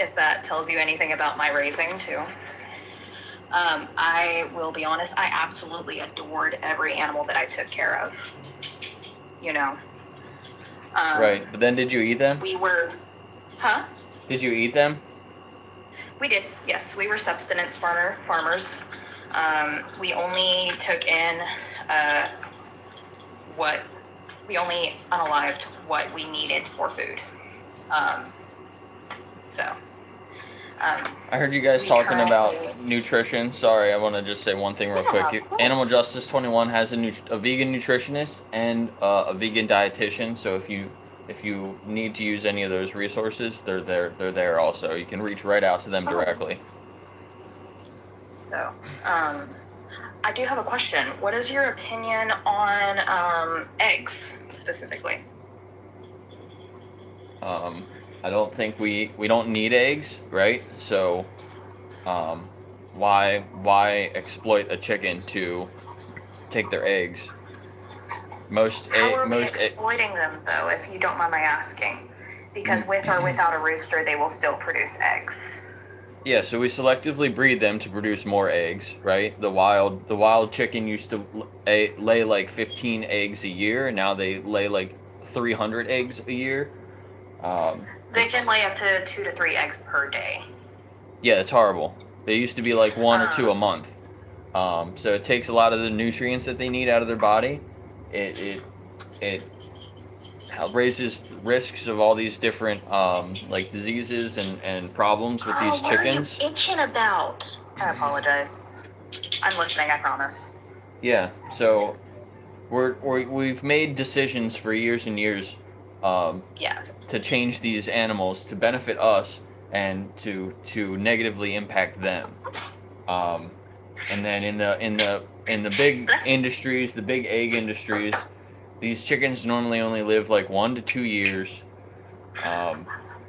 If that tells you anything about my raising, too. I will be honest, I absolutely adored every animal that I took care of. Right, but then did you eat them? We were, huh? Did you eat them? We did, yes. We were subsistence farmers. We only took in we only unalived what we needed for food. I heard you guys talking about nutrition. Sorry, I want to just say one thing real quick. Animal Justice 21 has a vegan nutritionist and a vegan dietitian. So if you need to use any of those resources, they're there also. You can reach right out to them directly. So, I do have a question. What is your opinion on eggs specifically? I don't think we don't need eggs, right? So, why exploit a chicken to take their eggs? How are we exploiting them, though, if you don't mind my asking? Because with or without a rooster, they will still produce eggs. Yeah, so we selectively breed them to produce more eggs, right? The wild chicken used to lay like 15 eggs a year. Now they lay like 300 eggs a year. They can lay up to 2 to 3 eggs per day. Yeah, it's horrible. They used to be like 1 or 2 a month. So it takes a lot of the nutrients that they need out of their body. It raises risks of all these different like diseases and problems with these chickens. What are you itching about? I apologize. I'm listening, I promise. Yeah, so we've made decisions for years and years Yeah. to change these animals to benefit us and to negatively impact them. And then in the big industries, the big egg industries, these chickens normally only live like 1 to 2 years.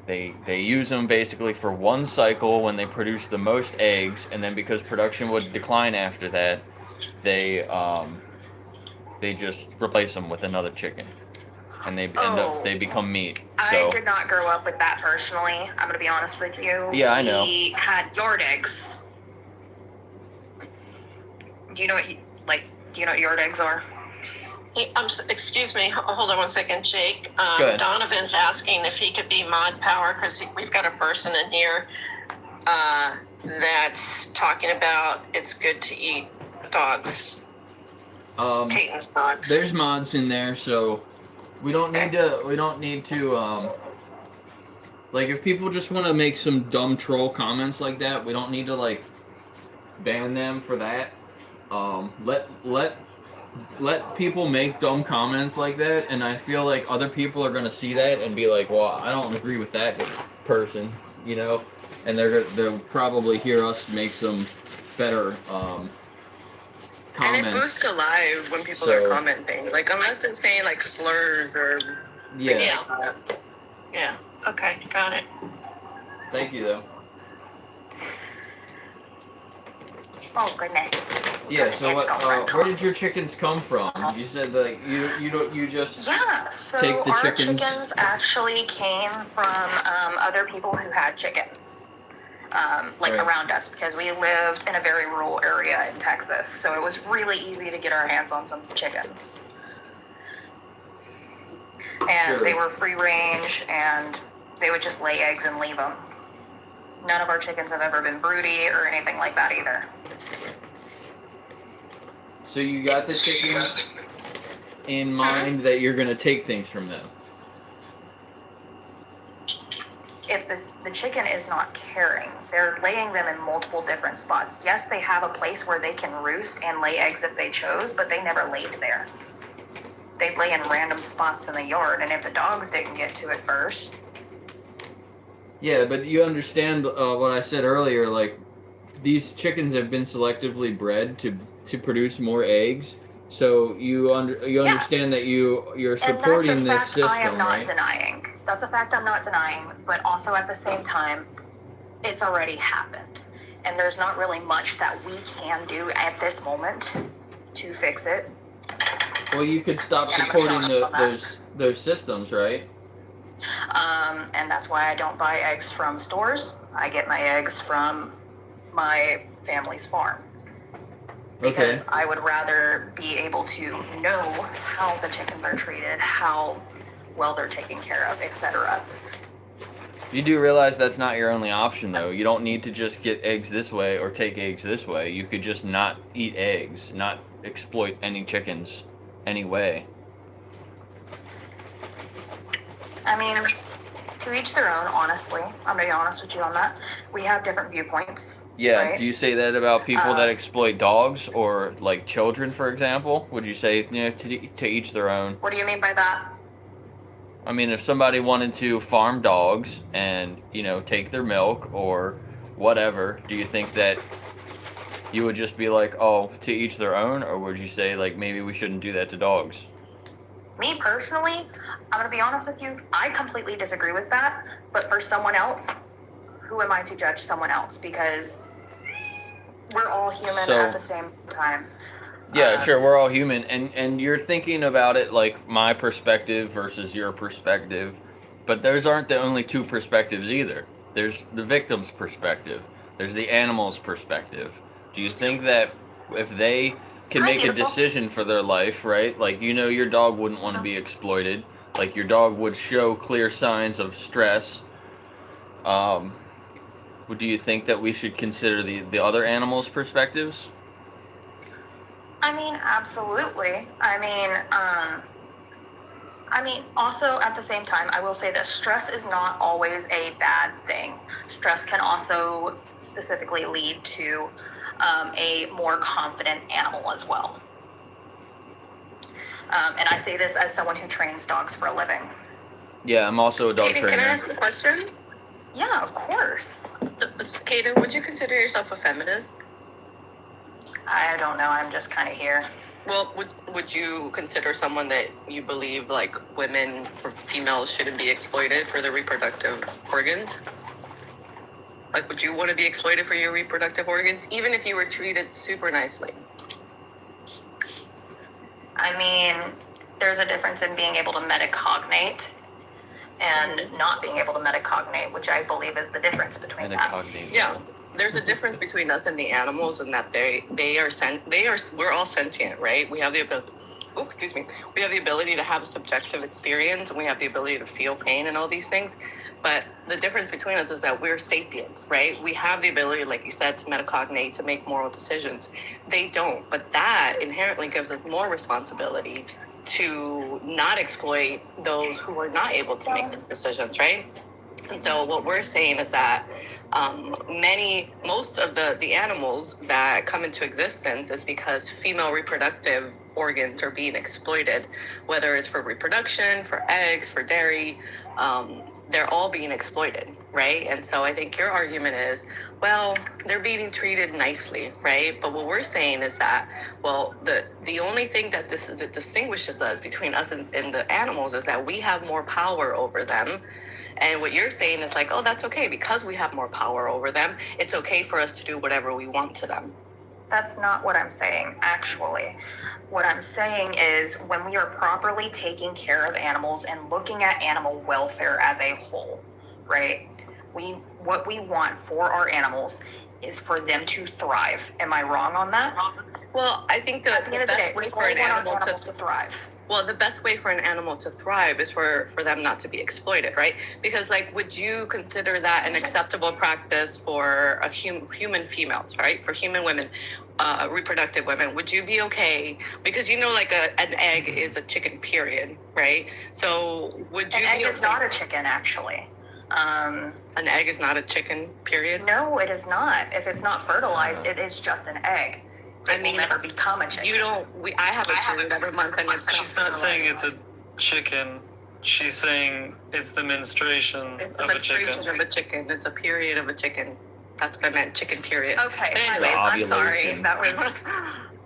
They use them basically for one cycle when they produce the most eggs, and then because production would decline after that, they just replace them with another chicken, and they become meat. So I did not grow up with that personally. I'm gonna be honest with you. Yeah, I know. We had yard eggs. Do you know what yard eggs are? Hey, excuse me, hold on one second, Jake. Go ahead. Donovan's asking if he could be mod power because we've got a person in here that's talking about it's good to eat dogs. Peyton's dogs. There's mods in there, so we don't need to like, if people just want to make some dumb troll comments like that, we don't need to like ban them for that. Let people make dumb comments like that, and I feel like other people are gonna see that and be like, well, I don't agree with that person, you know, and they'll probably hear us make some better comments. And it boosts the live when people are commenting, like unless they're saying like slurs or yeah. Yeah. Okay, got it. Thank you though. Oh goodness. Yeah. So where did your chickens come from? You said like you just Yeah. So take the our chickens. chickens actually came from other people who had chickens. Right. Around us, because we lived in a very rural area in Texas, so it was really easy to get our hands on some chickens. And they were free range, and they would just lay eggs and leave them. None of our chickens have ever been broody or anything like that either. So you got the chickens in mind that you're gonna take things from them. If the chicken is not caring, they're laying them in multiple different spots. Yes, they have a place where they can roost and lay eggs if they chose, but they never laid there. They'd lay in random spots in the yard, and if the dogs didn't get to it first. Yeah, but you understand what I said earlier. Like, these chickens have been selectively bred to produce more eggs. So you understand that you're supporting this system, I am not right? denying. That's a fact I'm not denying, but also at the same time, it's already happened. And there's not really much that we can do at this moment to fix it. Well, you could stop supporting those systems, right? And that's why I don't buy eggs from stores. I get my eggs from my family's farm. Because I would rather be able to know how the chickens are treated, how well they're taken care of, etc. You do realize that's not your only option, though. You don't need to just get eggs this way or take eggs this way. You could just not eat eggs, not exploit any chickens any way. I mean, to each their own, honestly. I'm going to be honest with you on that. We have different viewpoints. Yeah, right? Do you say that about people that exploit dogs or, like, children, for example? Would you say, to each their own? What do you mean by that? I mean, if somebody wanted to farm dogs and, take their milk or whatever, do you think that you would just be like, oh, to each their own? Or would you say, like, maybe we shouldn't do that to dogs? Me personally, I'm going to be honest with you, I completely disagree with that. But for someone else, who am I to judge someone else? Because we're all human at the same time. Yeah, sure, we're all human. And you're thinking about it like my perspective versus your perspective. But those aren't the only two perspectives either. There's the victim's perspective. There's the animal's perspective. Do you think that if they can make a decision for their life, right? Like, your dog wouldn't want to be exploited. Like, your dog would show clear signs of stress. Do you think that we should consider the other animals' perspectives? I mean, absolutely. I mean, also at the same time, I will say that stress is not always a bad thing. Stress can also specifically lead to a more confident animal as well. And I say this as someone who trains dogs for a living. Yeah, I'm also a dog Kaden, trainer. can I ask a question? Yeah, of course. Kaden, would you consider yourself a feminist? I don't know. I'm just kind of here. Well, would you consider someone that you believe like women or females shouldn't be exploited for their reproductive organs? Like, would you want to be exploited for your reproductive organs, even if you were treated super nicely? I mean, there's a difference in being able to metacognate and not being able to metacognate, which I believe is the difference between that. Yeah, there's a difference between us and the animals in that we're all sentient, right? We have the ability. Oh, excuse me. We have the ability to have a subjective experience, and we have the ability to feel pain and all these things. But the difference between us is that we're sapiens, right? We have the ability, like you said, to metacognate, to make moral decisions. They don't, but that inherently gives us more responsibility to not exploit those who are not able to make the decisions, right? And so what we're saying is that most of the animals that come into existence is because female reproductive organs are being exploited, whether it's for reproduction, for eggs, for dairy, they're all being exploited, right? And so I think your argument is, well, they're being treated nicely, right? But what we're saying is that, well, the only thing that that distinguishes us between us and the animals is that we have more power over them. And what you're saying is like, oh, that's okay. Because we have more power over them, it's okay for us to do whatever we want to them. That's not what I'm saying, actually. What I'm saying is when we are properly taking care of animals and looking at animal welfare as a whole, right? What we want for our animals is for them to thrive. Am I wrong on that? Well, I think the best way for an animal to thrive. Well, the best way for an animal to thrive is for them not to be exploited, right? Because, like, would you consider that an acceptable practice for a human females, right? For human women, reproductive women, would you be okay? Because like an egg is a chicken, period, right? So would you? An egg is not a chicken, actually. An egg is not a chicken, period. No, it is not. If it's not fertilized, it is just an egg. I mean, never become a chicken. I have a period every month, and it's She's not saying it's a chicken. She's saying it's the menstruation of a chicken. It's a period of a chicken. That's what I meant, chicken period. Okay. But anyways, I'm sorry. That was...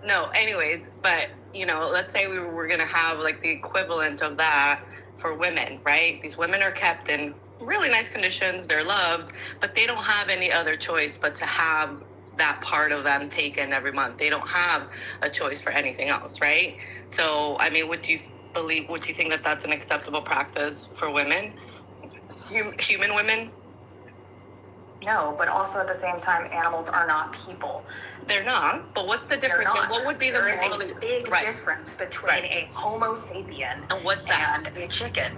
No, anyways, but, let's say we were going to have, like, the equivalent of that for women, right? These women are kept in really nice conditions. They're loved, but they don't have any other choice but to have that part of them taken every month. They don't have a choice for anything else, right? So, I mean, would you think that that's an acceptable practice for women? Human women? No, but also at the same time, animals are not people. They're not, but what's the difference? What would be the morally... There is a big difference between a Homo sapien and a chicken.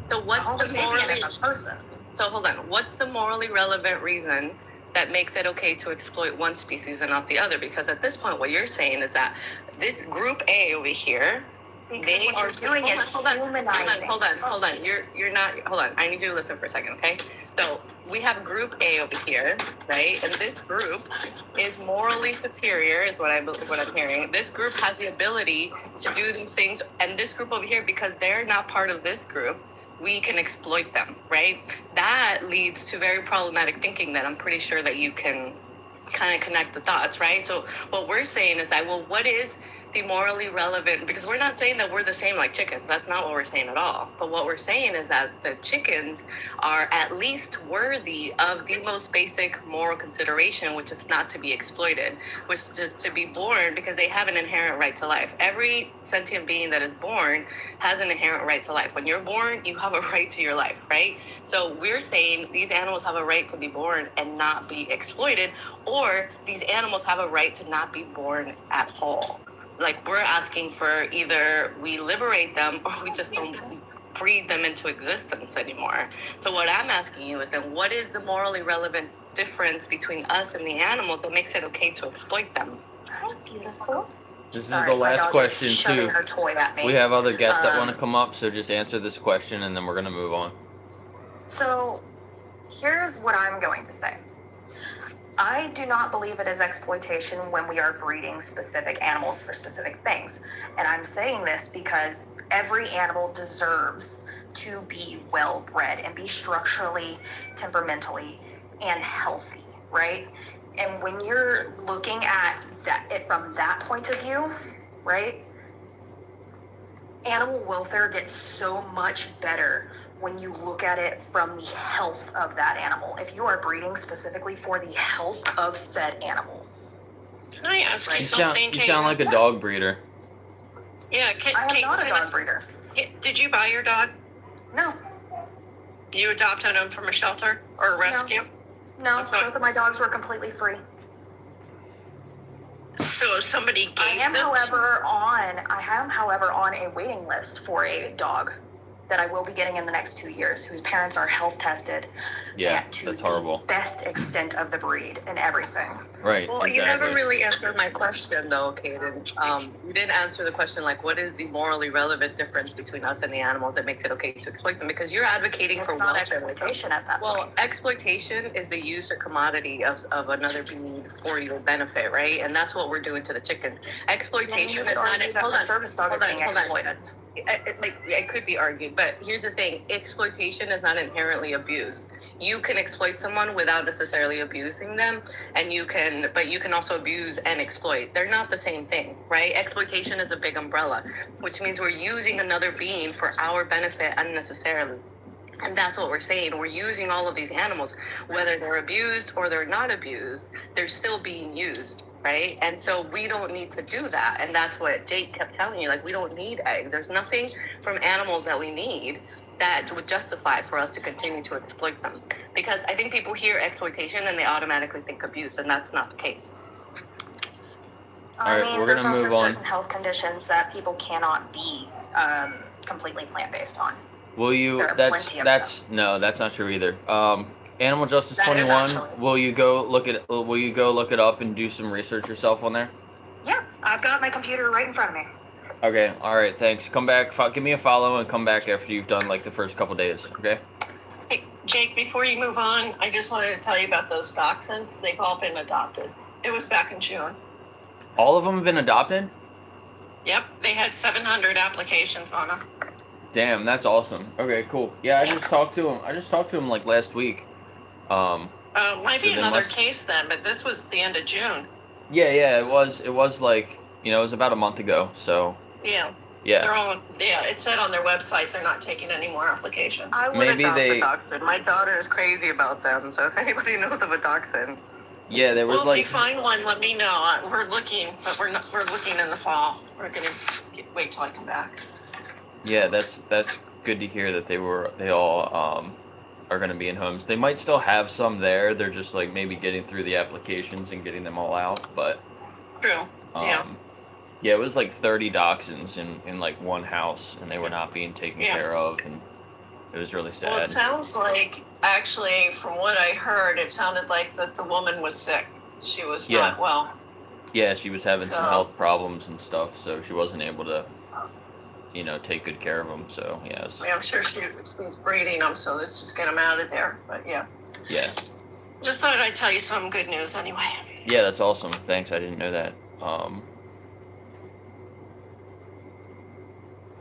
So what's the morally... is a person. So hold on, what's the morally relevant reason that makes it okay to exploit one species and not the other? Because at this point, what you're saying is that this group A over here, they are doing is humanizing. Hold on. You're not. Hold on. I need you to listen for a second, okay? So we have group A over here, right? And this group is morally superior, is what I'm hearing. This group has the ability to do these things, and this group over here, because they're not part of this group, we can exploit them, right? That leads to very problematic thinking that I'm pretty sure that you can kind of connect the thoughts, right? So what we're saying is that, well, what is the morally relevant, because we're not saying that we're the same like chickens. That's not what we're saying at all. But what we're saying is that the chickens are at least worthy of the most basic moral consideration, which is not to be exploited, which is to be born because they have an inherent right to life. Every sentient being that is born has an inherent right to life. When you're born, you have a right to your life, right? So we're saying these animals have a right to be born and not be exploited, or these animals have a right to not be born at all. Like, we're asking for either we liberate them or we just don't breed them into existence anymore. So what I'm asking you is, then what is the morally relevant difference between us and the animals that makes it okay to exploit them? Beautiful. This is the last question too. Her toy at me. We have other guests that want to come up, so just answer this question and then we're going to move on. So here's what I'm going to say. I do not believe it is exploitation when we are breeding specific animals for specific things. And I'm saying this because every animal deserves to be well bred and be structurally, temperamentally, and healthy, right? And when you're looking at it from that point of view, right? Animal welfare gets so much better when you look at it from the health of that animal. If you are breeding specifically for the health of said animal. Can I ask you You something, sound like a dog breeder. Yeah, I am not a dog breeder. Did you buy your dog? No. You adopted him from a shelter or a rescue? No, both of my dogs were completely free. So if somebody gave I am, them however, on a waiting list for a dog that I will be getting in the next 2 years, whose parents are health tested. Yeah, to that's the horrible. Best extent of the breed and everything. Right. Well, exactly. you never really answered my question, though, Kaden. You didn't answer the question, like, what is the morally relevant difference between us and the animals that makes it okay to exploit them? Because you're advocating for not welfare. exploitation at that point. Well, exploitation is the use or commodity of another breed for your benefit, right? And that's what we're doing to the chickens. Exploitation is not that the service dog is being exploited. It could be argued, but here's the thing: exploitation is not inherently abuse. You can exploit someone without necessarily abusing them, but you can also abuse and exploit. They're not the same thing, right? Exploitation is a big umbrella, which means we're using another being for our benefit unnecessarily. And that's what we're saying. We're using all of these animals, whether they're abused or they're not abused, they're still being used. Right? And so we don't need to do that. And that's what Jake kept telling you. Like, we don't need eggs. There's nothing from animals that we need that would justify for us to continue to exploit them. Because I think people hear exploitation and they automatically think abuse, and that's not the case. I Alright, mean, we're there's gonna also move on. certain health conditions that people cannot be completely plant-based on. Will you? There are That's plenty of that's no, that's not true either. Animal Justice That is 21. actually- Will you go look it up and do some research yourself on there? Yeah, I've got my computer right in front of me. Okay. All right. Thanks. Come back. Give me a follow and come back after you've done like the first couple days. Okay. Hey, Jake, before you move on, I just wanted to tell you about those dachshunds. They've all been adopted. It was back in June. All of them have been adopted. Yep, they had 700 applications on them. Damn, that's awesome. Okay, cool. Yeah, I just talked to him like last week. Might so be they another must- case then, but this was the end of June. Yeah, it was like, it was about a month ago. So Yeah. yeah. They're all, it said on their website they're not taking any more applications. I would Maybe adopt they- a dachshund. My daughter is crazy about them, so if anybody knows of a dachshund. Yeah, there was Well, like. if you find one, let me know. We're looking, but we're looking in the fall. We're gonna wait till I come back. Yeah, that's good to hear that they all are going to be in homes. They might still have some there. They're just like maybe getting through the applications and getting them all out. But True. Yeah. yeah, it was like 30 dachshunds in like one house, and they were not being taken Yeah. care of, and it was really Well, it sad. sounds like, actually, from what I heard, it sounded like that the woman was sick. She was Yeah. not well. Yeah, she was having some So- health problems and stuff, so she wasn't able to, take good care of them. So yeah, it was- I'm sure she was breeding them, so let's just get them out of there. But yeah, yeah. just thought I'd tell you some good news anyway. Yeah, that's awesome. Thanks. I didn't know that.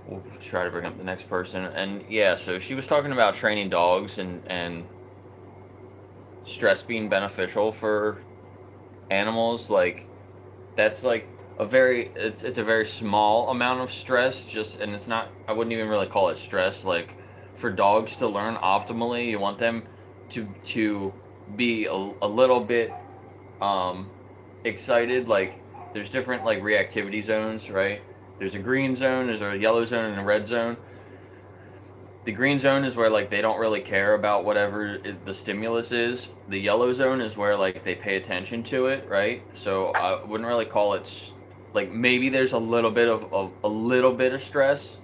We'll try to bring up the next person. And yeah, so she was talking about training dogs and stress being beneficial for animals. Like, that's like it's a very small amount of stress, and it's not, I wouldn't even really call it stress. Like, for dogs to learn optimally, you want them to be a little bit excited. Like, there's different like reactivity zones, right? There's a green zone, there's a yellow zone, and a red zone. The green zone is where like they don't really care about whatever the stimulus is. The yellow zone is where like they pay attention to it, right? So I wouldn't really call it like, maybe there's a little bit of stress,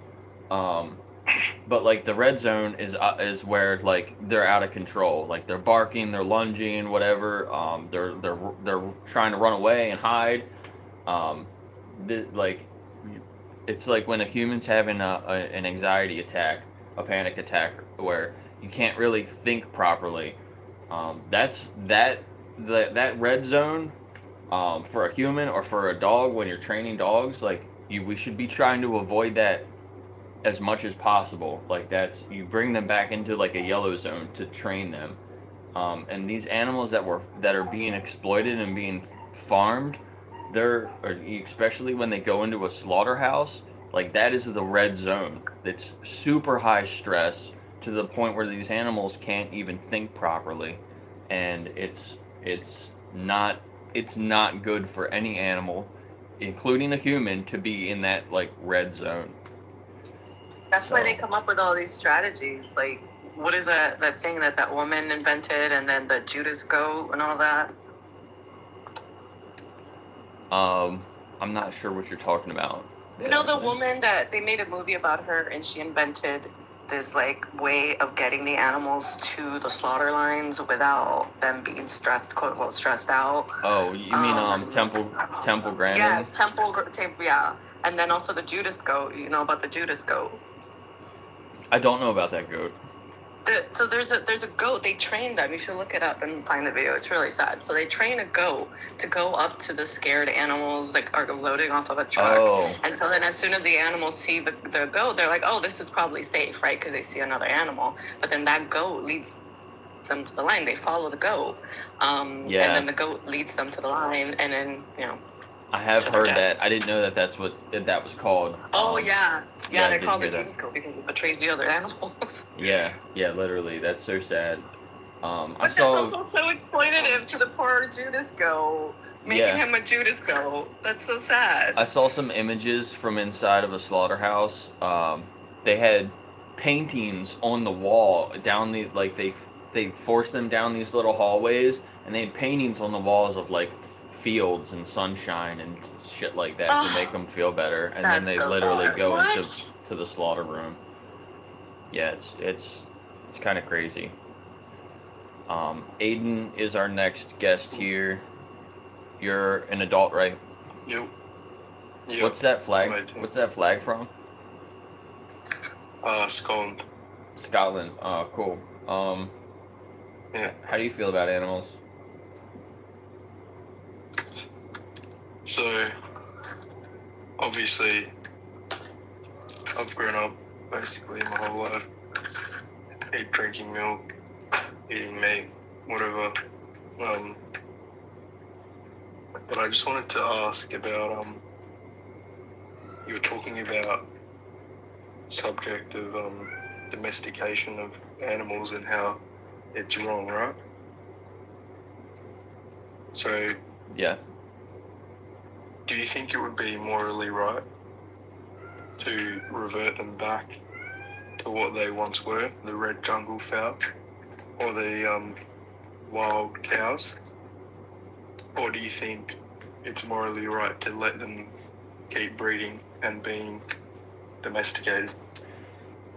but like the red zone is where like they're out of control. Like, they're barking, they're lunging, whatever. They're trying to run away and hide. Like, it's like when a human's having an anxiety attack, a panic attack, where you can't really think properly. That that red zone, for a human or for a dog when you're training dogs, like we should be trying to avoid that as much as possible. Like that's you bring them back into like a yellow zone to train them. And these animals that are being exploited and being farmed, especially when they go into a slaughterhouse, like that is the red zone. It's super high stress to the point where these animals can't even think properly, and it's not it's not good for any animal, including a human, to be in that like red zone. That's why they come up with all these strategies. Like, what is that thing that woman invented, and then the Judas goat and all that? I'm not sure what you're talking about. You know, the woman that they made a movie about her, and she invented this like way of getting the animals to the slaughter lines without them being stressed, quote unquote, stressed out. Oh, you mean Temple Grandin? Yes, yeah. And then also the Judas goat. You know about the Judas goat? I don't know about that goat. So there's a goat. They train them. You should look it up and find the video. It's really sad. So they train a goat to go up to the scared animals that are loading off of a truck. Oh. And so then as soon as the animals see the goat, they're like, oh, this is probably safe, right? Because they see another animal. But then that goat leads them to the line. They follow the goat. And then the goat leads them to the line. And then, I have heard that. I didn't know that's what that was called. Oh, yeah. Yeah, I they're did called the hear that. Judas goat because it betrays the other animals. Yeah, literally. That's so sad. I But saw. that's also so exploitative to the poor Judas goat, making him a Judas goat. That's so sad. I saw some images from inside of a slaughterhouse. They had paintings on the wall down the they forced them down these little hallways, and they had paintings on the walls of like fields and sunshine and shit like that to make them feel better, and then they literally go into the slaughter room. Yeah, it's kind of crazy. Aiden is our next guest here. You're an adult, right? Yep. What's that flag? What's that flag from? Scotland. Scotland. Oh, cool. Yeah. How do you feel about animals? So, obviously, I've grown up basically my whole life drinking milk, eating meat, whatever. But I just wanted to ask about, you were talking about the subject of domestication of animals and how it's wrong, right? So, yeah. Do you think it would be morally right to revert them back to what they once were, the red jungle fowl, or the wild cows? Or do you think it's morally right to let them keep breeding and being domesticated?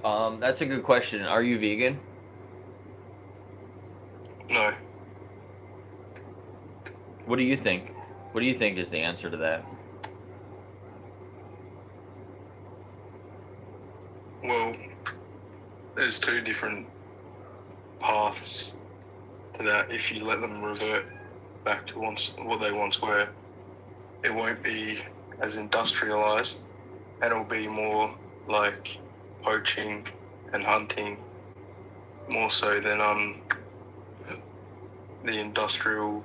That's a good question. Are you vegan? No. What do you think? What do you think is the answer to that? Well, there's two different paths to that. If you let them revert back to what they once were, it won't be as industrialized, and it'll be more like poaching and hunting, more so than the industrial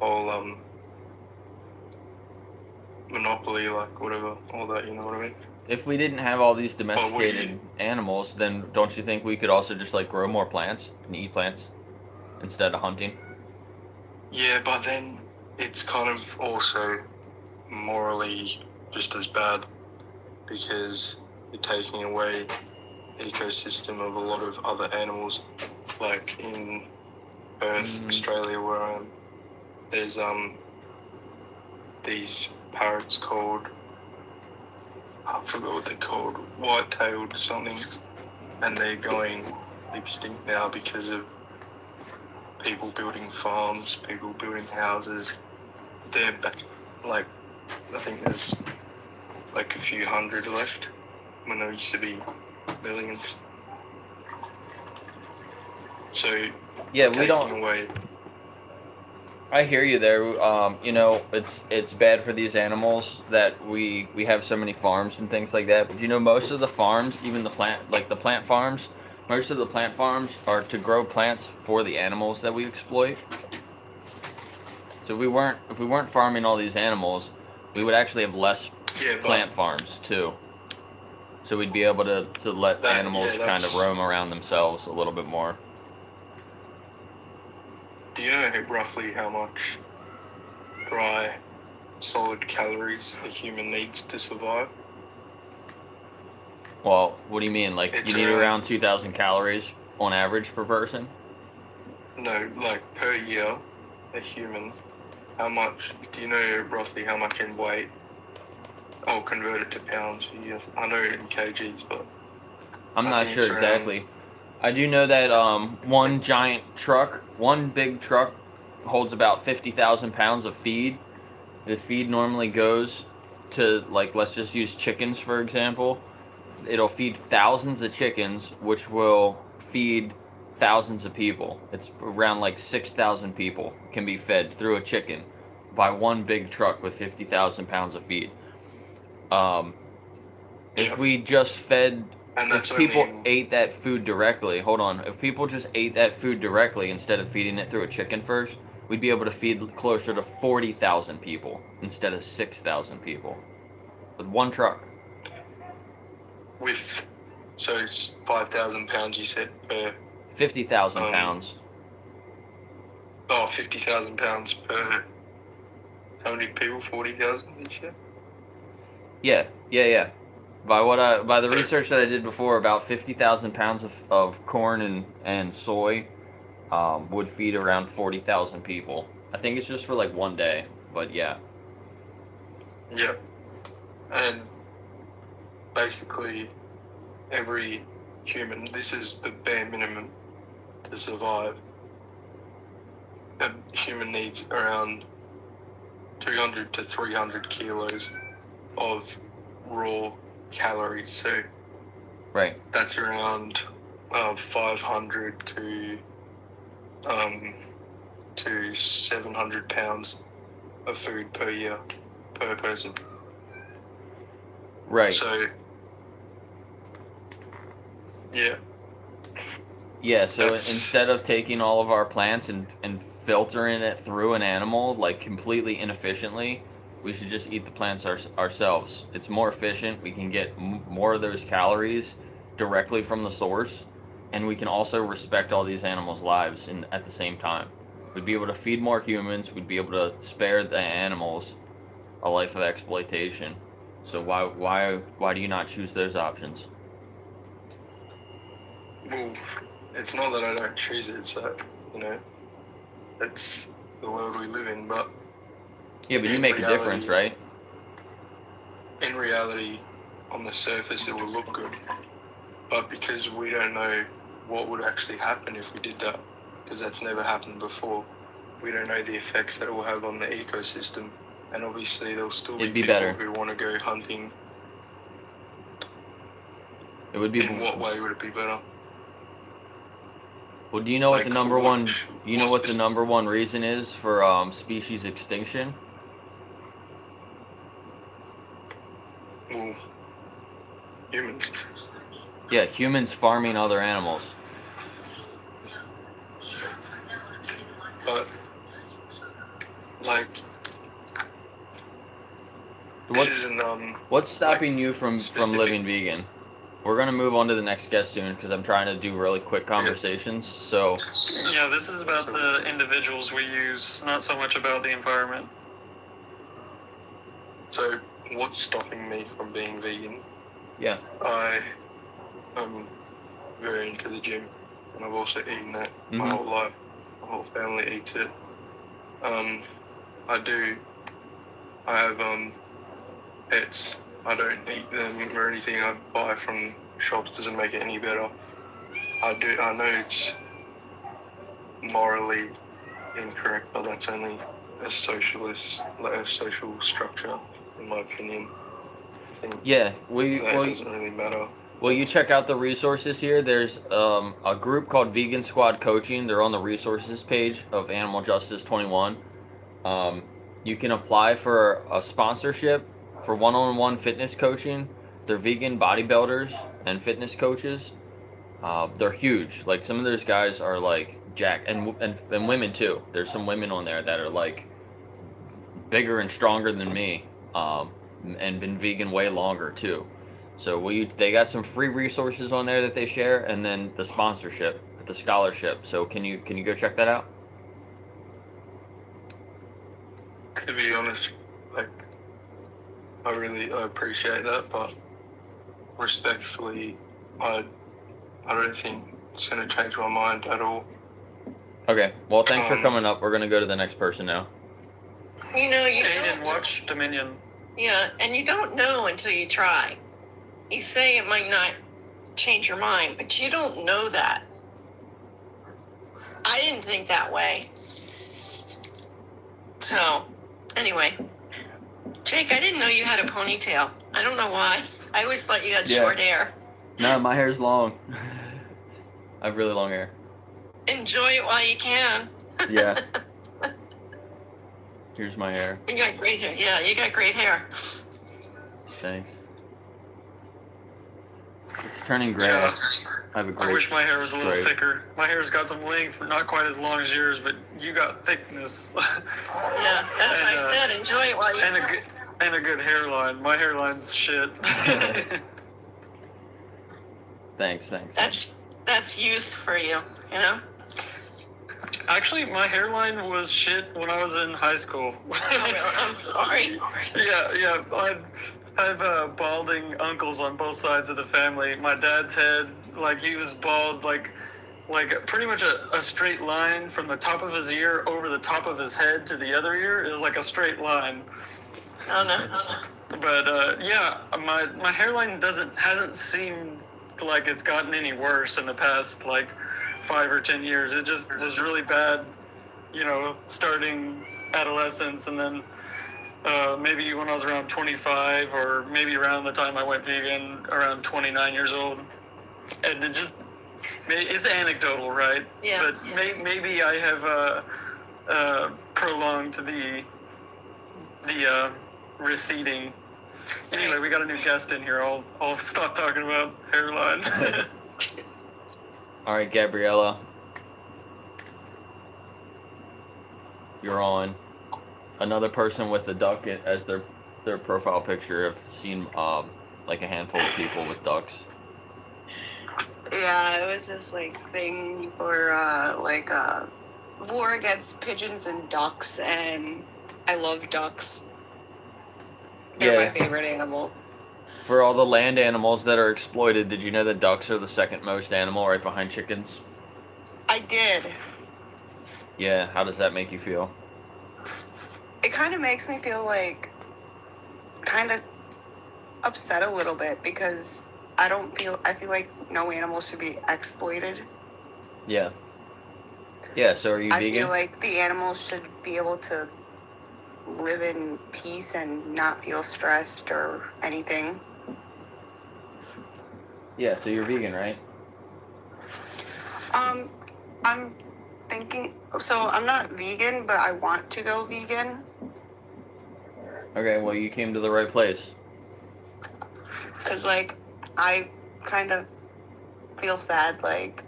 whole monopoly, like whatever, all that, you know what I mean? If we didn't have all these domesticated animals, then don't you think we could also just like grow more plants and eat plants instead of hunting? Yeah, but then it's kind of also morally just as bad because you're taking away the ecosystem of a lot of other animals. Like in Perth, Australia, where I am, there's these parrots called, I forgot what they're called, white-tailed something, and they're going extinct now because of people building farms, people building houses. They're like, I think there's like a few hundred left when there used to be millions. So yeah, we don't. Away, I hear you there. You know, it's bad for these animals that we have so many farms and things like that. But you know, most of the farms, even the plant farms, most of the plant farms are to grow plants for the animals that we exploit. So if we weren't farming all these animals, we would actually have less plant farms too. So we'd be able to let animals kind of roam around themselves a little bit more. Do you know roughly how much dry, solid calories a human needs to survive? Well, what do you mean? Like, you need around 2,000 calories on average per person? No, like per year, a human. How much? Do you know roughly how much in weight? I'll convert it to pounds for you. I know it in kgs, but I'm not sure exactly. I do know that one big truck holds about 50,000 pounds of feed. The feed normally goes to, like, let's just use chickens for example. It'll feed thousands of chickens, which will feed thousands of people. It's around like 6,000 people can be fed through a chicken by one big truck with 50,000 pounds of feed. If we just fed, if people ate that food directly, if people just ate that food directly instead of feeding it through a chicken first, we'd be able to feed closer to 40,000 people instead of 6,000 people with one truck. So it's 5,000 pounds, you said, per... 50,000 pounds. Oh, 50,000 pounds per... How many people? 40,000 each year? Yeah. By the research that I did before, about 50,000 pounds of corn and soy would feed around 40,000 people. I think it's just for like one day, but yeah. Yep. And basically, every human, this is the bare minimum to survive. A human needs around 200 to 300 kilos of raw calories. So right, that's around 500 to 700 pounds of food per year per person. Right. So yeah. Yeah, so instead of taking all of our plants and filtering it through an animal, like, completely inefficiently, we should just eat the plants ourselves. It's more efficient. We can get more of those calories directly from the source, and we can also respect all these animals' lives at the same time. We'd be able to feed more humans. We'd be able to spare the animals a life of exploitation. So why do you not choose those options? Well, it's not that I don't choose it, it's that, it's the world we live in, but... Yeah, but you make a difference, right? In reality, on the surface, it will look good. But because we don't know what would actually happen if we did that, because that's never happened before, we don't know the effects that it will have on the ecosystem. And obviously, there'll still be people who want to go hunting. It would be... In what way would it be better? Well, do you know what the number one? You know what the number one reason is for species extinction? Well, humans. Yeah, humans farming other animals. But, like, what's stopping you from living vegan? We're gonna move on to the next guest soon because I'm trying to do really quick conversations. So yeah, this is about the individuals we use, not so much about the environment. So what's stopping me from being vegan? Yeah. I am very into the gym, and I've also eaten that my whole life. My whole family eats it. I have pets. I don't eat them or anything I buy from shops doesn't make it any better. I know it's morally incorrect, but that's only a social structure, in my opinion. Yeah, that doesn't really matter. Well, you check out the resources here. There's a group called Vegan Squad Coaching. They're on the resources page of Animal Justice 21. You can apply for a sponsorship for one-on-one fitness coaching. They're vegan bodybuilders and fitness coaches. They're huge. Like some of those guys are like jack and women too. There's some women on there that are like bigger and stronger than me, and been vegan way longer too. So they got some free resources on there that they share, and then the sponsorship, the scholarship. So can you go check that out? To be honest, like, I appreciate that, but respectfully, I don't think it's going to change my mind at all. Okay, well, thanks for coming up. We're going to go to the next person now. You know, you Aiden, don't. watch Dominion. Yeah, and you don't know until you try. You say it might not change your mind, but you don't know that. I didn't think that way. So, anyway, Jake, I didn't know you had a ponytail. I don't know why. I always thought you had short hair. No, my hair's long. I have really long hair. Enjoy it while you can. Yeah. Here's my hair. You got great hair. Yeah, you got great hair. Thanks. It's turning gray. Yeah. I have a great I wish my hair was a little stripe. thicker. My hair's got some length, but not quite as long as yours, but you got thickness. Yeah, that's what I said. Enjoy it while you can. And a good hairline. My hairline's shit. Thanks. That's youth for you, you know? Actually, my hairline was shit when I was in high school. Oh, really? I'm sorry. Yeah. I have balding uncles on both sides of the family. My dad's head, like, he was bald, like pretty much a straight line from the top of his ear over the top of his head to the other ear. It was like a straight line. Oh, no. But yeah, my hairline hasn't seemed like it's gotten any worse in the past like 5 or 10 years. It just was really bad, you know, starting adolescence, and then maybe when I was around 25, or maybe around the time I went vegan, around 29 years old. And it just, it's anecdotal, right? Yeah. But maybe I have prolonged the receding. Anyway, we got a new guest in here. I'll stop talking about hairline. All right, Gabriella. You're on. Another person with a duck as their profile picture. I've seen like a handful of people with ducks. Yeah, it was this like thing for war against pigeons and ducks, and I love ducks. They're my favorite animal. For all the land animals that are exploited, did you know that ducks are the second most animal, right behind chickens? I did. Yeah, how does that make you feel? It kind of makes me feel like kind of upset a little bit, because I feel like no animal should be exploited. Yeah. Yeah, so are you vegan? I feel like the animals should be able to live in peace and not feel stressed or anything. Yeah, so you're vegan, right? I'm thinking, so I'm not vegan, but I want to go vegan. Okay, well, you came to the right place. Because, like, I kind of feel sad, like,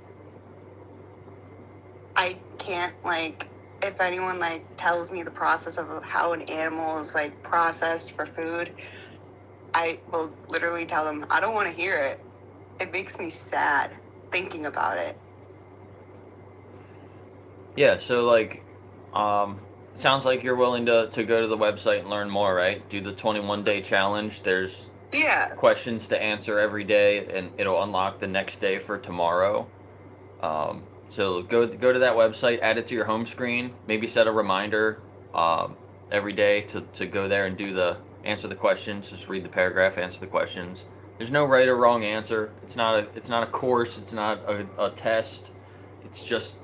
I can't, like, if anyone, like, tells me the process of how an animal is, like, processed for food, I will literally tell them, I don't want to hear it. It makes me sad thinking about it. Yeah, so, like, sounds like you're willing to go to the website and learn more, right? Do the 21-day challenge. There's questions to answer every day, and it'll unlock the next day for tomorrow. So go to that website, add it to your home screen, maybe set a reminder every day to go there and answer the questions. Just read the paragraph, answer the questions. There's no right or wrong answer. It's not a course. It's not a test. It's just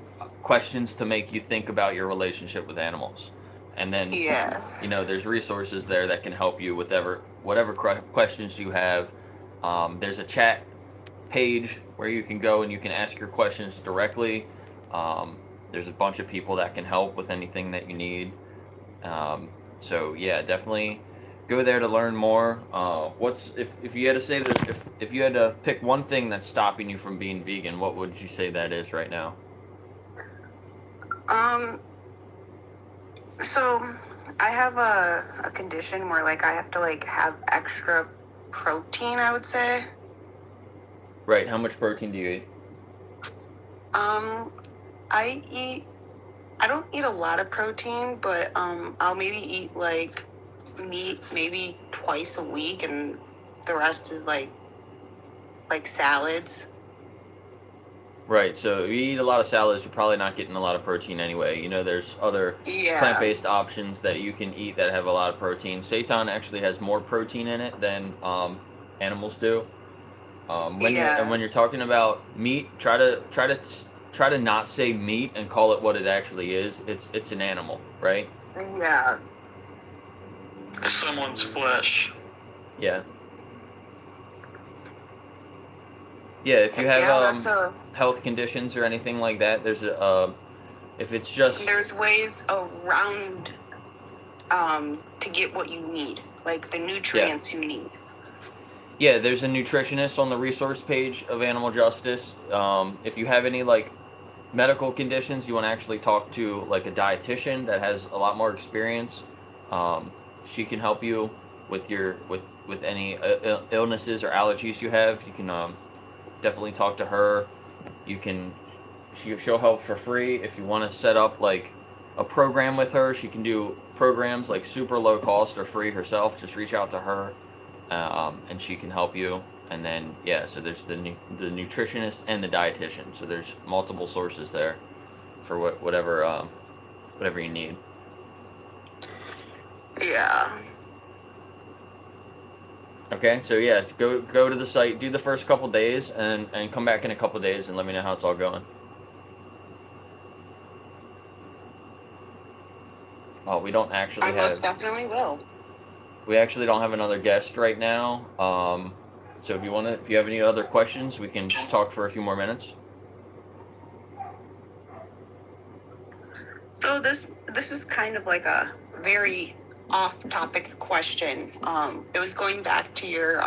questions to make you think about your relationship with animals. And then you know, there's resources there that can help you with whatever questions you have. There's a chat page where you can go and you can ask your questions directly. There's a bunch of people that can help with anything that you need. So yeah, definitely go there to learn more. What's if you had to say that if you had to pick one thing that's stopping you from being vegan, what would you say that is right now? So I have a condition where like I have to like have extra protein, I would say. Right. How much protein do you eat? I don't eat a lot of protein, but I'll maybe eat like meat maybe twice a week, and the rest is like salads. Right. So if you eat a lot of salads, you're probably not getting a lot of protein anyway. You know, there's other Yeah. plant-based options that you can eat that have a lot of protein. Seitan actually has more protein in it than animals do. When you're talking about meat, try to not say meat and call it what it actually is. It's an animal, right? Yeah. Someone's flesh. Yeah. Yeah, if you have health conditions or anything like that, there's if it's just There's ways around to get what you need, like the nutrients you need. Yeah, there's a nutritionist on the resource page of Animal Justice. If you have any like medical conditions, you want to actually talk to like a dietitian that has a lot more experience. She can help you with your with any illnesses or allergies you have. You can definitely talk to her. You can she'll help for free if you want to set up like a program with her. She can do programs like super low cost or free herself. Just reach out to her. And she can help you. And then so there's the nutritionist and the dietitian. So there's multiple sources there for whatever you need. Yeah. Okay, so go to the site, do the first couple days, and come back in a couple days and let me know how it's all going. Oh, we don't actually I most definitely will. We actually don't have another guest right now. So if you have any other questions, we can talk for a few more minutes. So this is kind of like a very off-topic question. It was going back to your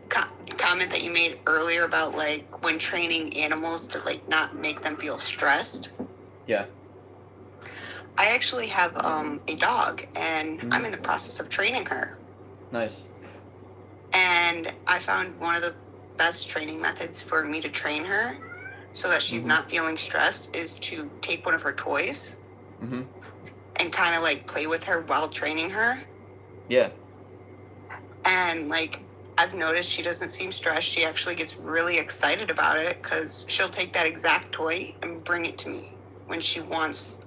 comment that you made earlier about like when training animals to like not make them feel stressed. Yeah. I actually have a dog, and I'm in the process of training her. Nice. And I found one of the best training methods for me to train her so that she's not feeling stressed is to take one of her toys and kind of like play with her while training her. Yeah. And like I've noticed she doesn't seem stressed. She actually gets really excited about it because she'll take that exact toy and bring it to me when she wants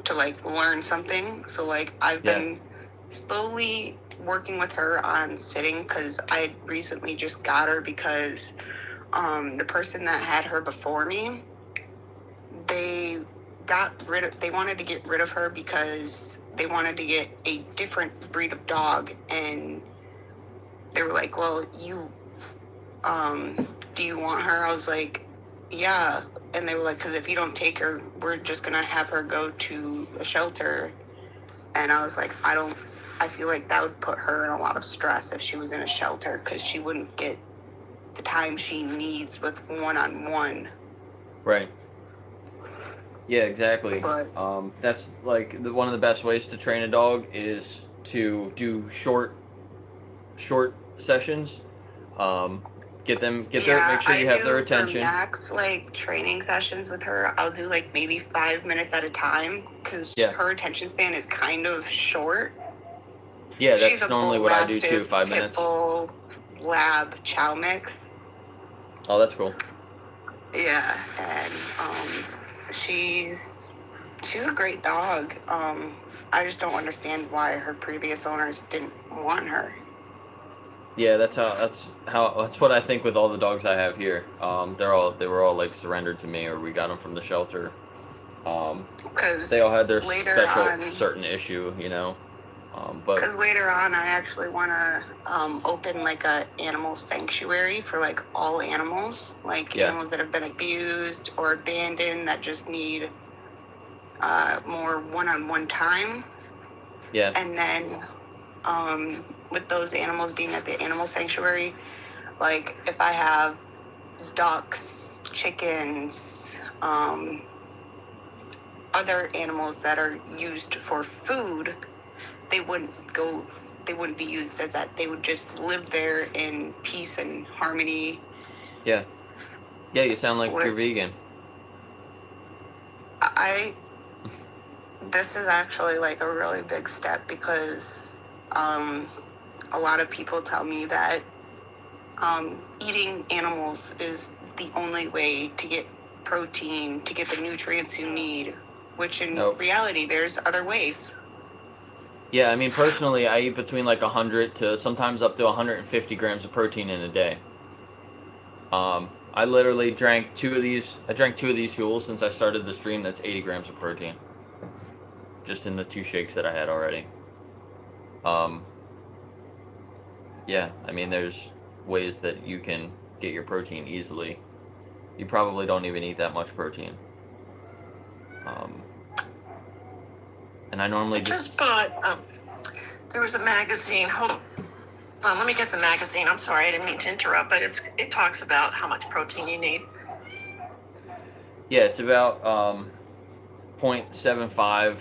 to like learn something. So like I've been slowly working with her on sitting because I recently just got her because the person that had her before me, they wanted to get rid of her because they wanted to get a different breed of dog, and they were like, well, do you want her? I was like, yeah. And they were like, because if you don't take her, we're just going to have her go to a shelter. And I was like, I feel like that would put her in a lot of stress if she was in a shelter because she wouldn't get the time she needs with one-on-one. Right. Yeah, exactly. But, that's like one of the best ways to train a dog is to do short sessions. Make sure you have their attention. Max like training sessions with her, I'll do like maybe 5 minutes at a time because her attention span is kind of short. Yeah, that's normally what I do too. 5 minutes. Pitbull Lab Chow mix. Oh, that's cool. Yeah, and she's a great dog. I just don't understand why her previous owners didn't want her. Yeah, that's what I think with all the dogs I have here. They were all like surrendered to me, or we got them from the shelter. They all had their special certain issue, you know. But because later on, I actually want to open like a animal sanctuary for like all animals, like animals that have been abused or abandoned that just need more one-on-one time. Yeah. And then with those animals being at the animal sanctuary, like if I have ducks, chickens, other animals that are used for food, they wouldn't be used as that. They would just live there in peace and harmony. Yeah. Yeah, you sound like you're vegan. This is actually like a really big step because a lot of people tell me that eating animals is the only way to get protein, to get the nutrients you need, which in reality, there's other ways. Yeah, I mean, personally, I eat between like 100 to sometimes up to 150 grams of protein in a day. I literally drank two of these fuels since I started the stream. That's 80 grams of protein. Just in the 2 shakes that I had already. Yeah, I mean, there's ways that you can get your protein easily. You probably don't even eat that much protein. And I normally just bought, there was a magazine. Hold on, let me get the magazine. I'm sorry, I didn't mean to interrupt, but it talks about how much protein you need. Yeah, it's about 0.75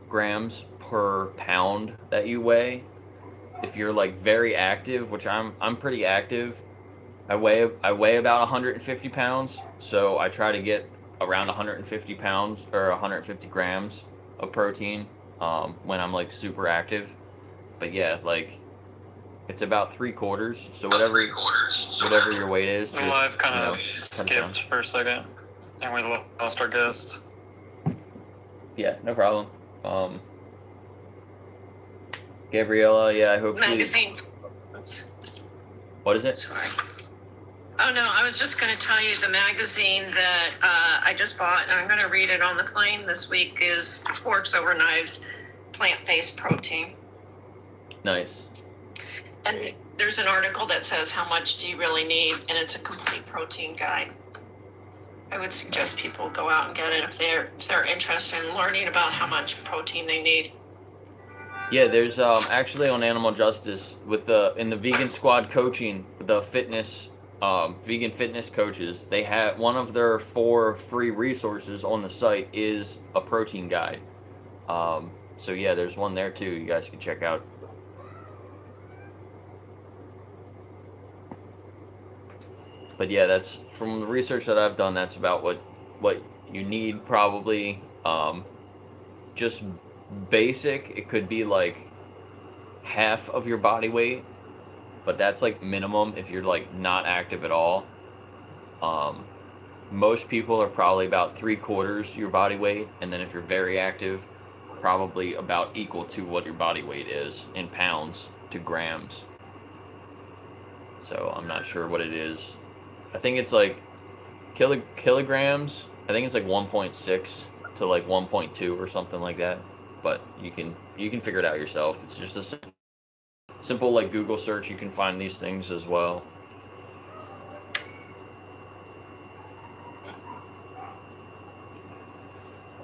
grams per pound that you weigh. If you're like very active, which I'm pretty active, I weigh about 150 pounds, so I try to get around 150 pounds or 150 grams of protein when I'm like super active. But yeah, like it's about 3/4. So whatever your weight is. Well, I've kind of skipped for a second, and we lost our guest. Yeah, no problem. Gabriella, yeah, I hope magazine. What is it? Sorry. Oh no, I was just going to tell you the magazine that I just bought, and I'm going to read it on the plane this week, is Forks Over Knives, Plant-Based Protein. Nice. And there's an article that says how much do you really need, and it's a complete protein guide. I would suggest people go out and get it if they're interested in learning about how much protein they need. Yeah, there's actually on Animal Justice in the Vegan Squad coaching, the fitness vegan fitness coaches, they have one of their 4 free resources on the site is a protein guide. So yeah, there's one there too. You guys can check out. But yeah, that's from the research that I've done. That's about what you need probably. Just basic. It could be like half of your body weight. But that's like minimum if you're like not active at all. Most people are probably about 3/4 your body weight, and then if you're very active, probably about equal to what your body weight is in pounds to grams. So I'm not sure what it is. I think it's like kilograms. I think it's like 1.6 to like 1.2 or something like that. But you can figure it out yourself. It's just a simple like Google search. You can find these things as well.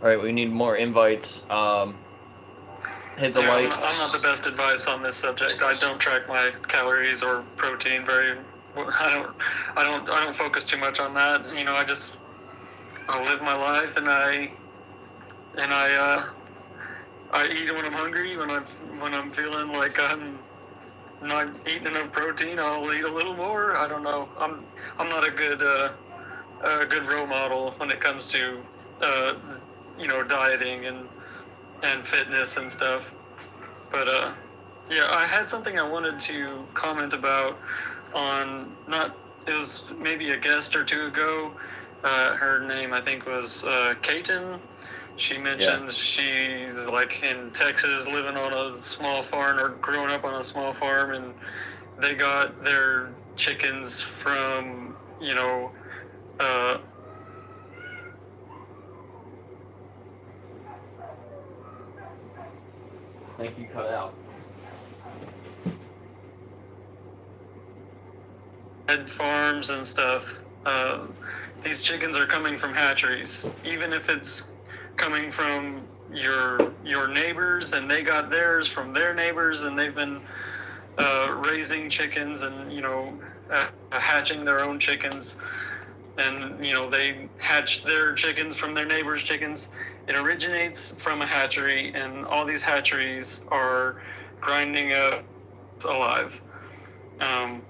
All right, we need more invites. Hit the like. I'm not the best advice on this subject. I don't track my calories or protein very. I don't focus too much on that. You know, I live my life and I eat when I'm hungry. When I'm feeling like I'm not eating enough protein, I'll eat a little more. I don't know. I'm not a good role model when it comes to dieting and fitness and stuff. But yeah, I had something I wanted to comment about on. It was maybe a guest or two ago. Her name I think was Kaiten. She mentioned she's like in Texas, living on a small farm or growing up on a small farm, and they got their chickens from, I think you cut out. Farms and stuff, these chickens are coming from hatcheries, even if it's coming from your neighbors and they got theirs from their neighbors and they've been raising chickens and hatching their own chickens, and they hatch their chickens from their neighbors' chickens. It originates from a hatchery, and all these hatcheries are grinding up alive, on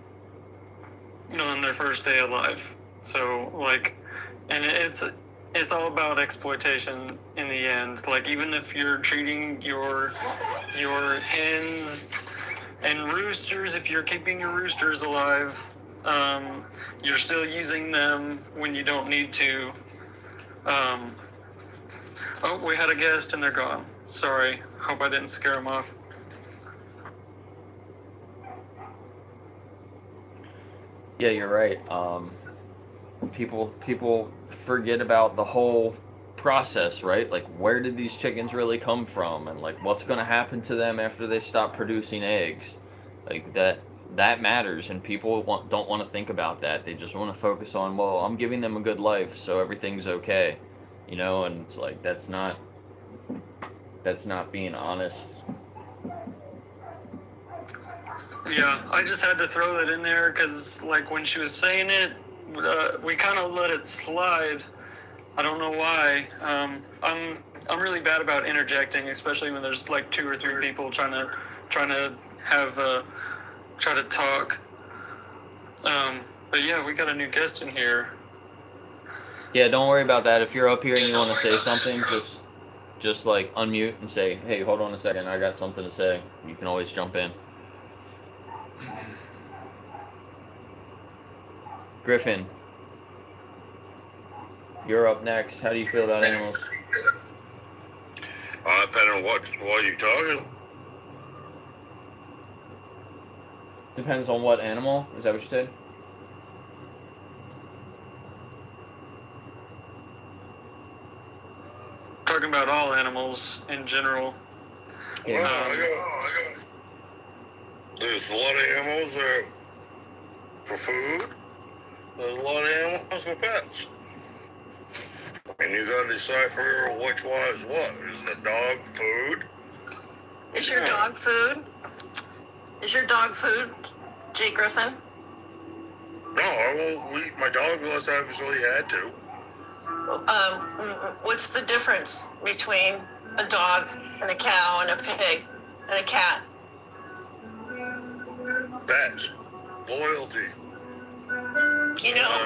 their first day alive. So and it's all about exploitation in the end. Like, even if you're treating your hens and roosters, if you're keeping your roosters alive, you're still using them when you don't need to. Oh, we had a guest and they're gone. Sorry. Hope I didn't scare them off. Yeah, you're right. People forget about the whole process, right? Like, where did these chickens really come from, and like what's going to happen to them after they stop producing eggs? Like, that matters, and people don't want to think about that. They just want to focus on, well, I'm giving them a good life, so everything's okay, and it's like that's not being honest. Yeah, I just had to throw that in there because, like, when she was saying it, we kind of let it slide. I don't know why. I'm really bad about interjecting, especially when there's like 2 or 3 people trying to try to talk. But yeah, we got a new guest in here. Yeah, don't worry about that. If you're up here and you want to say something, just like unmute and say, "Hey, hold on a second, I got something to say." You can always jump in. Griffin, you're up next. How do you feel about animals? Depending on what you're talking. Depends on what animal. Is that what you said? Talking about all animals in general. Yeah. I got. There's a lot of animals that for food. There's a lot of animals for pets. And you gotta decipher which one is what. Is the dog food? Is your dog food? Is your dog food, Jay Griffin? No, I won't eat my dog unless I absolutely had to. What's the difference between a dog and a cow and a pig and a cat? That's loyalty.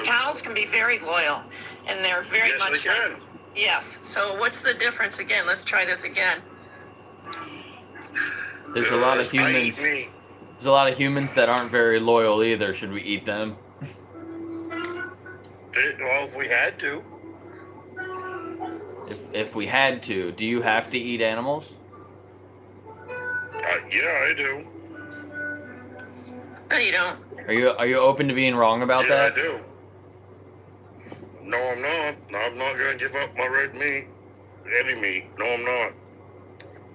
Cows can be very loyal, and they're very yes, much. They can. Yes. So what's the difference again? Let's try this again. There's a lot of humans. There's a lot of humans that aren't very loyal either. Should we eat them? Well, if we had to. If we had to, do you have to eat animals? Yeah, I do. No, you don't. Are you open to being wrong about that? Yeah, I do. No, I'm not. I'm not gonna give up my red meat, any meat. No, I'm not.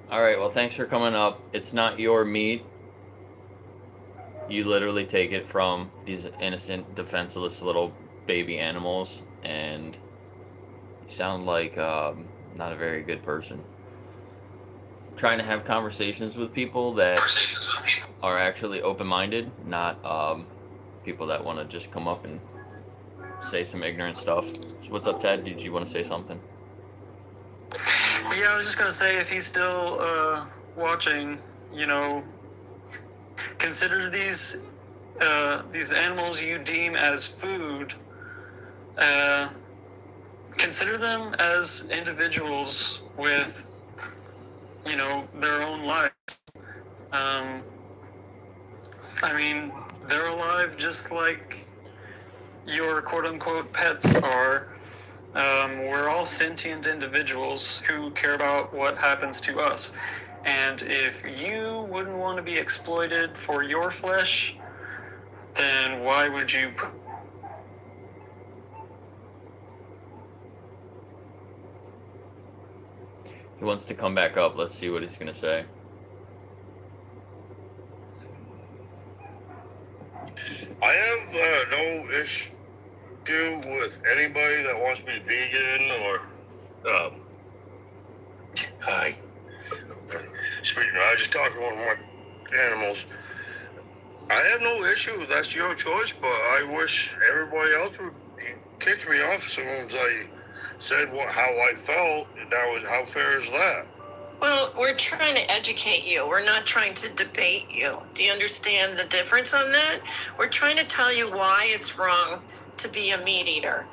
All right. Well, thanks for coming up. It's not your meat. You literally take it from these innocent, defenseless little baby animals, and you sound like not a very good person. Trying to have conversations with people that are actually open-minded, not people that want to just come up and say some ignorant stuff. So what's up, Ted? Did you want to say something? Yeah, I was just gonna say, if he's still watching, consider these animals you deem as food. Consider them as individuals with, their own lives. I mean, they're alive just like your quote-unquote pets are. We're all sentient individuals who care about what happens to us. And if you wouldn't want to be exploited for your flesh, then why would you... He wants to come back up. Let's see what he's going to say. I have no issue with anybody that wants to be vegan or, hi. Speaking of, I just talked to one of my animals. I have no issue. That's your choice, but I wish everybody else would kick me off as soon as I said how I felt. How fair is that? Well, we're trying to educate you. We're not trying to debate you. Do you understand the difference on that? We're trying to tell you why it's wrong to be a meat eater.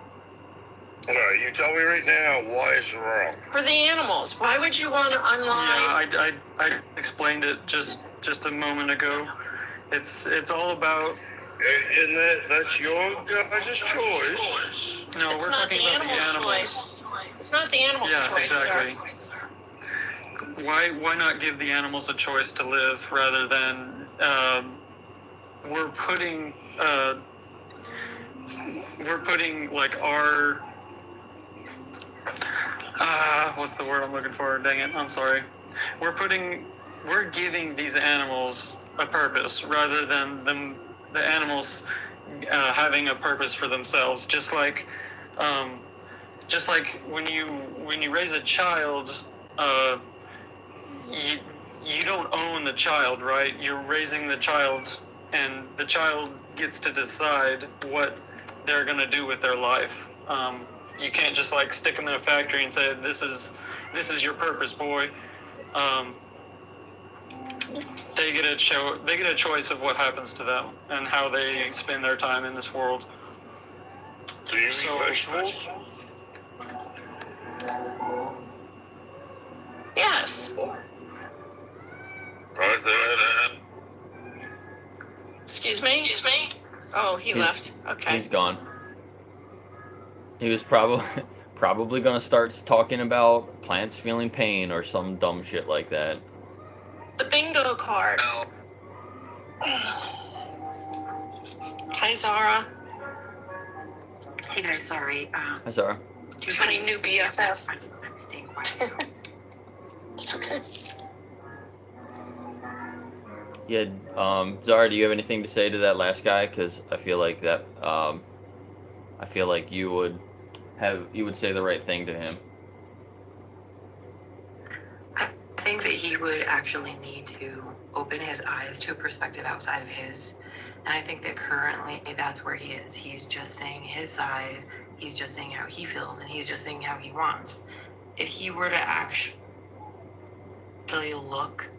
All right, you tell me right now why it's wrong. For the animals, why would you want to unlive? Yeah, I explained it just a moment ago. It's all about. And that's your guys' choice. No, It's we're not talking the about animal's the animals. choice. It's not the animal's Yeah, choice, exactly. sir. Why not give the animals a choice to live rather than we're putting like our what's the word I'm looking for? Dang it, I'm sorry. We're giving these animals a purpose rather than the animals having a purpose for themselves. Just like when you raise a child, you don't own the child, right? You're raising the child, and the child gets to decide what they're gonna do with their life. You can't just like stick them in a factory and say this is your purpose, boy. They get a choice of what happens to them and how they spend their time in this world. Do you eat vegetables? Yes. Right there. Excuse me? Oh, he's left. Okay. He's gone. He was probably gonna start talking about plants feeling pain or some dumb shit like that. The bingo card. No. Hi, Zara. Hey guys, sorry. Hi, Sarah. My new BFF. I'm staying quiet. It's okay. Yeah, Zara, do you have anything to say to that last guy? Because I feel like you would say the right thing to him. I think that he would actually need to open his eyes to a perspective outside of his. And I think that currently that's where he is. He's just saying his side, he's just saying how he feels, and he's just saying how he wants. If he were to actually look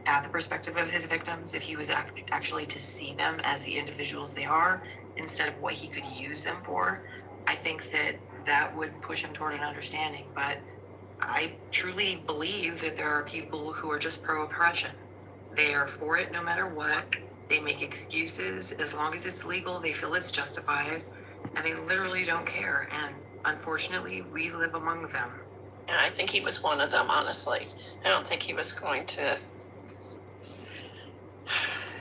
at the perspective of his victims, if he was actually to see them as the individuals they are, instead of what he could use them for, I think that would push him toward an understanding. But I truly believe that there are people who are just pro-oppression. They are for it no matter what. They make excuses. As long as it's legal, they feel it's justified, and they literally don't care. And unfortunately, we live among them. And I think he was one of them, honestly. I don't think he was going to.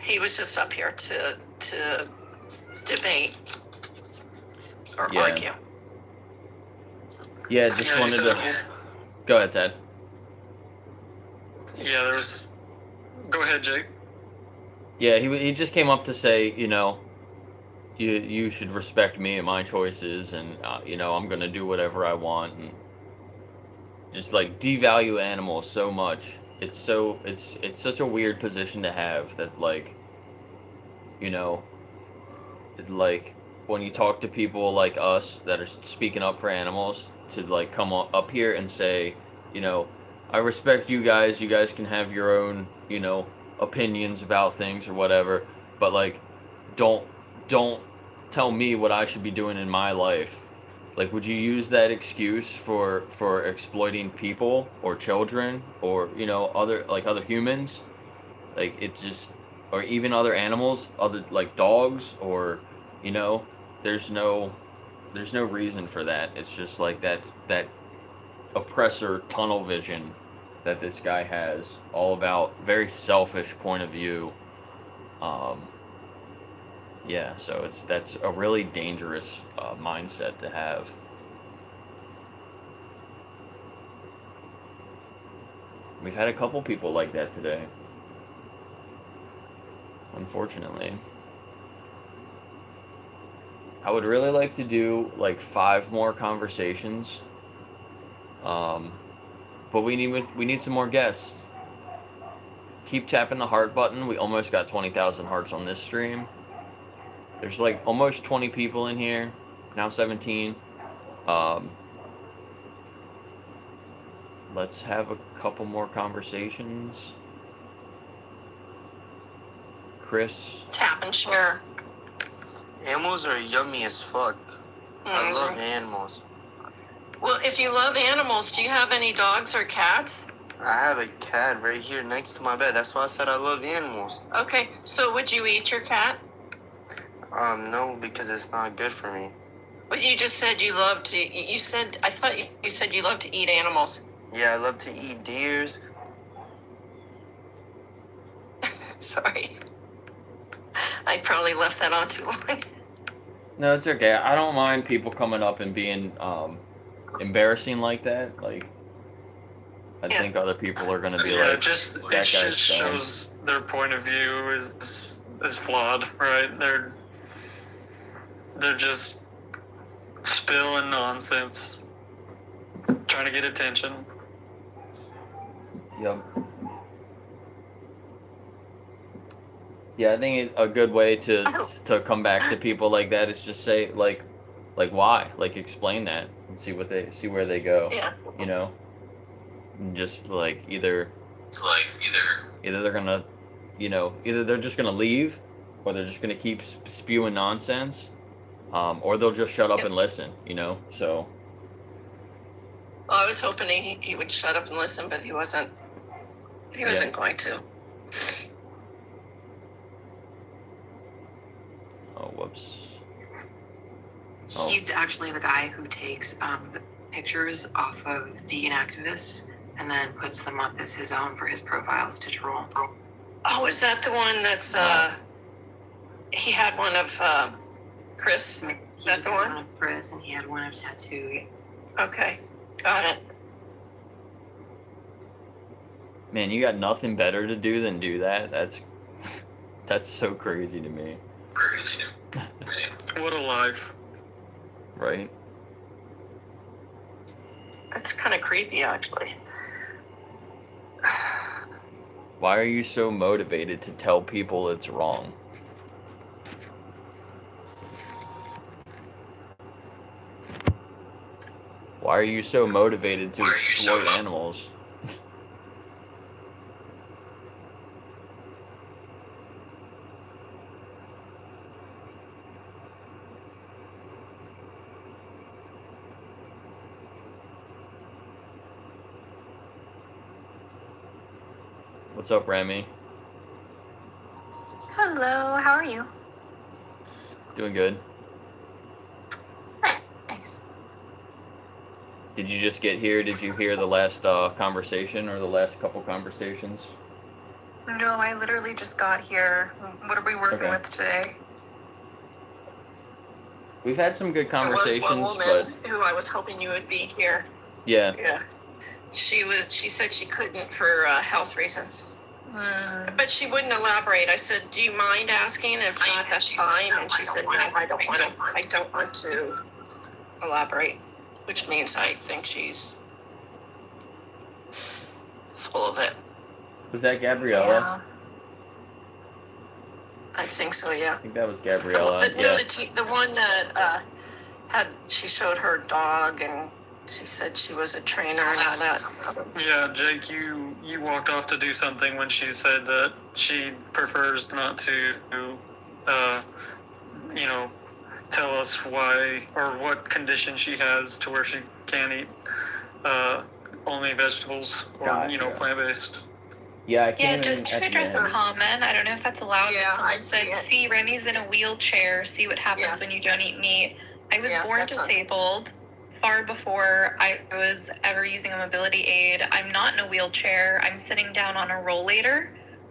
He was just up here to debate or argue. Yeah, just wanted to. Go ahead, Ted. Yeah, Go ahead, Jake. Yeah, he just came up to say, you should respect me and my choices, and I'm gonna do whatever I want, and just like devalue animals so much. It's such a weird position to have that, like, like when you talk to people like us that are speaking up for animals, to like come up here and say, I respect you guys. You guys can have your own, opinions about things or whatever, but like, don't tell me what I should be doing in my life. Like, would you use that excuse for exploiting people or children or other humans? Like, it just, or even other animals, other like dogs, or there's no reason for that. It's just like that oppressor tunnel vision that this guy has, all about very selfish point of view. Yeah, so that's a really dangerous mindset to have. We've had a couple people like that today, unfortunately. I would really like to do like 5 more conversations. But we need some more guests. Keep tapping the heart button. We almost got 20,000 hearts on this stream. There's like almost 20 people in here. Now 17. Let's have a couple more conversations. Chris. Tap and share. Animals are yummy as fuck. I love animals. Well, if you love animals, do you have any dogs or cats? I have a cat right here next to my bed. That's why I said I love animals. Okay, so would you eat your cat? No, because it's not good for me. But you just said you love to. You said I thought you said you love to eat animals. Yeah, I love to eat deers. Sorry, I probably left that on too long. No, it's okay. I don't mind people coming up and being embarrassing like that. Like, I think other people are gonna be Yeah, like, just that it guy's just dumb. shows their point of view is flawed, right? They're just spilling nonsense, trying to get attention. Yep. Yeah, I think a good way to come back to people like that is just say like why, like explain that and see where they go. Yeah. You know, and just like either they're gonna, either they're just gonna leave, or they're just gonna keep spewing nonsense, or they'll just shut up and listen. So. Well, I was hoping he would shut up and listen, but he wasn't. He wasn't going to. Oh, whoops. He's actually the guy who takes the pictures off of vegan activists and then puts them up as his own for his profiles to troll. Oh, is that the one that's he had one of Chris? Is that the one? One of Chris, and he had one of Tattoo. Okay, got it. Man, you got nothing better to do than do that? That's so crazy to me. What a life. Right? That's kind of creepy, actually. Why are you so motivated to tell people it's wrong? Why are you so motivated to exploit animals? What's up, Remy? Hello, how are you? Doing good. Nice. Did you just get here? Did you hear the last conversation or the last couple conversations? No, I literally just got here. What are we working with today? We've had some good conversations, There was one woman who I was hoping you would be here. Yeah. Yeah. She said she couldn't for health reasons. But she wouldn't elaborate. I said, "Do you mind asking? If not, that's fine." And she said, "No, I don't want to elaborate," which means I think she's full of it. Was that Gabriella? I think so. Yeah. I think that was Gabriella. The one that she showed her dog and she said she was a trainer and all that. Yeah, Jake, you walked off to do something when she said that she prefers not to, tell us why or what condition she has to where she can't eat only vegetables or, Gotcha. plant-based. Yeah, I Yeah, came just in to at the address a end. comment, I don't know if that's allowed, Yeah, but someone I said, see it. see, Remy's in a wheelchair, see what happens when you don't eat meat. I was born that's disabled far before I was ever using a mobility aid. I'm not in a wheelchair. I'm sitting down on a rollator,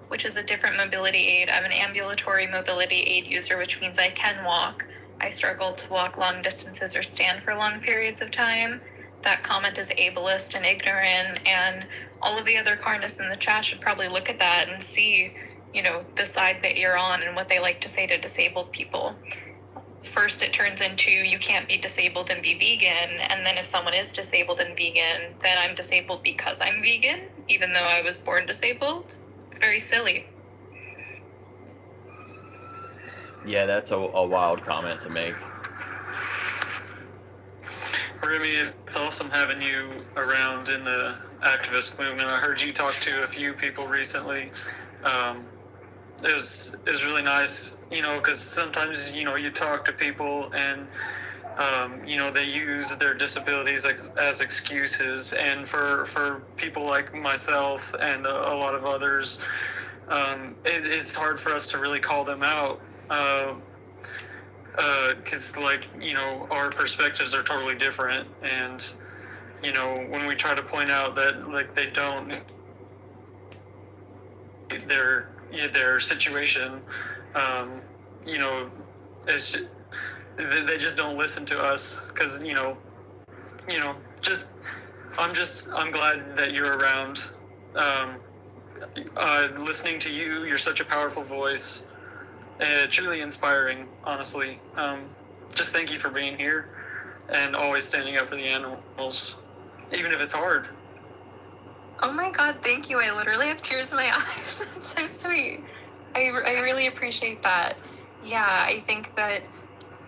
which is a different mobility aid. I'm an ambulatory mobility aid user, which means I can walk. I struggle to walk long distances or stand for long periods of time. That comment is ableist and ignorant, and all of the other carnists in the chat should probably look at that and see, the side that you're on and what they like to say to disabled people. first it turns into you can't be disabled and be vegan, and then if someone is disabled and vegan, then I'm disabled because I'm vegan, even though I was born disabled. It's very silly. Yeah, that's a wild comment to make. Remy, it's awesome having you around in the activist movement. I heard you talk to a few people recently. It was really nice, you know, because sometimes, you know, you talk to people and, you know, they use their disabilities as excuses. And for people like myself and a lot of others, it's hard for us to really call them out. Because, like, you know, our perspectives are totally different. And, you know, when we try to point out that, like, they don't, their situation, you know, is they just don't listen to us because, you know, I'm glad that you're around. Listening to you, you're such a powerful voice. Truly inspiring, honestly. Just thank you for being here and always standing up for the animals, even if it's hard. Oh my God, thank you. I literally have tears in my eyes. That's so sweet. I really appreciate that. Yeah, I think that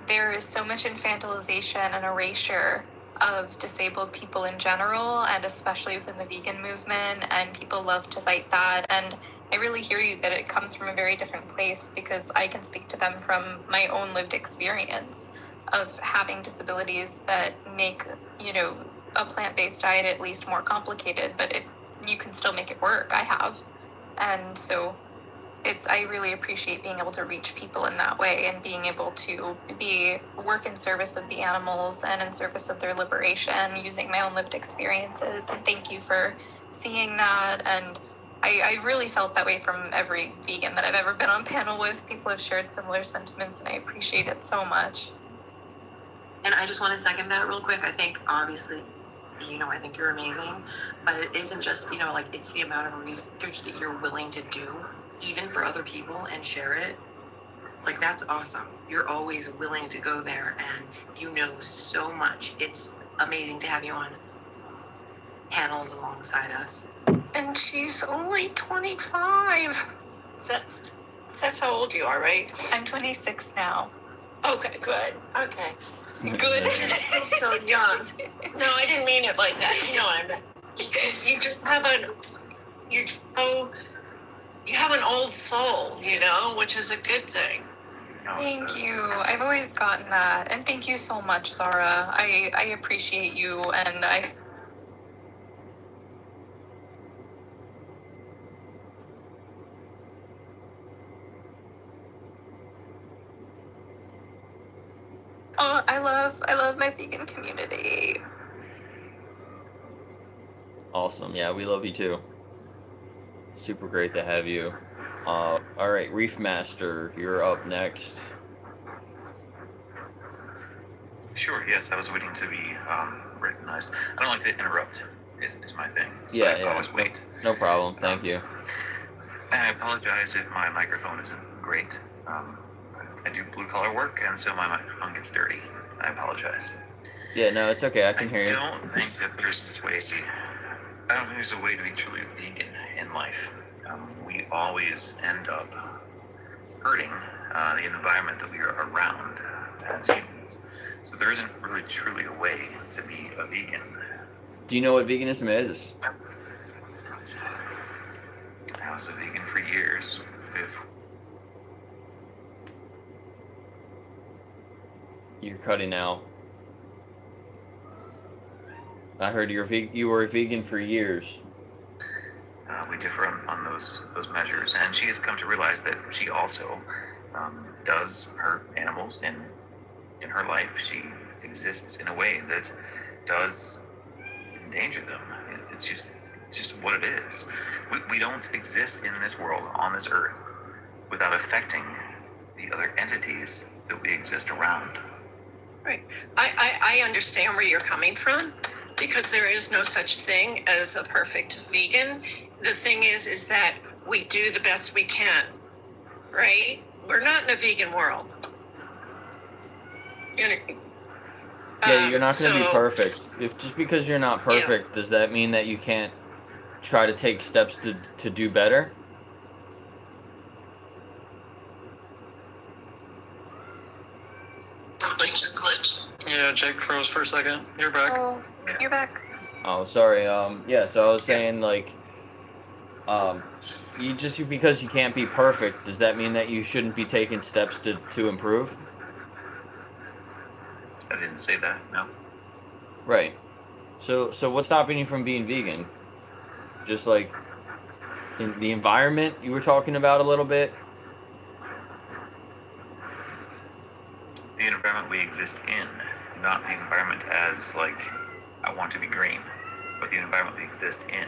there is so much infantilization and erasure of disabled people in general, and especially within the vegan movement, and people love to cite that. And I really hear you that it comes from a very different place, because I can speak to them from my own lived experience of having disabilities that make, you know, a plant-based diet at least more complicated, but you can still make it work. I have. And so I really appreciate being able to reach people in that way and being able to work in service of the animals and in service of their liberation using my own lived experiences. And thank you for seeing that. And I really felt that way from every vegan that I've ever been on panel with. People have shared similar sentiments, and I appreciate it so much. And I just want to second that real quick. I think, obviously, you know, I think you're amazing, but it isn't just, you know, like, it's the amount of research that you're willing to do, even for other people, and share it. Like, that's awesome. You're always willing to go there, and you know so much. It's amazing to have you on panels alongside us. And she's only 25. That's how old you are, right? I'm 26 now. Okay, good. Okay. Good. You're still so young. No, I didn't mean it like that. You know what I meant. You just have you have an old soul, you know, which is a good thing. Thank you. I've always gotten that. And thank you so much, Zara. I appreciate you, and I love my vegan community. Awesome. Yeah, we love you too. Super great to have you. All right, Reef Master, you're up next. Sure, yes, I was waiting to be recognized. I don't like to interrupt, is my thing. So Yeah, I always wait. No problem, thank you. I apologize if my microphone isn't great. I do blue-collar work, and so my microphone gets dirty. I apologize. Yeah, no, it's okay, I can hear you. I don't think that there's a way to be truly vegan in life. We always end up hurting the environment that we are around as humans. So there isn't really truly a way to be a vegan. Do you know what veganism is? I was a vegan for years. You're cutting out. I heard you were a vegan for years. We differ on those measures, and she has come to realize that she also does hurt animals in her life. She exists in a way that does endanger them. It's just what it is. We don't exist in this world, on this earth, without affecting the other entities that we exist around. Right. I understand where you're coming from, because there is no such thing as a perfect vegan. The thing is that we do the best we can, right? We're not in a vegan world. Yeah, you're not going to be so- perfect. If just because you're not perfect, does that mean that you can't try to take steps to do better? Yeah, Jake froze for a second. You're back. Oh, you're back. Oh, sorry. Yeah, so I was saying, like, you just because you can't be perfect, does that mean that you shouldn't be taking steps to improve? I didn't say that, no. Right. So what's stopping you from being vegan? Just like in the environment you were talking about a little bit? The environment we exist in, not the environment as, like, I want to be green, but the environment we exist in.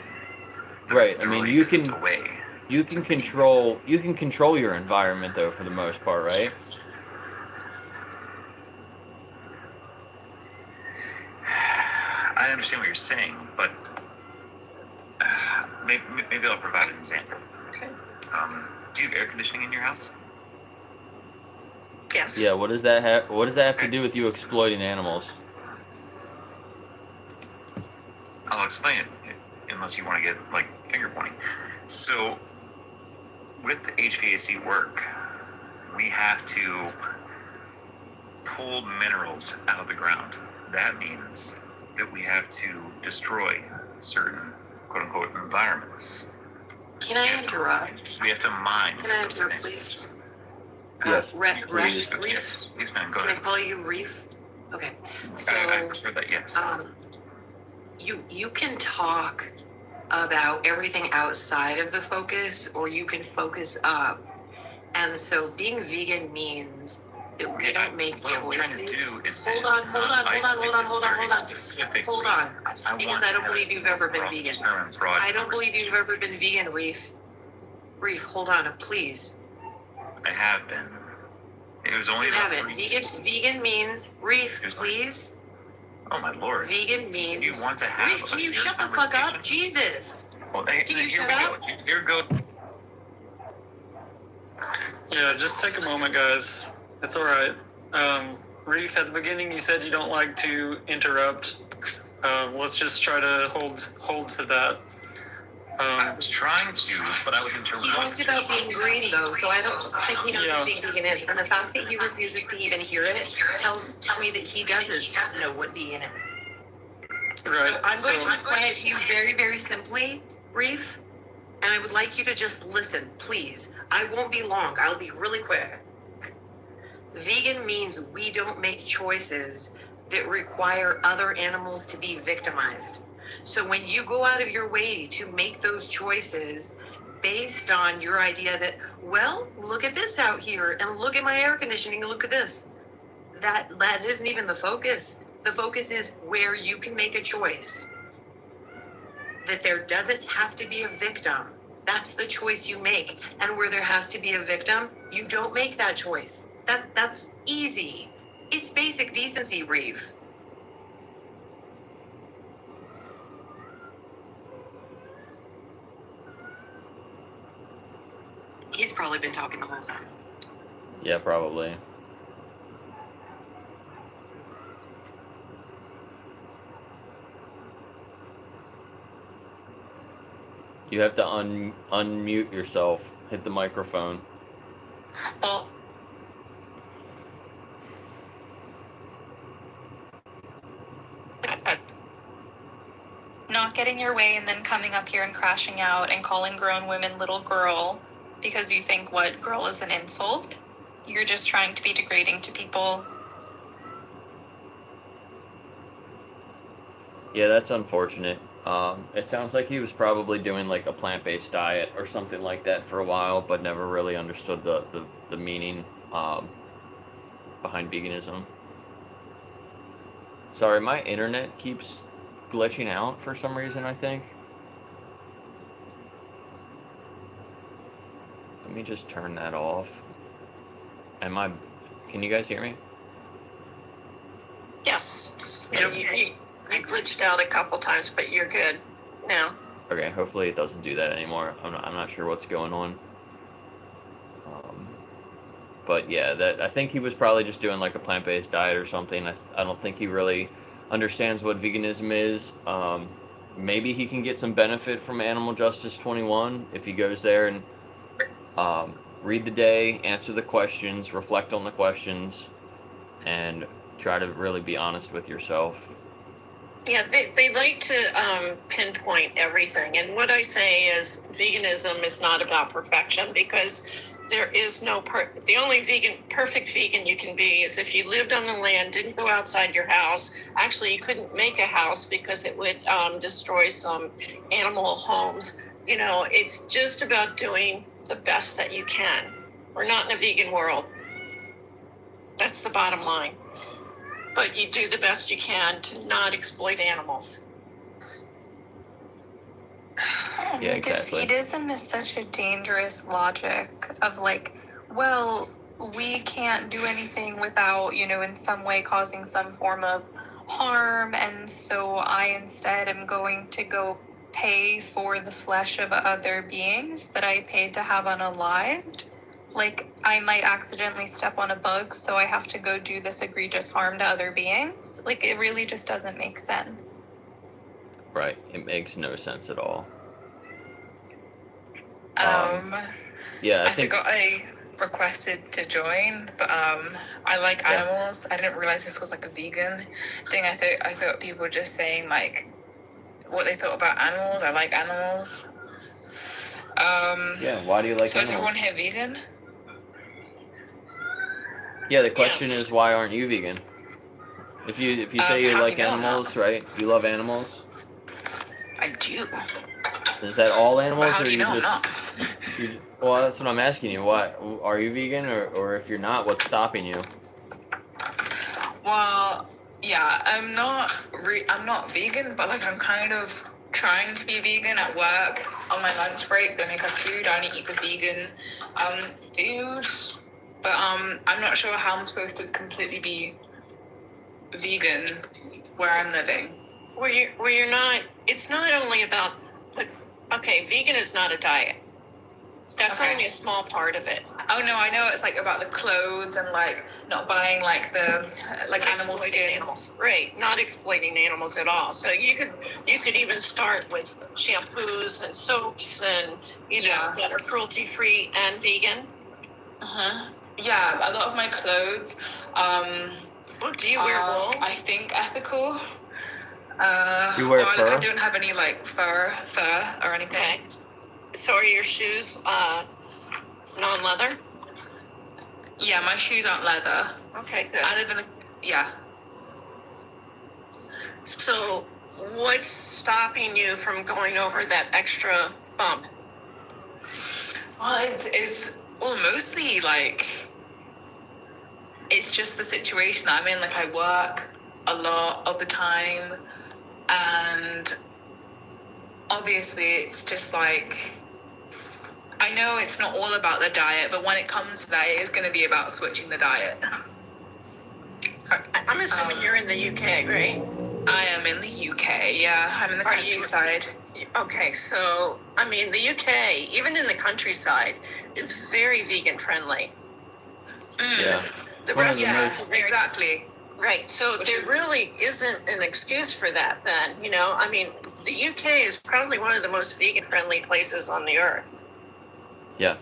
Right. I mean, you can Away. you can control your environment though for the most part, right? I understand what you're saying, but maybe I'll provide an example. Okay. Do you have air conditioning in your house? Yes. Yeah, what does that have to do with you exploiting animals? I'll explain it, unless you want to get, like, finger pointing. So, with the HVAC work, we have to pull minerals out of the ground. That means that we have to destroy certain quote-unquote environments. Can I interrupt? We have to mine. Can I those interrupt, things. please? Yes, Reef? please. Yes, please, ma'am, go Can I ahead. call you Reef? Okay. So, I prefer that, yes. you can talk about everything outside of the focus, or you can focus up. And so being vegan means that we don't make what I'm choices. trying to do is Hold on. Because I don't believe you've ever been vegan. I don't believe you've ever been vegan, Reef. Reef, hold on, please. I have been. It was only You about haven't. 3 years. Vegan means, Reef, please. Oh my lord. Vegan means. You want to have Reef, can a you pure shut the fuck up? conversation? Jesus. Well, Can you here shut we up? go. Here goes. Yeah, just take a moment, guys. It's all right. Reef, at the beginning you said you don't like to interrupt. Let's just try to hold to that. I was trying to, but I was He interrupted. talked about being green, though, so I don't think he knows what being vegan is. And the fact that he refuses to even hear it tells me that he doesn't know what vegan is. Right. So I'm going to explain it to you very, very simply, Reef. And I would like you to just listen, please. I won't be long. I'll be really quick. Vegan means we don't make choices that require other animals to be victimized. So when you go out of your way to make those choices based on your idea that, well, look at this out here and look at my air conditioning and look at this. That isn't even the focus. The focus is where you can make a choice. That there doesn't have to be a victim. That's the choice you make. And where there has to be a victim, you don't make that choice. That's easy. It's basic decency, Reef. He's probably been talking the whole time. Yeah, probably. You have to unmute yourself. Hit the microphone. Well, Not getting your way and then coming up here and crashing out and calling grown women little girl because you think what girl is an insult. You're just trying to be degrading to people. Yeah, that's unfortunate. It sounds like he was probably doing like a plant-based diet or something like that for a while, but never really understood the meaning behind veganism. Sorry, my internet keeps glitching out for some reason, I think. Let me just turn that off. Can you guys hear me? yes. You glitched out a couple times, but you're good now. Okay, hopefully it doesn't do that anymore. I'm not sure what's going on. But yeah, that I think he was probably just doing like a plant-based diet or something. I don't think he really understands what veganism is. Maybe he can get some benefit from Animal Justice 21 if he goes there and read the day, answer the questions, reflect on the questions, and try to really be honest with yourself. Yeah, they like to pinpoint everything. And what I say is veganism is not about perfection, because there is no the only perfect vegan you can be is if you lived on the land, didn't go outside your house. Actually, you couldn't make a house because it would destroy some animal homes. You know, it's just about doing the best that you can. We're not in a vegan world. That's the bottom line. But you do the best you can to not exploit animals. Yeah, exactly. Defeatism is such a dangerous logic of like, well, we can't do anything without, you know, in some way causing some form of harm, and so I instead am going to go pay for the flesh of other beings that I paid to have unalived. Like, I might accidentally step on a bug, so I have to go do this egregious harm to other beings. Like, it really just doesn't make sense. Right. It makes no sense at all. Yeah, I think I requested to join, but I like animals. I didn't realize this was like a vegan thing. I thought people were just saying like what they thought about animals. I like animals. Yeah, why do you like so animals? is everyone here vegan? Yeah, the question is, why aren't you vegan? If you say you like animals, right? You love animals. I do. Is that all animals, But how or do you know I'm just? not? Well, that's what I'm asking you. Why are you vegan, or if you're not, what's stopping you? Well, yeah, I'm not vegan, but like I'm kind of trying to be vegan at work. On my lunch break, they make us food. I only eat the vegan food, but I'm not sure how I'm supposed to completely be vegan where I'm living. Where you're not. It's not only about vegan is not a diet. That's only a small part of it. Oh no, I know it's like about the clothes and like not buying like the like animal skin. Animals, right? Not exploiting animals at all. So you could even start with shampoos and soaps and that are cruelty free and vegan. Yeah, a lot of my clothes. Do you wear wool? I think ethical. You wear fur? Like I don't have any like fur or anything. Okay. So are your shoes non-leather? Yeah, my shoes aren't leather. Okay, good. I live in So what's stopping you from going over that extra bump? Well, it's mostly like it's just the situation I'm in. Like I work a lot of the time, and obviously it's just like I know it's not all about the diet, but when it comes to that, it is going to be about switching the diet. I'm assuming you're in the UK, right? I am in the UK, yeah. I'm in the countryside. Okay, so, I mean, the UK, even in the countryside, is very vegan friendly. Yeah. The rest of us exactly. Right, so there really isn't an excuse for that then, I mean, the UK is probably one of the most vegan friendly places on the earth. Yeah.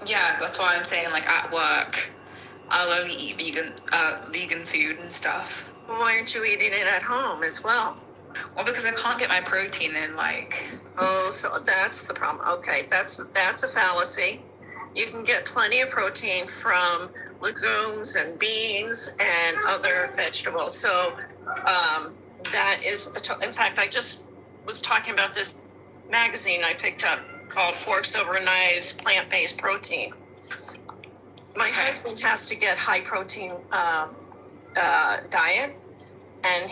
Yeah, that's why I'm saying like at work, I'll only eat vegan food and stuff. Well, why aren't you eating it at home as well? Well, because I can't get my protein in like. Oh, so that's the problem. Okay, that's a fallacy. You can get plenty of protein from legumes and beans and other vegetables. So that is, in fact, I just was talking about this magazine I picked up called Forks Over Knives Plant-Based Protein. My husband has to get high protein diet, and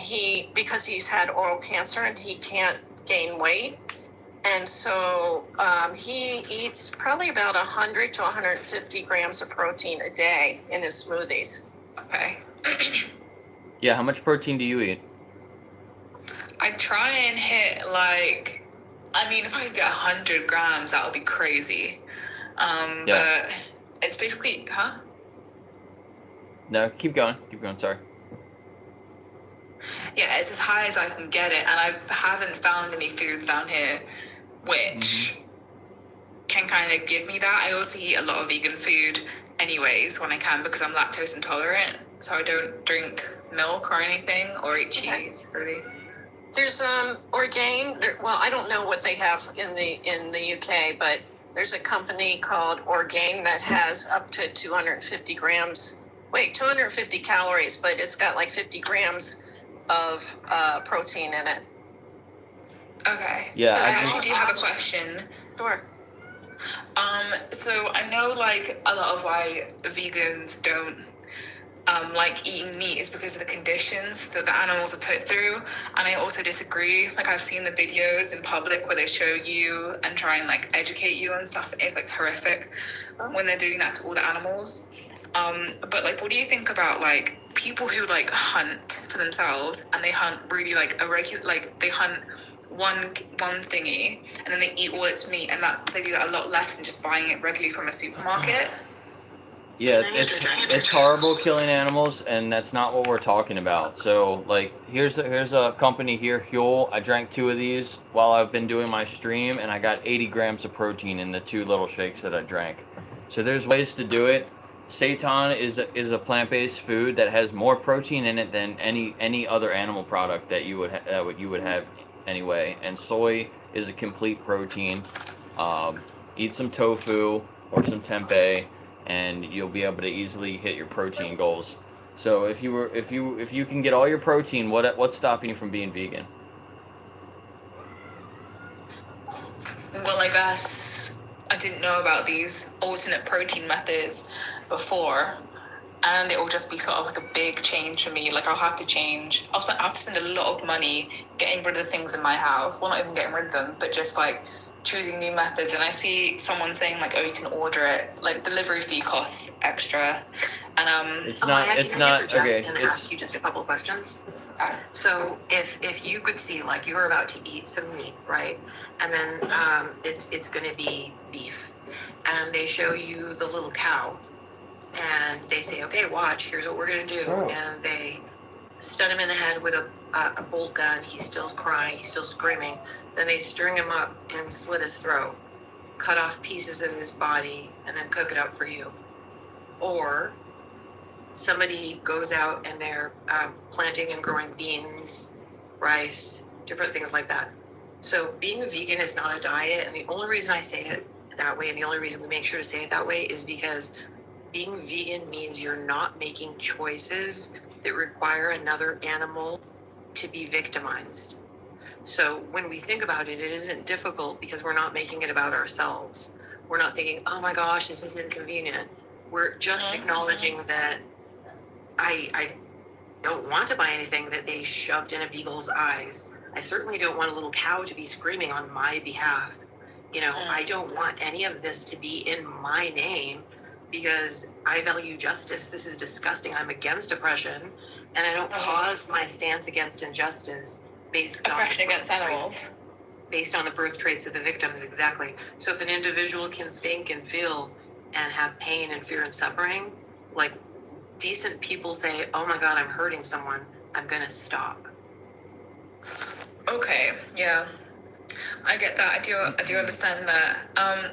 because he's had oral cancer and he can't gain weight, and so he eats probably about 100 to 150 grams of protein a day in his smoothies. Okay. Yeah, how much protein do you eat? I try and hit like, I mean, if I could get 100 grams, that would be crazy. But it's basically, huh? No, keep going. Sorry. Yeah, it's as high as I can get it, and I haven't found any foods down here which can kind of give me that. I also eat a lot of vegan food anyways when I can because I'm lactose intolerant, so I don't drink milk or anything or eat cheese really. There's Orgain. Well, I don't know what they have in the UK, but there's a company called Orgain that has up to 250 calories, but it's got like 50 grams of protein in it. Okay. Yeah, But I actually do have a question. Sure. So I know like a lot of why vegans don't like eating meat is because of the conditions that the animals are put through, and I also disagree. Like I've seen the videos in public where they show you and try and like educate you and stuff. It's like horrific when they're doing that to all the animals. But like, what do you think about like people who like hunt for themselves and they hunt really like a regular, like they hunt one thingy and then they eat all its meat, and they do that a lot less than just buying it regularly from a supermarket? Yeah, it's horrible killing animals, and that's not what we're talking about. So, like, here's a company here, Huel. I drank 2 of these while I've been doing my stream, and I got 80 grams of protein in the 2 little shakes that I drank. So there's ways to do it. Seitan is a plant-based food that has more protein in it than any other animal product that you would have anyway. And soy is a complete protein. Eat some tofu or some tempeh, and you'll be able to easily hit your protein goals. So if you can get all your protein, what's stopping you from being vegan? Well, I guess I didn't know about these alternate protein methods before, and it will just be sort of like a big change for me. Like I'll have to change. I'll have to spend a lot of money getting rid of the things in my house. Well, not even getting rid of them, but just like choosing new methods. And I see someone saying like, oh, you can order it, like delivery fee costs extra, and it's not okay. And ask you just a couple questions. So if you could see like you're about to eat some meat, right, and then it's going to be beef, and they show you the little cow, and they say, okay, watch, here's what we're going to do, and they stun him in the head with a bolt gun. He's still crying, he's still screaming. Then they string him up and slit his throat, cut off pieces of his body, and then cook it up for you. Or somebody goes out and they're planting and growing beans, rice, different things like that. So being a vegan is not a diet, and the only reason I say it that way, and the only reason we make sure to say it that way, is because being vegan means you're not making choices that require another animal to be victimized. So when we think about it, it isn't difficult because we're not making it about ourselves. We're not thinking, oh my gosh, this is inconvenient. We're just acknowledging that I don't want to buy anything that they shoved in a beagle's eyes. I certainly don't want a little cow to be screaming on my behalf. You know, I don't want any of this to be in my name because I value justice. This is disgusting. I'm against oppression, and I don't pause my stance against injustice based on oppression against animals. Based on the birth traits of the victims, exactly. So if an individual can think and feel and have pain and fear and suffering, like decent people say, oh my God, I'm hurting someone, I'm gonna stop. Okay, yeah. I get that. I do understand that.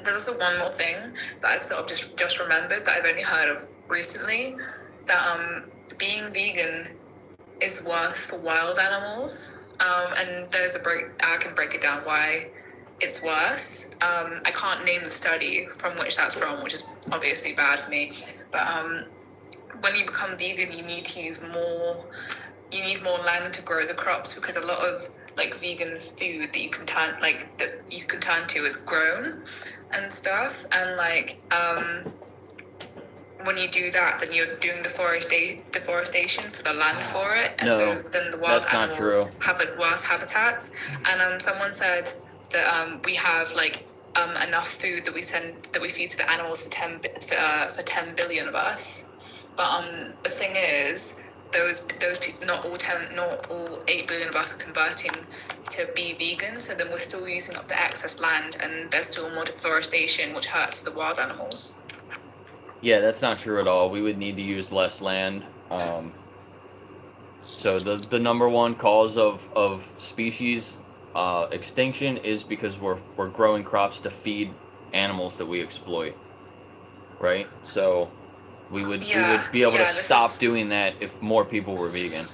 There's also one more thing that I sort of just remembered that I've only heard of recently, that being vegan is worse for wild animals. And there's I can break it down why it's worse. I can't name the study from which that's from, which is obviously bad for me. But when you become vegan, you need to use more. You need more land to grow the crops, because a lot of like vegan food that you can turn to is grown and stuff. And like when you do that, then you're doing deforestation for the land for it, and so then the wild animals have like worse habitats. And someone said that we have like enough food that we feed to the animals for 10 billion of us. But the thing is, those people, not all 8 billion of us are converting to be vegan. So then we're still using up the excess land, and there's still more deforestation, which hurts the wild animals. Yeah, that's not true at all. We would need to use less land. So the number one cause of species extinction is because we're growing crops to feed animals that we exploit, right? So we would be able to stop doing that if more people were vegan.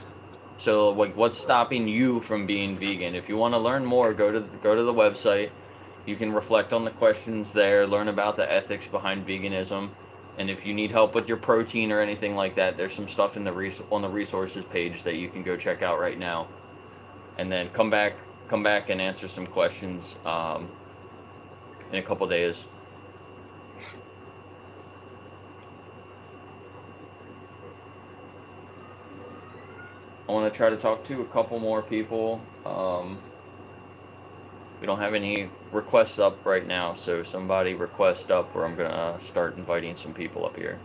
So like, what's stopping you from being vegan? If you want to learn more, go to the website. You can reflect on the questions there, learn about the ethics behind veganism, and if you need help with your protein or anything like that, there's some stuff in the on the resources page that you can go check out right now. And then come back and answer some questions in a couple days. I want to try to talk to a couple more people. We don't have any requests up right now, so somebody request up, or I'm gonna start inviting some people up here.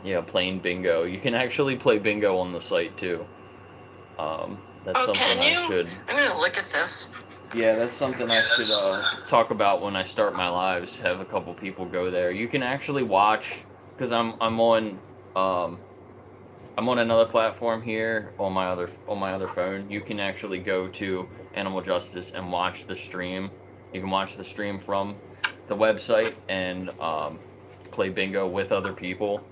Yeah, playing bingo. You can actually play bingo on the site too. That's something I should. I'm gonna look at this. Yeah, that's something I should talk about when I start my lives. Have a couple people go there. You can actually watch, because I'm on another platform here on my other phone. You can actually go to Animal Justice and watch the stream. You can watch the stream from the website and play bingo with other people.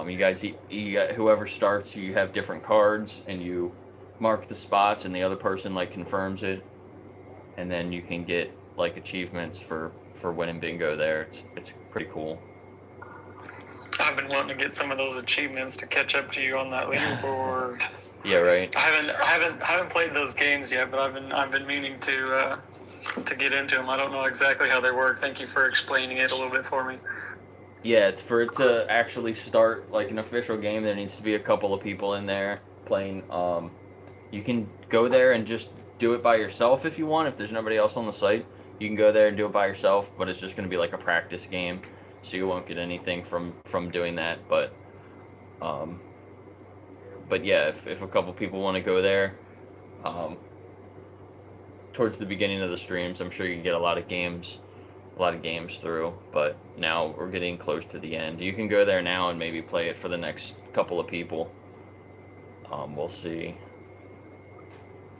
You guys, whoever starts, you have different cards, and you mark the spots, and the other person like confirms it, and then you can get like achievements for winning bingo there. It's pretty cool. I've been wanting to get some of those achievements to catch up to you on that leaderboard. Yeah, right. I haven't played those games yet, but I've been meaning to get into them. I don't know exactly how they work. Thank you for explaining it a little bit for me. Yeah, it's for it to actually start like an official game. There needs to be a couple of people in there playing. You can go there and just do it by yourself if you want. If there's nobody else on the site, you can go there and do it by yourself. But it's just going to be like a practice game, so you won't get anything from doing that. But yeah, if a couple people want to go there, towards the beginning of the streams, I'm sure you can get a lot of games through. But now we're getting close to the end. You can go there now and maybe play it for the next couple of people. We'll see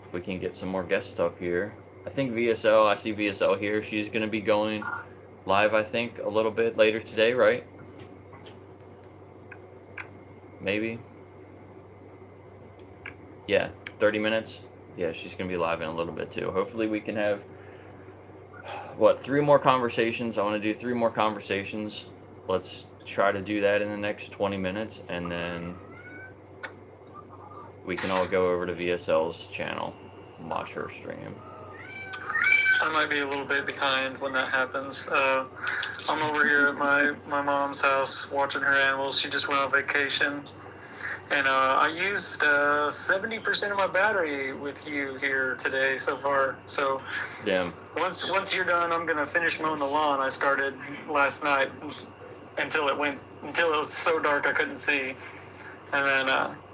if we can get some more guests up here. I think VSL, I see VSL here. She's going to be going live, I think, a little bit later today, right? Maybe. Yeah, 30 minutes. Yeah, she's going to be live in a little bit too. Hopefully we can have, 3 more conversations. I want to do 3 more conversations. Let's try to do that in the next 20 minutes, and then we can all go over to VSL's channel and watch her stream. I might be a little bit behind when that happens. I'm over here at my mom's house watching her animals. She just went on vacation. And I used 70% of my battery with you here today so far. So damn. Once you're done, I'm gonna finish mowing the lawn. I started last night until it was so dark I couldn't see. And then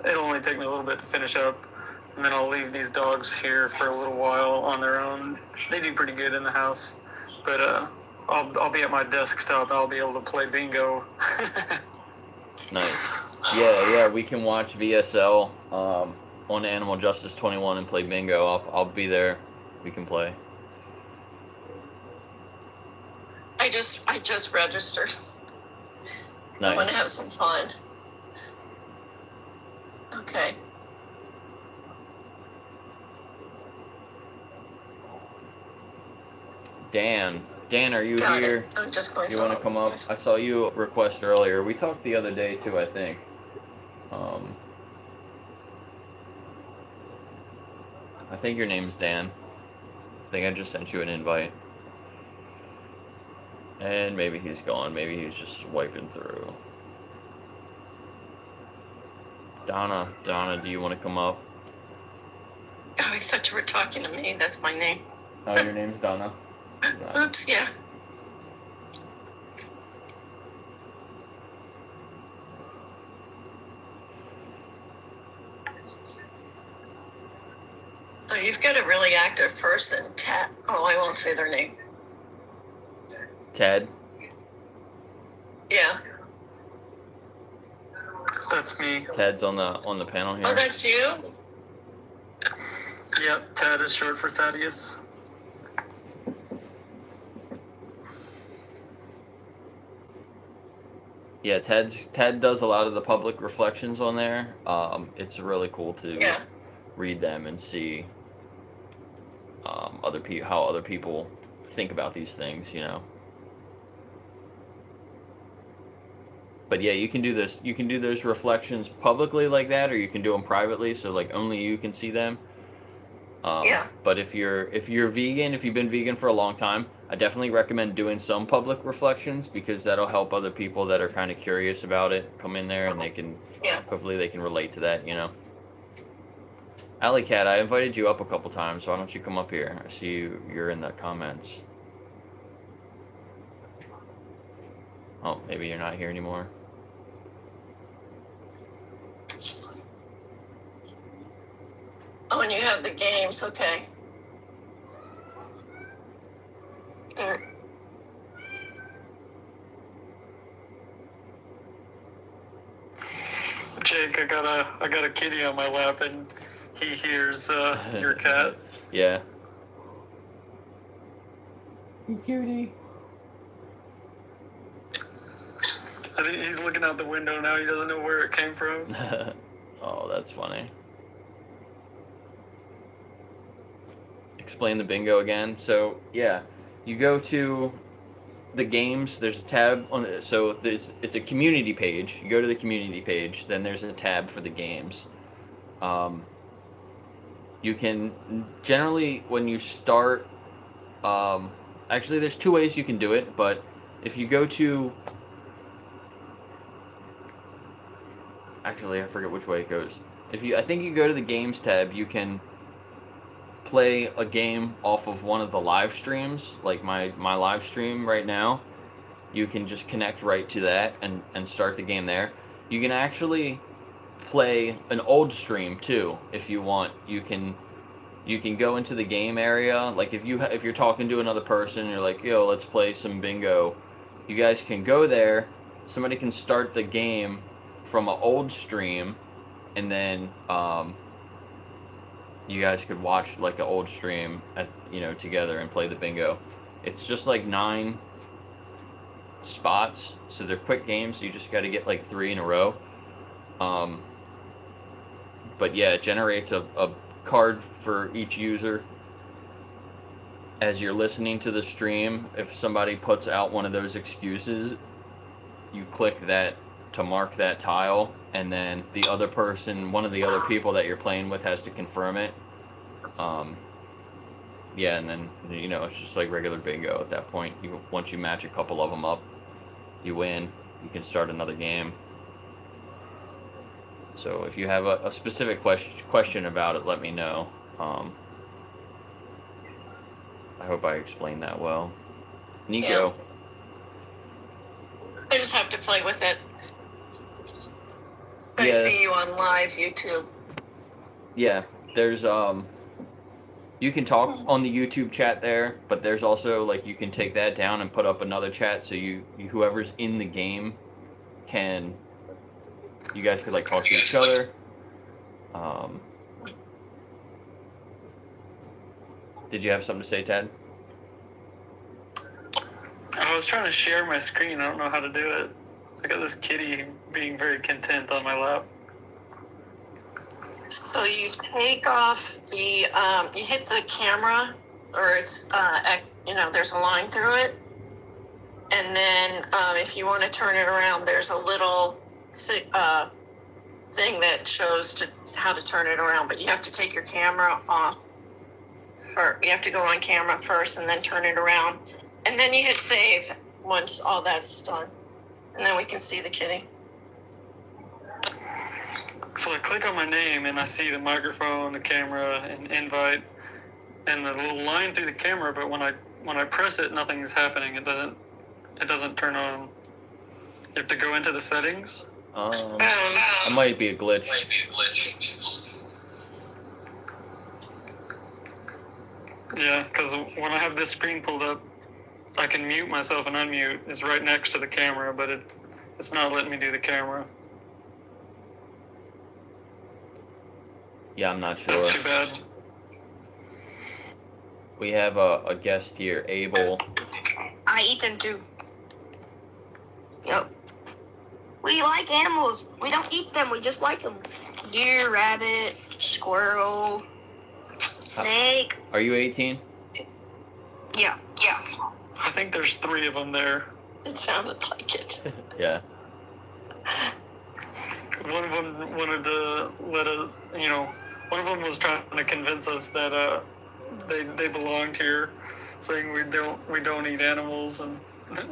it'll only take me a little bit to finish up. And then I'll leave these dogs here for a little while on their own. They do pretty good in the house. But I'll be at my desktop. I'll be able to play bingo. Nice. Yeah, we can watch VSL on Animal Justice 21 and play bingo. I'll be there. We can play. I just registered. Nice. I want to have some fun. Okay. Dan, are you here? I'm just going. You want to come up? I saw you request earlier. We talked the other day too, I think. I think your name's Dan. I think I just sent you an invite. And maybe he's gone. Maybe he's just swiping through. Donna, do you want to come up? Oh, I thought you were talking to me. That's my name. Oh, your name's Donna? Oops, yeah. you've got a really active person, Ted. Oh, I won't say their name. Ted. Yeah. That's me. Ted's on the panel here. Oh, that's you? Yep, Ted is short for Thaddeus. Yeah, Ted does a lot of the public reflections on there. It's really cool to read them and see how other people think about these things, you know. But yeah, you can do this. You can do those reflections publicly like that, or you can do them privately, so like only you can see them. But if you're vegan, if you've been vegan for a long time, I definitely recommend doing some public reflections, because that'll help other people that are kind of curious about it come in there, and they can hopefully they can relate to that, you know. Alley Cat, I invited you up a couple times. Why don't you come up here? I see you're in the comments. Oh, maybe you're not here anymore. Oh, and you have the games, okay. There. Jake, I got a kitty on my lap, and he hears your cat. Yeah. You cutie. I think he's looking out the window now. He doesn't know where it came from. Oh, that's funny. Explain the bingo again. So yeah, you go to the games. There's a tab on it. So it's a community page. You go to the community page. Then there's a tab for the games. You can generally, when you start, actually there's two ways you can do it. But if you go to, actually I forget which way it goes. I think you go to the games tab, you can play a game off of one of the live streams, like my live stream right now. You can just connect right to that and start the game there. You can actually play an old stream too if you want. You can go into the game area, like if you're talking to another person, you're like, yo, let's play some bingo. You guys can go there. Somebody can start the game from an old stream, and then you guys could watch like an old stream together and play the bingo. It's just like 9 spots, so they're quick games. So you just got to get like 3 in a row. But yeah, it generates a card for each user. As you're listening to the stream, if somebody puts out one of those excuses, you click that to mark that tile, and then the other person, one of the other people that you're playing with, has to confirm it. Yeah, and then it's just like regular bingo at that point. Once you match a couple of them up, you win. You can start another game. So if you have a specific question about it, let me know. I hope I explained that well. Nico. I just have to play with it. I see you on live YouTube. Yeah, there's you can talk on the YouTube chat there, but there's also like you can take that down and put up another chat, so you whoever's in the game you guys could like talk to each other. Did you have something to say, Ted? I was trying to share my screen. I don't know how to do it. I got this kitty being very content on my lap. So you take off the, you hit the camera, or it's, there's a line through it. And then if you want to turn it around, there's a little thing that shows how to turn it around. But you have to take your camera off. You have to go on camera first and then turn it around. And then you hit save once all that's done. And then we can see the kitty. So I click on my name and I see the microphone, the camera, and invite, and the little line through the camera. But when I press it, nothing is happening. It doesn't turn on. You have to go into the settings. It might be a glitch. Yeah, because when I have this screen pulled up, I can mute myself and unmute. It's right next to the camera, but it's not letting me do the camera. Yeah, I'm not sure. That's too bad. We have a guest here, Abel. I eat them too. Yep. We like animals. We don't eat them. We just like them. Deer, rabbit, squirrel, snake. Are you 18? Yeah. I think there's 3 of them there. It sounded like it. Yeah. One of them wanted to let us, one of them was trying to convince us that they belonged here, saying we don't eat animals, and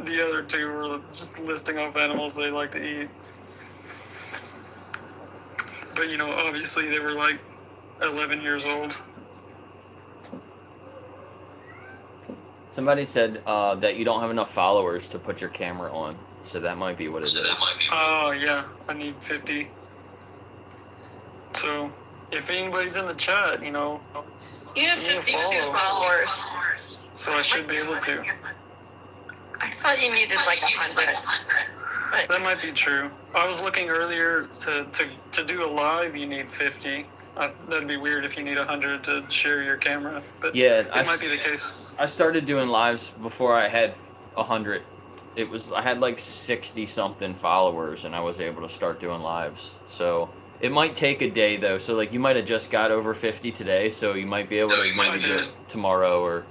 the other 2 were just listing off animals they like to eat. But obviously they were like 11 years old. Somebody said that you don't have enough followers to put your camera on, so that might be what it is. Oh yeah, I need 50. So if anybody's in the chat, You have 52 followers. So I should be able to. I thought you needed like 100. That might be true. I was looking earlier to do a live, you need 50. That'd be weird if you need 100 to share your camera, but Yeah, it might be the case. I started doing lives before I had 100. I had like 60 something followers, and I was able to start doing lives. So it might take a day though. So like you might have just got over 50 today, so you might be able to maybe do it tomorrow or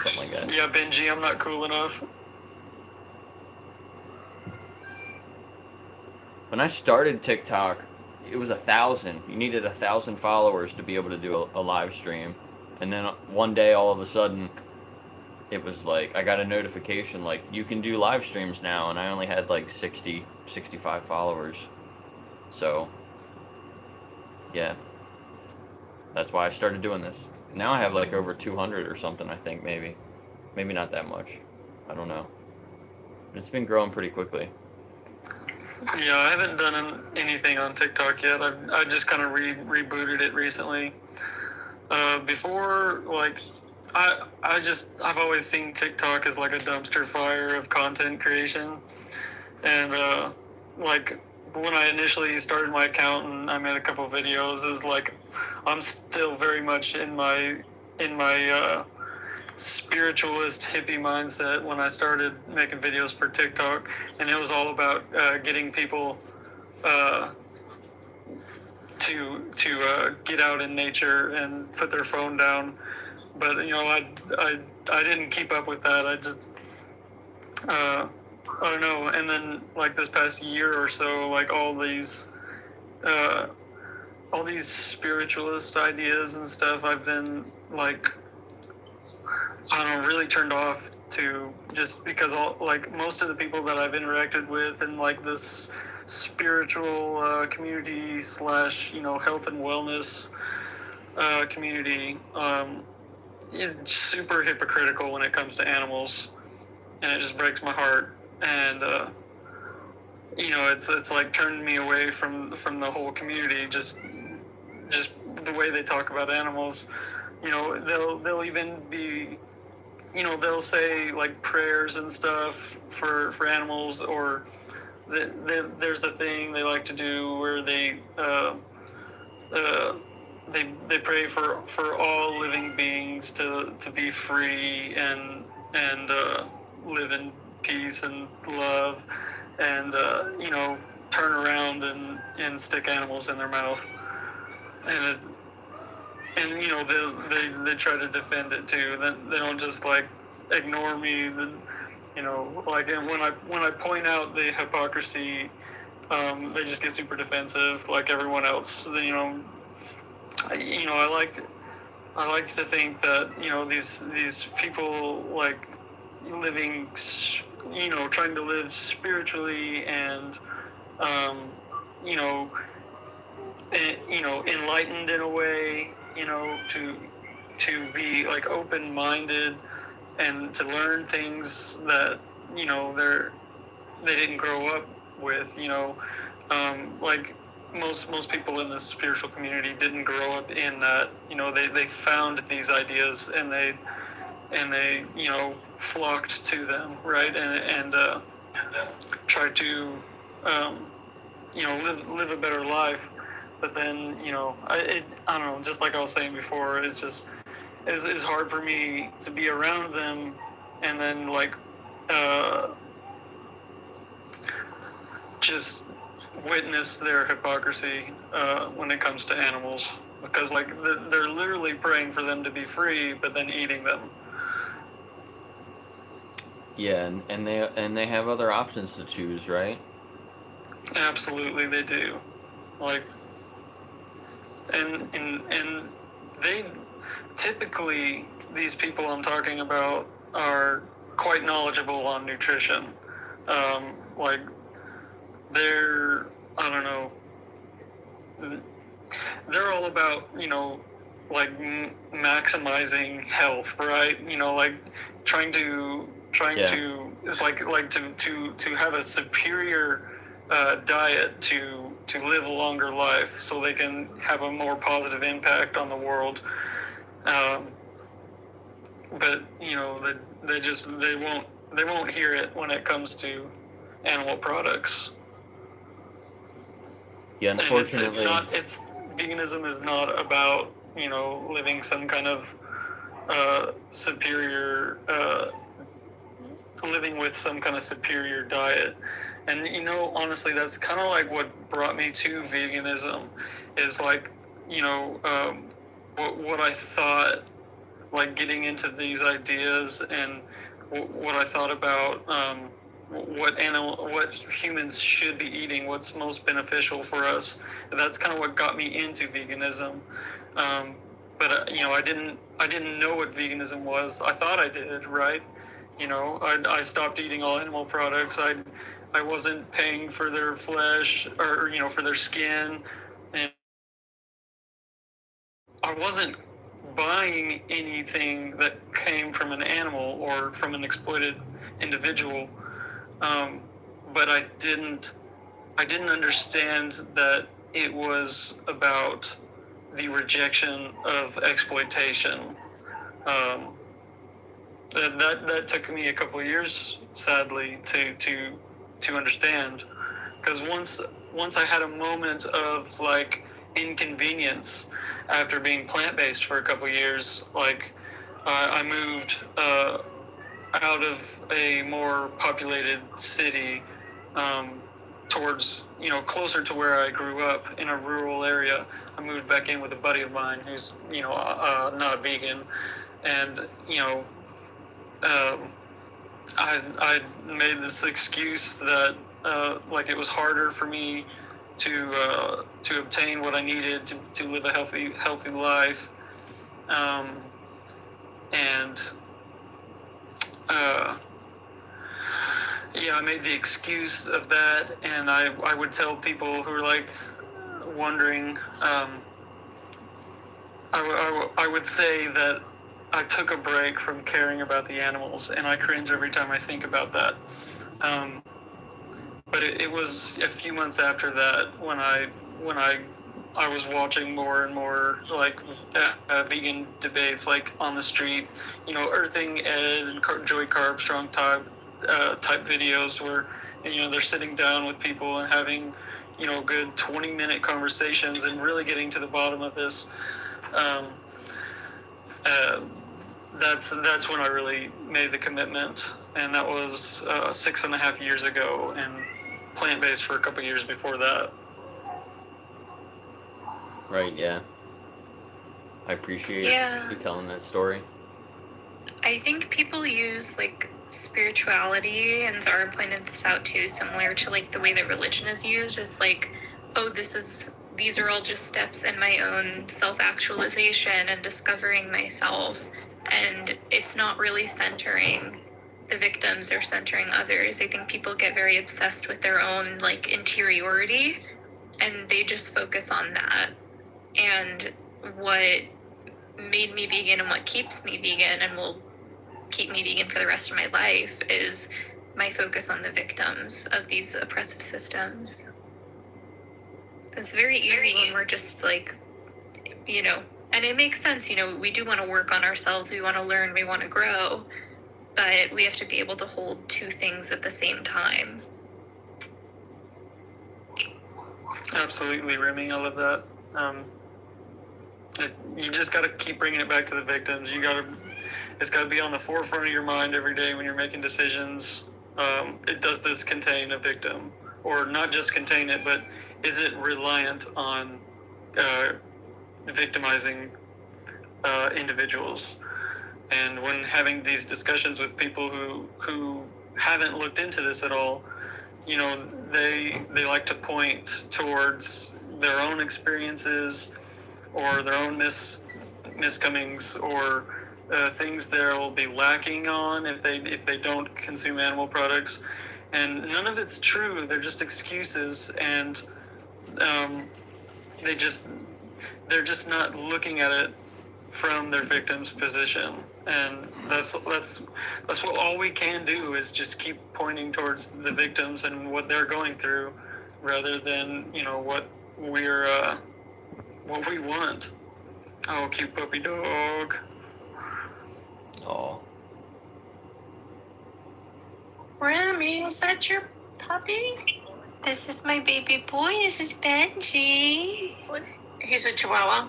something like that. Yeah, Benji, I'm not cool enough. When I started TikTok, it was 1,000. You needed 1,000 followers to be able to do a live stream. And then one day, all of a sudden, it was like, I got a notification like, you can do live streams now. And I only had like 60, 65 followers. So, yeah. That's why I started doing this. Now I have like over 200 or something, I think, maybe. Maybe not that much. I don't know. But it's been growing pretty quickly. Yeah, I haven't done anything on TikTok yet. I just kind of rebooted it recently. Before, like, I've always seen TikTok as like a dumpster fire of content creation. And, like, when I initially started my account and I made a couple videos, is like, I'm still very much in my spiritualist hippie mindset when I started making videos for TikTok, and it was all about getting people to get out in nature and put their phone down. But I didn't keep up with that. I just I don't know. And then like this past year or so, like all these spiritualist ideas and stuff, I've been like, I don't know, really turned off to, just because most of the people that I've interacted with in like this spiritual community / health and wellness community, it's super hypocritical when it comes to animals, and it just breaks my heart. And it's like turned me away from the whole community, just the way they talk about animals. They'll even be, they'll say like prayers and stuff for animals, or there's a thing they like to do where they pray for all living beings to be free and live in peace and love, and turn around and stick animals in their mouth, and they try to defend it too. They don't just like ignore me. Like, and when I point out the hypocrisy, they just get super defensive, like everyone else. I like to think that these people like living, trying to live spiritually and enlightened in a way, to be like open-minded and to learn things that they didn't grow up with, like most people in the spiritual community didn't grow up in that. They found these ideas and they flocked to them, right? And tried to live a better life. But then I don't know, just like I was saying before, it's hard for me to be around them and then just witness their hypocrisy when it comes to animals, because they're literally praying for them to be free but then eating them. Yeah, and they have other options to choose, right? Absolutely, they do. And they typically, these people I'm talking about are quite knowledgeable on nutrition. They're, I don't know, they're all about maximizing health, right? Trying to it's to have a superior diet to live a longer life, so they can have a more positive impact on the world. But they won't hear it when it comes to animal products. Yeah, unfortunately, veganism is not about living some kind of superior living with some kind of superior diet. And honestly, that's kind of like what brought me to veganism, is what I thought, getting into these ideas, and what I thought about what humans should be eating, what's most beneficial for us. That's kind of what got me into veganism. But I didn't know what veganism was. I thought I did, right? I stopped eating all animal products. I wasn't paying for their flesh or for their skin, and I wasn't buying anything that came from an animal or from an exploited individual. But I didn't understand that it was about the rejection of exploitation. That took me a couple of years, sadly, to understand, because once I had a moment of inconvenience after being plant-based for a couple of years, I moved out of a more populated city towards closer to where I grew up, in a rural area. I moved back in with a buddy of mine who's not vegan, and I made this excuse that it was harder for me to obtain what I needed to live a healthy life, and I made the excuse of that, and I would tell people who were wondering, I would say that I took a break from caring about the animals, and I cringe every time I think about that. But it was a few months after that when I was watching more and more vegan debates on the street, Earthing Ed and Joy Carbstrong type videos where they're sitting down with people and having good 20-minute conversations and really getting to the bottom of this. That's when I really made the commitment, and that was 6.5 years ago, and plant-based for a couple years before that. Right, yeah. I appreciate you telling that story. I think people use spirituality, and Zara pointed this out too, similar to the way that religion is used, as these are all just steps in my own self-actualization and discovering myself, and it's not really centering the victims or centering others. I think people get very obsessed with their own interiority, and they just focus on that. And what made me vegan and what keeps me vegan and will keep me vegan for the rest of my life is my focus on the victims of these oppressive systems. It's very easy when we're just like, you know, and it makes sense, you know, we do want to work on ourselves, we want to learn, we want to grow, but we have to be able to hold two things at the same time. Absolutely, Remy. I love that. You just got to keep bringing it back to the victims. It's got to be on the forefront of your mind every day when you're making decisions. Does this contain a victim? Or not just contain it, but is it reliant on victimizing individuals? And when having these discussions with people who haven't looked into this at all, you know, they like to point towards their own experiences or their own miscomings or things they'll be lacking on if they don't consume animal products, and none of it's true. They're just excuses, and they're just not looking at it from their victim's position, and that's what all we can do is just keep pointing towards the victims and what they're going through, rather than, you know, what we want. Oh, cute puppy dog. Oh. Remy, is that your puppy? This is my baby boy. This is Benji. He's a Chihuahua.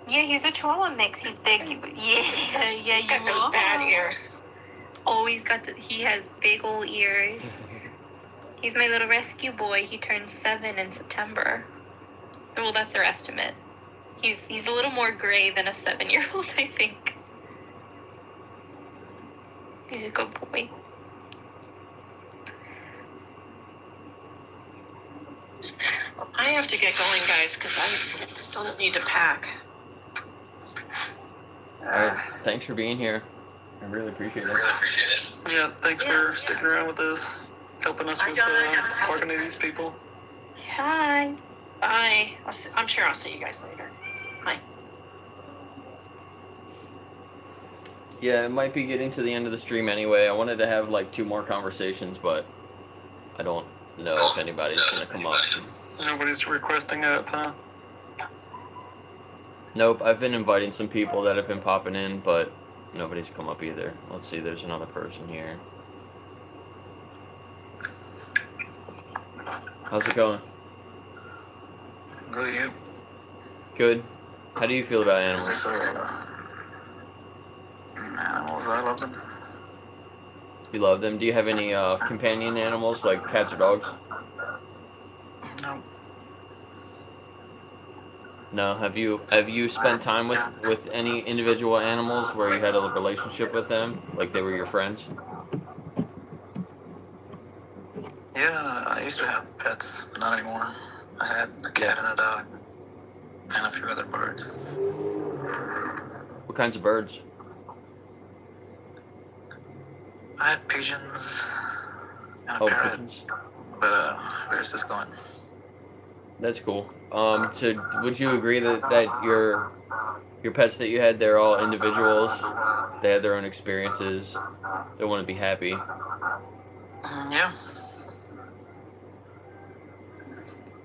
Yeah, he's a Chihuahua mix. He's big. He's got those bad ears. Oh, he has big old ears. He's my little rescue boy. He turned 7 in September. Well, that's their estimate. He's a little more gray than a 7-year-old, I think. He's a good boy. I have to get going, guys, because I still need to pack. All right. Thanks for being here. I really appreciate it. Yeah, thanks for sticking around with us, helping us with talking to these people. Hi. Bye. I'm sure I'll see you guys later. Bye. Yeah, it might be getting to the end of the stream anyway. I wanted to have like 2 more conversations, but I don't know if anybody's gonna come up. Nobody's requesting up, huh? Nope, I've been inviting some people that have been popping in, but nobody's come up either. Let's see, there's another person here. How's it going? Good, you? Good. How do you feel about animals? Animals, I love them. You love them? Do you have any companion animals like cats or dogs? No. No. Have you spent time with any individual animals where you had a relationship with them, like they were your friends? Yeah, I used to have pets, but not anymore. I had a cat and a dog, and a few other birds. What kinds of birds? I had pigeons and a parrot. Pigeons. But where's this going? That's cool. So would you agree that your pets that you had, they're all individuals? They had their own experiences. They want to be happy. Yeah.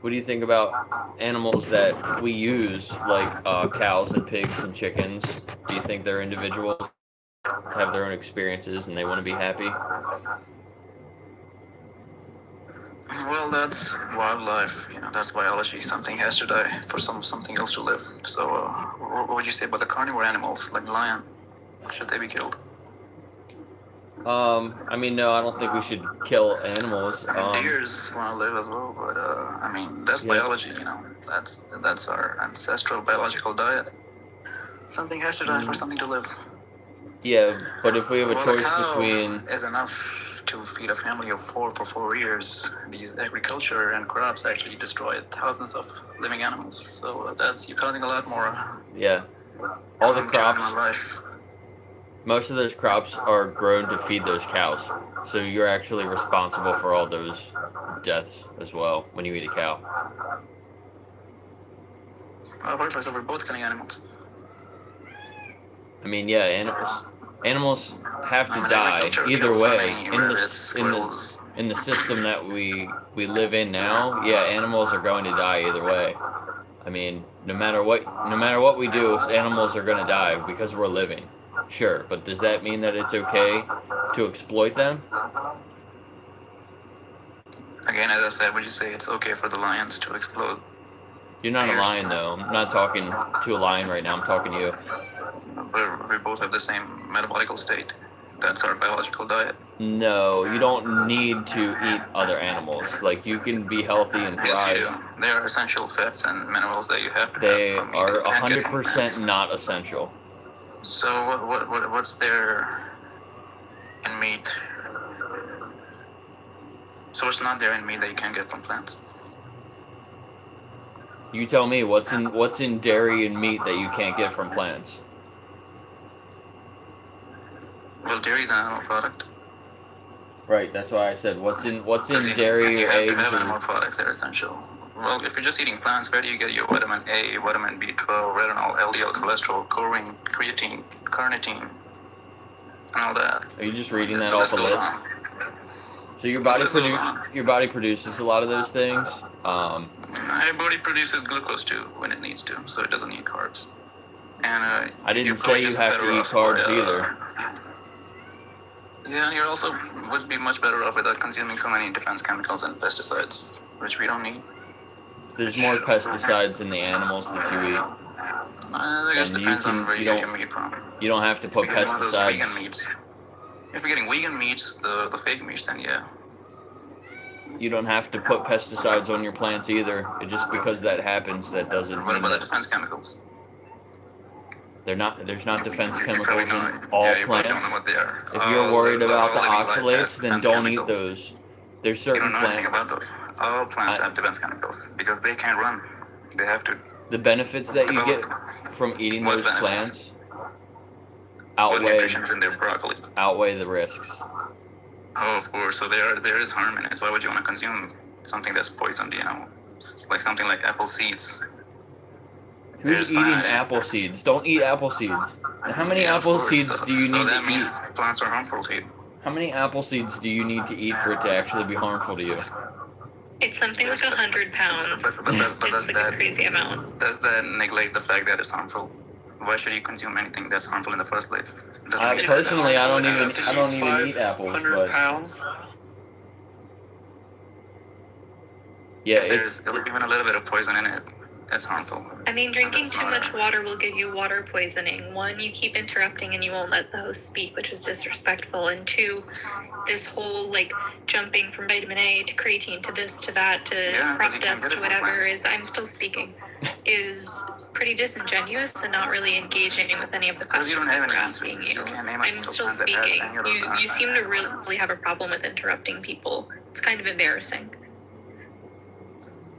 What do you think about animals that we use, like cows and pigs and chickens? Do you think they're individuals, have their own experiences, and they want to be happy? Well, that's wildlife. You know, that's biology. Something has to die for something else to live. So, what would you say about the carnivore animals, like lion? Should they be killed? I mean, no, I don't think we should kill animals. Deers want to live as well, but I mean, that's biology. You know, that's our ancestral biological diet. Something has to die for something to live. Yeah, but if we have a choice cow between... is enough to feed a family of 4 for 4 years. These agriculture and crops actually destroyed thousands of living animals. So you're causing a lot more. Yeah, all the crops. Life. Most of those crops are grown to feed those cows. So you're actually responsible for all those deaths as well when you eat a cow. What if we're both killing animals? I mean, yeah, animals have to die either way. in the system that we live in now, yeah, animals are going to die either way. I mean, no matter what we do, animals are going to die because we're living. Sure, but does that mean that it's okay to exploit them? Again, as I said, would you say it's okay for the lions to explode? You're not a lion, though. I'm not talking to a lion right now. I'm talking to you. But we both have the same metabolical state. That's our biological diet. No, you don't need to eat other animals. Like, you can be healthy and thrive. Yes, you do. They are essential fats and minerals that you have to They have. are 100% not essential. So what's there in meat? So what's not there in meat that you can't get from plants? You tell me what's in dairy and meat that you can't get from plants. Well, dairy is an animal product. Right, that's why I said what's in dairy or eggs. You have to have animal or... products that are essential. Well, if you're just eating plants, where do you get your vitamin A, vitamin B12, retinol, LDL cholesterol, choline, creatine, carnitine, and all that? Are you just reading that off the list? So your body produces a lot of those things. My body produces glucose too when it needs to, so it doesn't need carbs. And I didn't say you have to eat carbs either. Yeah, you also would be much better off without consuming so many defense chemicals and pesticides, which we don't need. There's more pesticides in the animals that you eat. I guess it depends on where you get your meat from. You don't have to put If you're getting one of those pesticides. vegan meats, if you're getting vegan meats, the fake meats, then yeah. You don't have to put pesticides on your plants either. Just because that happens, that doesn't What mean about the that defense chemicals? there's not defense chemicals in know. all Yeah, you probably plants. don't know what they are. If you're worried about the all living life oxalates, has then defense don't eat chemicals. those. There's You certain don't know anything plants. about those. All plants have defense chemicals because they can't run. They have to. The benefits that you get from eating What those benefits? plants What nutrition's in their broccoli? outweigh the risks. Oh, of course. So there is harm in it. So why would you want to consume something that's poisoned? You know, like something like apple seeds. Who's eating apple seeds? Don't eat apple seeds. How many Yeah, of apple course. seeds do you So need that to means eat? plants are harmful to you. How many apple seeds do you need to eat for it to actually be harmful to you? It's something like 100 pounds. It's like a crazy amount. Does that neglect the fact that it's harmful? Why should you consume anything that's harmful in the first place? Personally, I don't even eat apples, 100 but pounds. yeah, If it's there's even a little bit of poison in it, it's harmful. I mean, drinking too much water will give you water poisoning. One, you keep interrupting and you won't let the host speak, which is disrespectful. And two, this whole like jumping from vitamin A to creatine to this to that to crop depths to whatever is I'm still speaking is pretty disingenuous and not really engaging with any of the Because you questions don't have that we're any answer. asking you. You can't name a I'm single still plant that has speaking. any of those You seem to really have a problem with interrupting people. It's kind of embarrassing.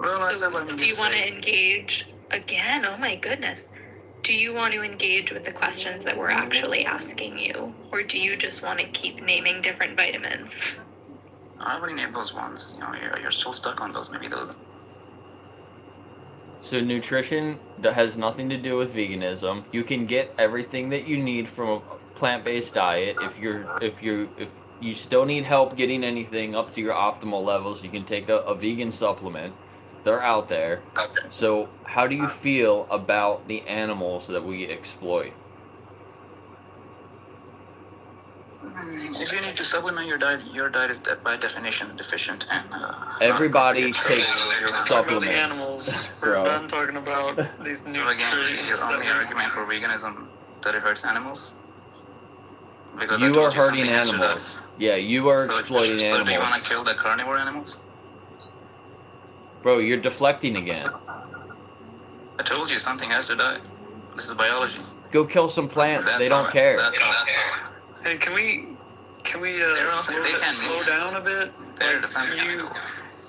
Well, So do you want to engage again? Oh my goodness. Do you want to engage with the questions that we're actually asking you? Or do you just want to keep naming different vitamins? I already named those ones. You know, you're still stuck on those. Maybe those. so nutrition that has nothing to do with veganism. You can get everything that you need from a plant-based diet. If you still need help getting anything up to your optimal levels, you can take a vegan supplement. They're out there. So how do you feel about the animals that we exploit? If you need to supplement your diet is by definition deficient and. Everybody takes The supplements. animals. We're Bro. done talking about these So again, is your nutrients. only argument for veganism that it hurts animals? Because I You told are hurting something else to that. animals. Yeah, you are So exploiting do you want animals. to kill the carnivore animals? Bro, you're deflecting again. I told you something has to die. This is biology. Go kill some plants. That's They don't all. care. That's all. Hey, can we They slow down a bit? They're defense you chemicals.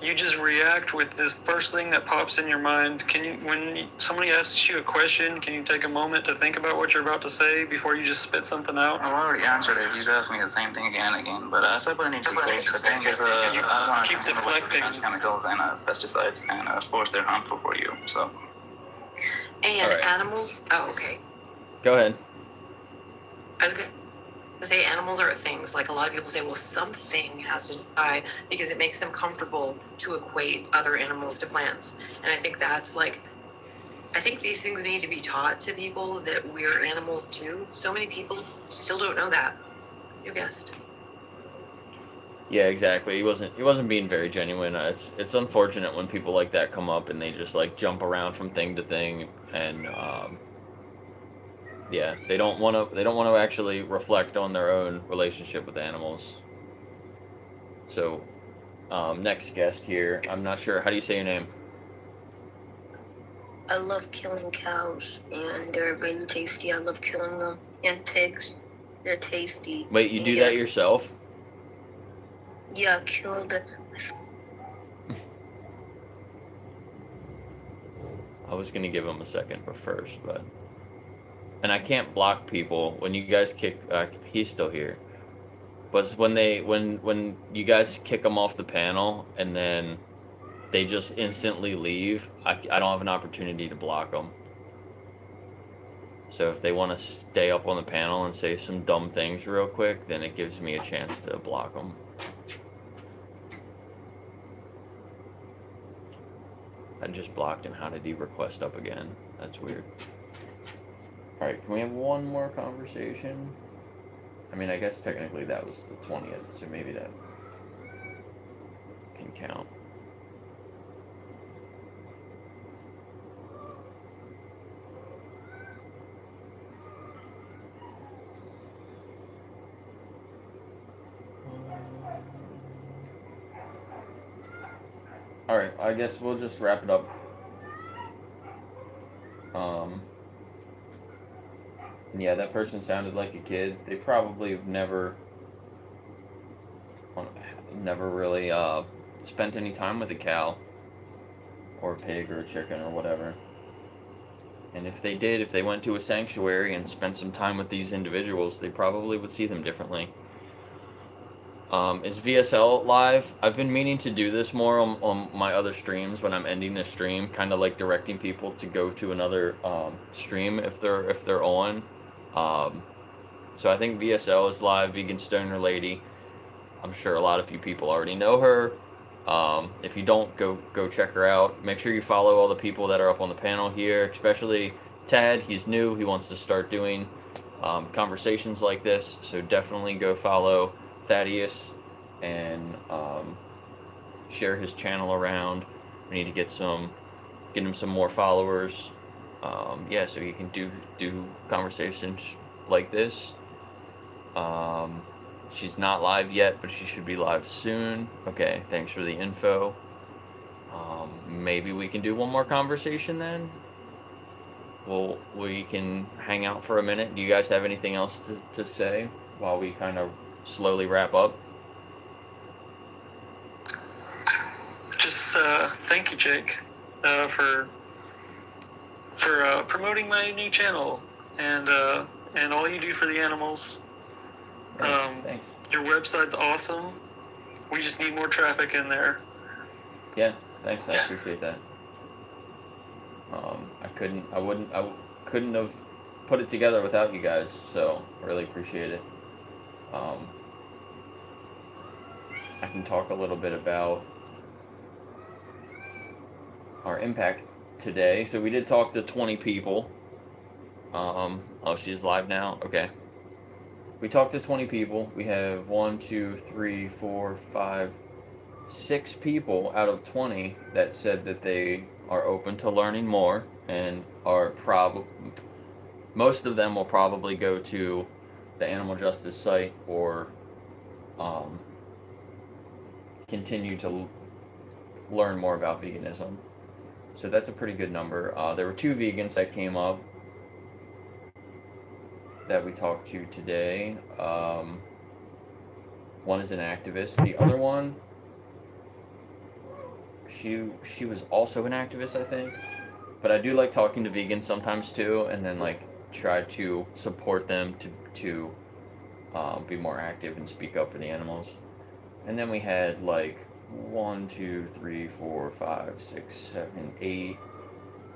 you just react with this first thing that pops in your mind. Can you, when somebody asks you a question, can you take a moment to think about what you're about to say before you just spit something out? I already answered it. He's asked me the same thing again and again. But I said what I need to say. The thing is, I don't want to keep consume a bunch of defense chemicals and pesticides, and of course they're harmful for you. So. And All right. animals. Oh, okay. Go ahead. I was gonna to say animals are things. Like a lot of people say, well, something has to die because it makes them comfortable to equate other animals to plants. And I think that's like, I think these things need to be taught to people that we're animals too. So many people still don't know that. You guessed. Yeah, exactly. He wasn't being very genuine. It's unfortunate when people like that come up and they just like jump around from thing to thing, and yeah, they don't want to actually reflect on their own relationship with animals. So, next guest here. I'm not sure. How do you say your name? I love killing cows, and they're really tasty. I love killing them. And pigs, they're tasty. Wait, you do that yourself? Yeah, kill the. I was gonna give him a second, but first, but and I can't block people when you guys kick. He's still here, but when you guys kick him off the panel and then they just instantly leave, I don't have an opportunity to block them. So if they want to stay up on the panel and say some dumb things real quick, then it gives me a chance to block them. I just blocked him. How did he request up again? That's weird. Alright, can we have one more conversation? I mean, I guess technically that was the 20th, so maybe that can count. Alright, I guess we'll just wrap it up. Yeah, that person sounded like a kid. They probably have never really spent any time with a cow or a pig or a chicken or whatever. And if they did, if they went to a sanctuary and spent some time with these individuals, they probably would see them differently. Is VSL live? I've been meaning to do this more on my other streams when I'm ending the stream, kind of like directing people to go to another stream if they're on. So I think VSL is live, Vegan Stoner Lady. I'm sure a lot of you people already know her. If you don't, go check her out. Make sure you follow all the people that are up on the panel here, especially Tad. He's new. He wants to start doing conversations like this, so definitely go follow Thaddeus and share his channel around. We need to get him some more followers. Yeah, so he can do conversations like this. She's not live yet, but she should be live soon. Okay, thanks for the info. Maybe we can do one more conversation then. We can hang out for a minute. Do you guys have anything else to say while we kind of slowly wrap up? Just thank you, Jake, for promoting my new channel and all you do for the animals. Thanks. Your website's awesome. We just need more traffic in there. Yeah, thanks. I appreciate that. I couldn't have put it together without you guys, so I really appreciate it. I can talk a little bit about our impact today. So we did talk to 20 people. Oh, she's live now? Okay. We talked to 20 people. We have 6 people out of 20 that said that they are open to learning more and are most of them will probably go to the animal justice site or continue to learn more about veganism. So that's a pretty good number. There were 2 vegans that came up that we talked to today. One is an activist. The other one, she was also an activist, I think. But I do like talking to vegans sometimes too, and then like try to support them to be more active and speak up for the animals. And then we had like 1, 2, 3, 4, 5, 6, 7, 8,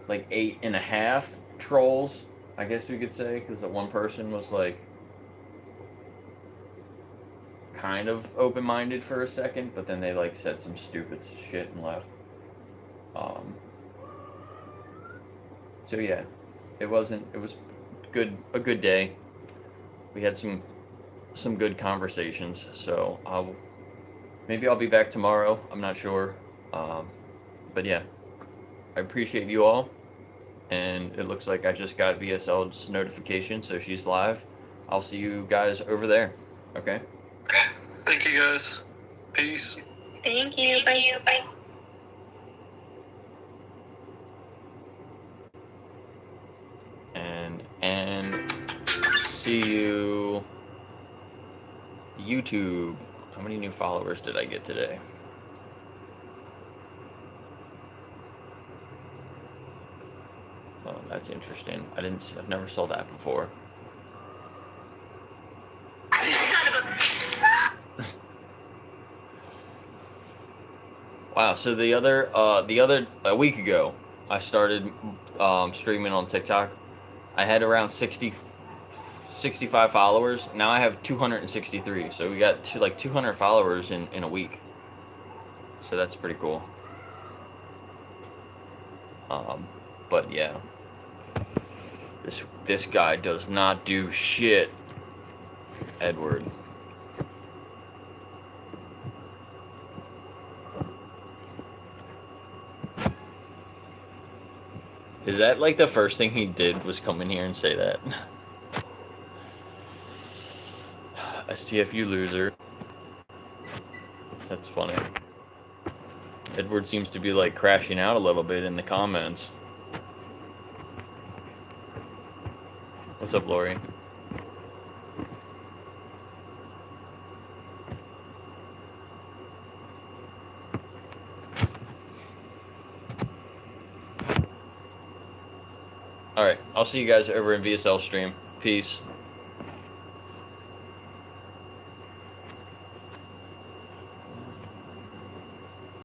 like 8.5 trolls, I guess we could say, because the one person was like kind of open-minded for a second, but then they like said some stupid shit and left. So yeah, it was good, a good day. We had some good conversations, so maybe I'll be back tomorrow. I'm not sure, but yeah, I appreciate you all, and it looks like I just got VSL's notification, so she's live. I'll see you guys over there. Okay. Thank you guys. Peace. Thank you. Bye. Bye. And see you YouTube. How many new followers did I get today? Oh, that's interesting. I've never saw that before. Wow, so a week ago, I started streaming on TikTok. I had around 65 followers. Now I have 263. So we got 200 followers in a week. So that's pretty cool. But yeah, this guy does not do shit, Edward. Is that like the first thing he did was come in here and say that? STFU loser. That's funny. Edward seems to be like crashing out a little bit in the comments. What's up, Lori? Alright, I'll see you guys over in VSL stream. Peace.